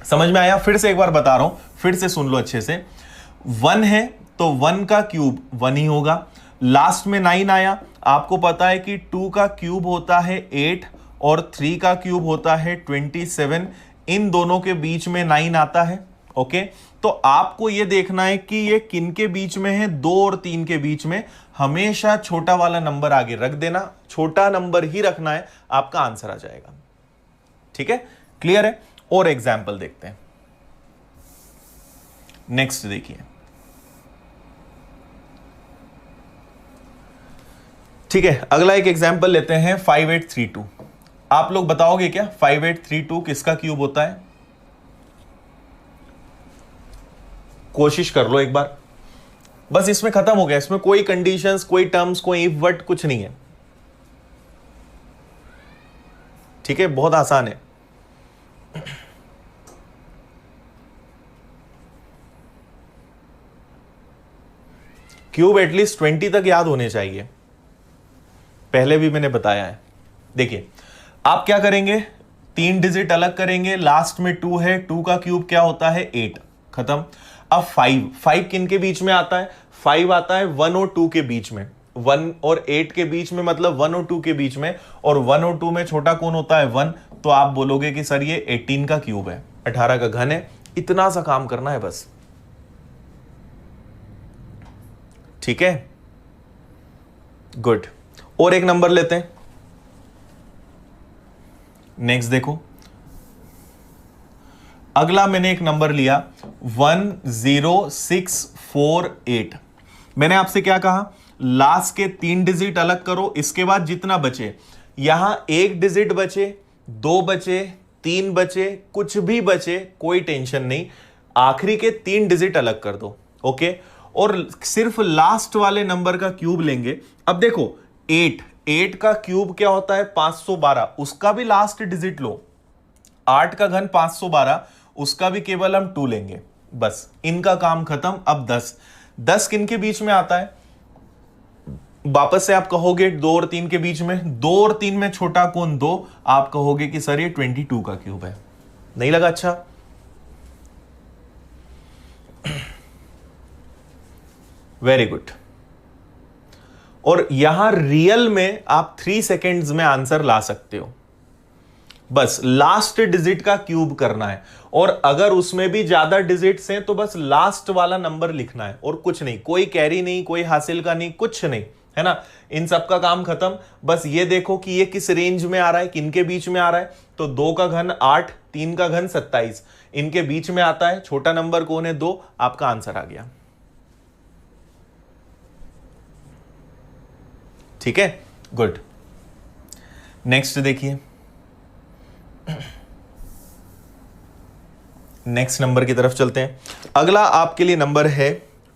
समझ में आया? फिर से एक बार बता रहा हूं, फिर से सुन लो अच्छे से। 1 है तो 1 का क्यूब 1 ही होगा। लास्ट में 9 आया, आपको पता है कि 2 का क्यूब होता है 8 और 3 का क्यूब होता है 27। इन दोनों के बीच में 9 आता है। ओके, तो आपको यह देखना है कि ये किन के बीच में है? 2 और 3 के बीच में। हमेशा छोटा वाला नंबर आगे रख देना, छोटा नंबर ही रखना है, आपका आंसर आ जाएगा। ठीक है, क्लियर है? और एग्जाम्पल देखते हैं। नेक्स्ट देखिए। ठीक है, अगला एक एग्जाम्पल लेते हैं 5832। आप लोग बताओगे क्या 5832 किसका क्यूब होता है? कोशिश कर लो एक बार, बस इसमें खत्म हो गया। इसमें कोई कंडीशंस, कोई टर्म्स, कोई इफ बट कुछ नहीं है। ठीक है, बहुत आसान है। क्यूब एटलीस्ट 20 तक याद होने चाहिए, पहले भी मैंने बताया है। देखिए, आप क्या करेंगे? 3 डिजिट अलग करेंगे, लास्ट में 2 है, 2 का क्यूब क्या होता है? 8। खत्म। अब 5 किन के बीच में आता है? 5 आता है 1 और 2 के बीच में। 1 और 8 के बीच में, मतलब 1 और 2 के बीच में, और 1 और 2 में छोटा कौन होता है? 1। तो आप बोलोगे कि सर ये 18 का क्यूब है, 18 का घन है। इतना सा काम करना है बस। ठीक है, गुड। और एक नंबर लेते हैं। नेक्स्ट देखो, अगला मैंने एक नंबर लिया 10648। मैंने आपसे क्या कहा? लास्ट के 3 डिजिट अलग करो, इसके बाद जितना बचे, यहां 1 डिजिट बचे, 2 बचे, 3 बचे, कुछ भी बचे, कोई टेंशन नहीं, आखिरी के 3 डिजिट अलग कर दो। ओके, और सिर्फ लास्ट वाले नंबर का क्यूब लेंगे। अब देखो 8 का क्यूब क्या होता है? 512, उसका भी लास्ट डिजिट लो। 8 का घन 512, उसका भी केवल हम 2 लेंगे, बस इनका काम खत्म। अब 10 किन के बीच में आता है? वापस से आप कहोगे 2 और 3 के बीच में। 2 और 3 में छोटा कौन? 2। आप कहोगे कि सर ये 22 का क्यूब है। नहीं लगा अच्छा? Very good. और यहां रियल में आप 3 सेकेंड्स में आंसर ला सकते हो। बस लास्ट डिजिट का क्यूब करना है, और अगर उसमें भी ज्यादा डिजिट्स हैं तो बस लास्ट वाला नंबर लिखना है और कुछ नहीं, कोई कैरी नहीं, कोई हासिल का नहीं, कुछ नहीं, है ना। इन सब का काम खत्म। बस ये देखो कि ये किस रेंज में आ रहा है, किनके बीच में आ रहा है। तो 2 का घन 8, 3 का घन 27, इनके बीच में आता है। छोटा नंबर कौन है? 2। आपका आंसर आ गया। ठीक है, गुड। नेक्स्ट देखिए, नेक्स्ट नंबर की तरफ चलते हैं। अगला आपके लिए नंबर है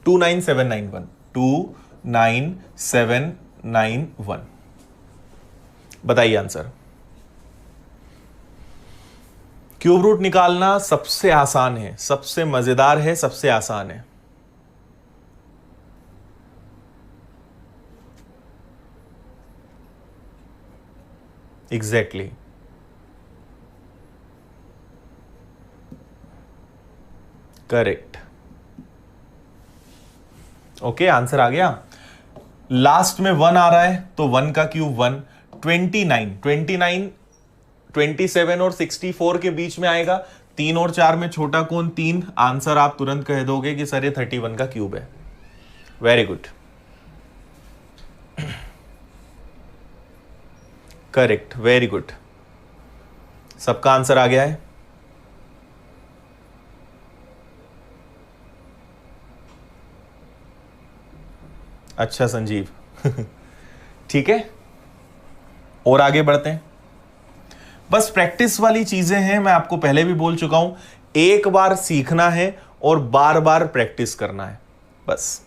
29791। 29791, बताइए आंसर। क्यूब रूट निकालना सबसे आसान है, सबसे मजेदार है, सबसे आसान है। Exactly correct. ओके, आंसर आ गया। लास्ट में 1 आ रहा है तो 1 का क्यूब 1। 29 27 और 64 के बीच में आएगा। 3 और 4 में छोटा कौन? 3। आंसर आप तुरंत कह दोगे कि सर ये 31 का क्यूब है। Very good, correct, very good. सबका आंसर आ गया है। अच्छा संजीव ठीक है, और आगे बढ़ते हैं। बस प्रैक्टिस वाली चीजें हैं, मैं आपको पहले भी बोल चुका हूं। एक बार सीखना है और बार बार प्रैक्टिस करना है, बस।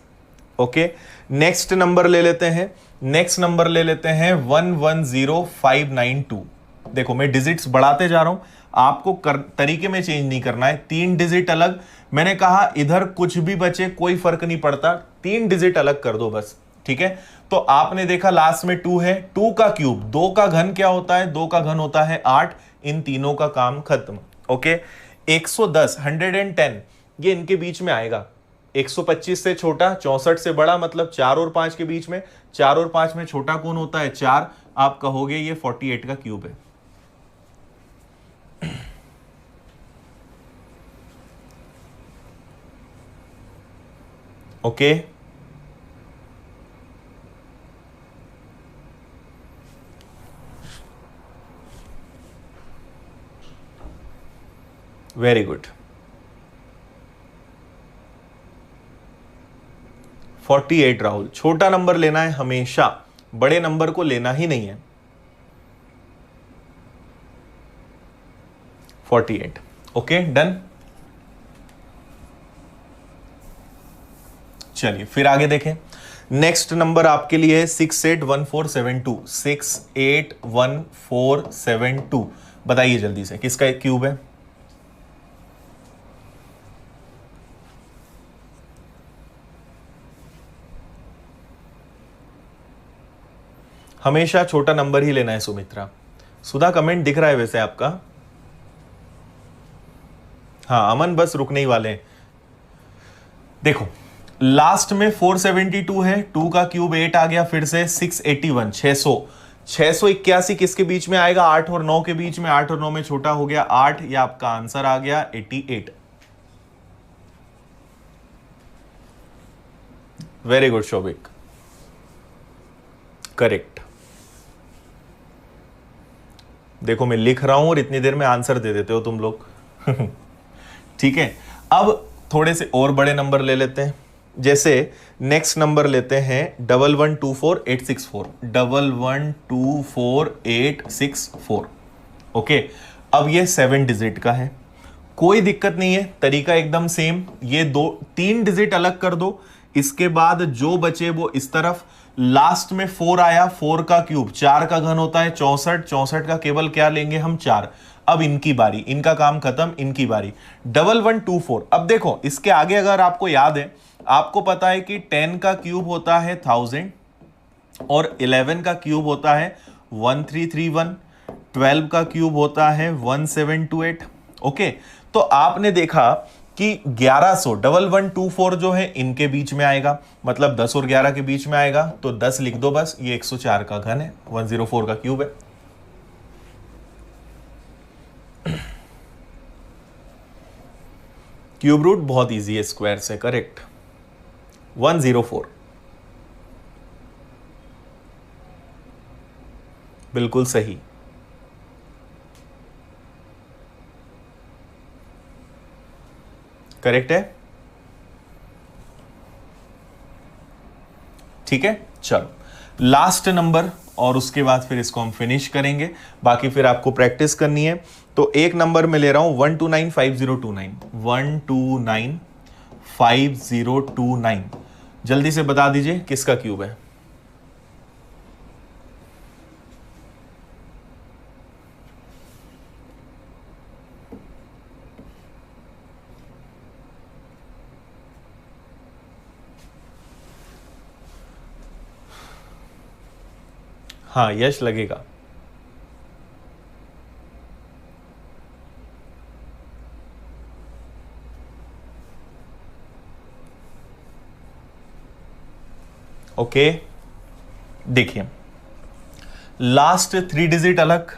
ओके, नेक्स्ट नंबर ले लेते हैं। नेक्स्ट नंबर ले लेते हैं 110592। देखो मैं डिजिट्स बढ़ाते जा रहा हूं, आपको तरीके में चेंज नहीं करना है। 3 डिजिट अलग, मैंने कहा इधर कुछ भी बचे कोई फर्क नहीं पड़ता, 3 डिजिट अलग कर दो बस। ठीक है, तो आपने देखा लास्ट में 2 है, 2 का क्यूब, 2 का घन क्या होता है? 2 का घन होता है 8। इन तीनों का काम खत्म। ओके, 110 110 ये इनके बीच में आएगा। 125 से छोटा, 64 से बड़ा, मतलब 4 और 5 के बीच में। 4 और 5 में छोटा कौन होता है? 4। आप कहोगे ये 48 का क्यूब है। Okay, very good. 48 राहुल, छोटा नंबर लेना है हमेशा, बड़े नंबर को लेना ही नहीं है। 48। Okay, done. चलिए फिर आगे देखें। नेक्स्ट नंबर आपके लिए है 681472। 681472, बताइए जल्दी से किसका एक क्यूब है? हमेशा छोटा नंबर ही लेना है सुमित्रा। सुधा कमेंट दिख रहा है वैसे आपका। हाँ अमन बस रुकने ही वाले हैं। देखो लास्ट में 472 है, 2 का क्यूब 8 आ गया, फिर से 681 600। 681 किसके बीच में आएगा? 8 और 9 के बीच में। 8 और 9 में छोटा हो गया 8, ये आपका आंसर आ गया 88। Very good Shobhik, correct. देखो मैं लिख रहा हूं और इतनी देर में आंसर दे देते हो तुम लोग ठीक है, अब थोड़े से और बड़े नंबर ले लेते हैं। जैसे नेक्स्ट नंबर लेते हैं 1124864। 1124864। ओके, अब ये 7 डिजिट का है, कोई दिक्कत नहीं है, तरीका एकदम सेम। ये 3 डिजिट अलग कर दो, इसके बाद जो बचे वो इस तरफ। लास्ट में 4 आया, 4 का क्यूब, 4 का घन होता है 64। 64 का केवल क्या लेंगे हम? 4। अब इनकी बारी, इनका काम खत्म, इनकी बारी। 1124। अब देखो इसके आगे अगर आपको याद है, आपको पता है कि 10 का क्यूब होता है 1000 और 11 का क्यूब होता है 1331। 12 का क्यूब होता है 1728। ओके, तो आपने देखा कि 1100 1124 जो है इनके बीच में आएगा, मतलब 10 और 11 के बीच में आएगा, तो 10 लिख दो बस। ये 104 का घन है, 104 का क्यूब है। क्यूब रूट बहुत इजी है स्क्वायर से, करेक्ट 104, बिल्कुल सही। करेक्ट है, ठीक है। चलो लास्ट नंबर और उसके बाद फिर इसको हम फिनिश करेंगे, बाकी फिर आपको प्रैक्टिस करनी है। तो एक नंबर में ले रहा हूं 1295029, 1295029, जल्दी से बता दीजिए किसका क्यूब है। हाँ यश लगेगा। ओके देखिए, लास्ट 3 डिजिट अलग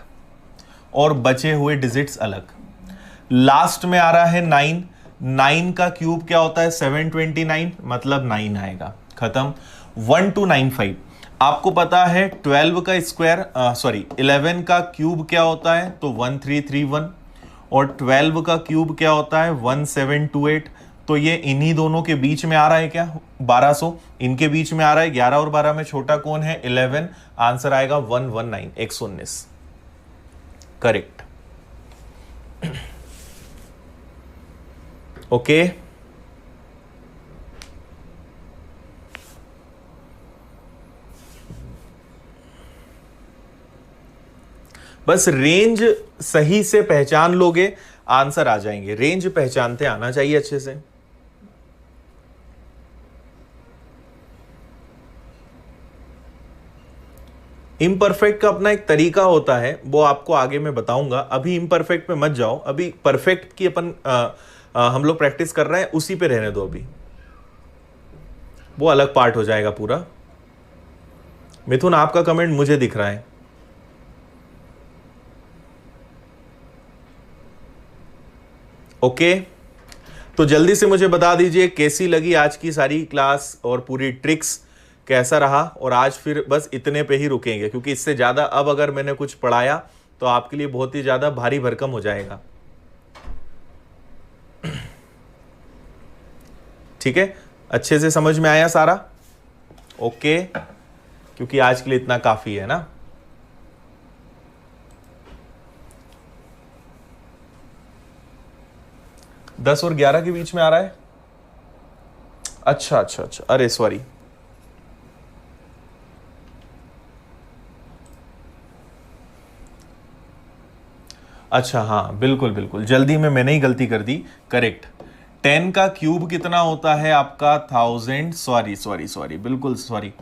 और बचे हुए डिजिट्स अलग। लास्ट में आ रहा है 9, 9 का क्यूब क्या होता है 729, मतलब 9 आएगा, खत्म। 1295, आपको पता है 12 का स्क्वायर, सॉरी 11 का क्यूब क्या होता है, तो 1331, और 12 का क्यूब क्या होता है 1728। तो ये इन्हीं दोनों के बीच में आ रहा है क्या 1200, इनके बीच में आ रहा है। 11 और 12 में छोटा कौन है 11, आंसर आएगा 119, 119, करेक्ट। ओके बस रेंज सही से पहचान लोगे आंसर आ जाएंगे, रेंज पहचानते आना चाहिए अच्छे से। इम्परफेक्ट का अपना एक तरीका होता है, वो आपको आगे मैं बताऊंगा, अभी इम्परफेक्ट पे मत जाओ, अभी परफेक्ट की अपन हम लोग प्रैक्टिस कर रहे हैं, उसी पे रहने दो अभी, वो अलग पार्ट हो जाएगा पूरा। मिथुन आपका कमेंट मुझे दिख रहा है, ओके तो जल्दी से मुझे बता दीजिए कैसी लगी आज की सारी क्लास और पूरी ट्रिक्स, कैसा रहा। और आज फिर बस इतने पे ही रुकेंगे, क्योंकि इससे ज़्यादा अब अगर मैंने कुछ पढ़ाया तो आपके लिए बहुत ही ज़्यादा भारी भरकम हो जाएगा, ठीक है। अच्छे से समझ में आया सारा, ओके, क्योंकि आज के लिए इतना काफ़ी है ना। दस और 11 के बीच में आ रहा है, अच्छा अच्छा अच्छा, अरे सॉरी, अच्छा हाँ बिल्कुल बिल्कुल, जल्दी में मैंने ही गलती कर दी, करेक्ट। 10 का क्यूब कितना होता है आपका 1000, सॉरी सॉरी सॉरी, बिल्कुल सॉरी,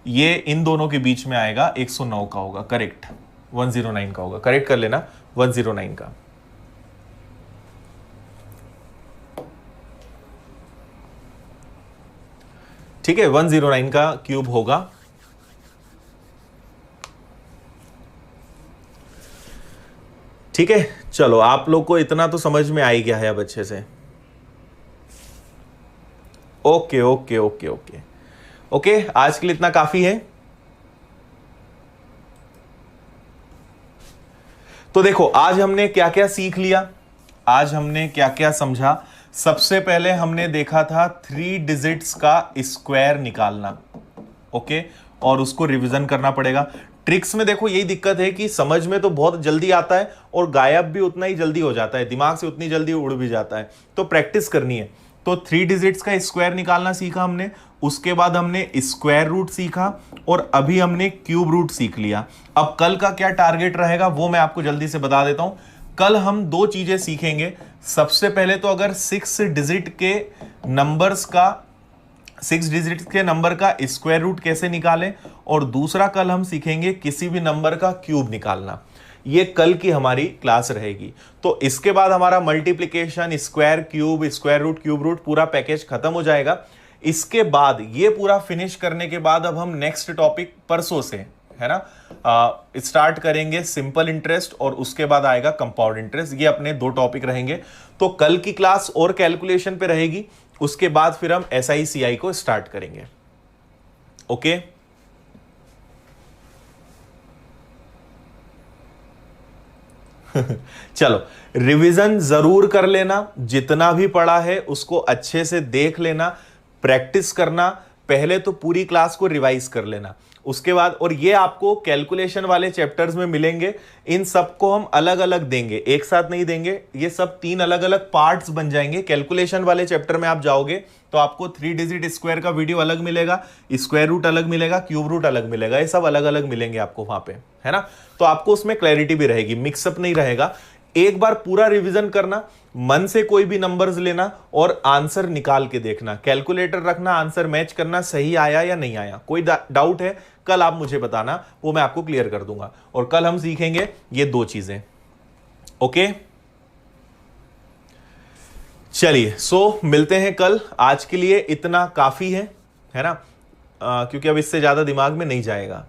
ये इन दोनों के बीच में आएगा, 109 का होगा, करेक्ट, 109 का होगा, करेक्ट कर लेना 109 का। ठीक है 109 का क्यूब होगा। ठीक है चलो, आप लोग को इतना तो समझ में आ ही गया है अब अच्छे से। Okay okay okay okay okay, आज के लिए इतना काफी है। तो देखो आज हमने क्या क्या सीख लिया, आज हमने क्या क्या समझा। सबसे पहले हमने देखा था 3 डिजिट्स का स्क्वायर निकालना, ओके, और उसको रिवीजन करना पड़ेगा। ट्रिक्स में देखो यही दिक्कत है कि समझ में तो बहुत जल्दी आता है और गायब भी उतना ही जल्दी हो जाता है, दिमाग से उतनी जल्दी उड़ भी जाता है, तो प्रैक्टिस करनी है। तो 3 डिजिट्स का स्क्वायर निकालना सीखा हमने, उसके बाद हमने स्क्वायर रूट सीखा, और अभी हमने क्यूब रूट सीख लिया। अब कल का क्या टारगेट रहेगा वो मैं आपको जल्दी से बता देता हूं। कल हम 2 चीजें सीखेंगे। सबसे पहले तो अगर 6 डिजिट के नंबर्स का, 6 डिजिट के नंबर का स्क्वायर रूट कैसे निकालें, और दूसरा कल हम सीखेंगे किसी भी नंबर का क्यूब निकालना। ये कल की हमारी क्लास रहेगी। तो इसके बाद हमारा multiplication, square, cube, square root, cube root पूरा पैकेज खत्म हो जाएगा। इसके बाद ये पूरा फिनिश करने के बाद अब हम नेक्स्ट टॉपिक परसों से है ना। स्टार्ट करेंगे सिंपल इंटरेस्ट और उसके बाद आएगा कंपाउंड इंटरेस्ट। ये अपने 2 टॉपिक रहेंगे। तो कल की क्लास और कैलकुलेशन पे रहेगी, उसके बाद फिर हम SICI को स्टार्ट करेंगे। ओके, चलो रिवीजन जरूर कर लेना, जितना भी पढ़ा है उसको अच्छे से देख लेना, प्रैक्टिस करना, पहले तो पूरी क्लास को रिवाइज कर लेना, उसके बाद और ये आपको कैलकुलेशन वाले चैप्टर्स में मिलेंगे। इन सबको हम अलग अलग देंगे, एक साथ नहीं देंगे, ये सब 3 अलग अलग पार्ट्स बन जाएंगे। कैलकुलेशन वाले चैप्टर में आप जाओगे तो आपको 3 डिजिट स्क्वायर का वीडियो अलग मिलेगा, स्क्वायर रूट अलग मिलेगा, क्यूब रूट अलग मिलेगा, ये सब अलग अलग मिलेंगे आपको वहां पे, है ना। तो आपको उसमें क्लैरिटी भी रहेगी, मिक्सअप नहीं रहेगा। एक बार पूरा रिवीजन करना, मन से कोई भी नंबर्स लेना और आंसर निकाल के देखना, कैलकुलेटर रखना, आंसर मैच करना, सही आया या नहीं आया। कोई डाउट है कल आप मुझे बताना, वो मैं आपको क्लियर कर दूंगा। और कल हम सीखेंगे ये 2 चीजें। ओके, चलिए सो मिलते हैं कल। आज के लिए इतना काफी है ना, क्योंकि अब इससे ज्यादा दिमाग में नहीं जाएगा।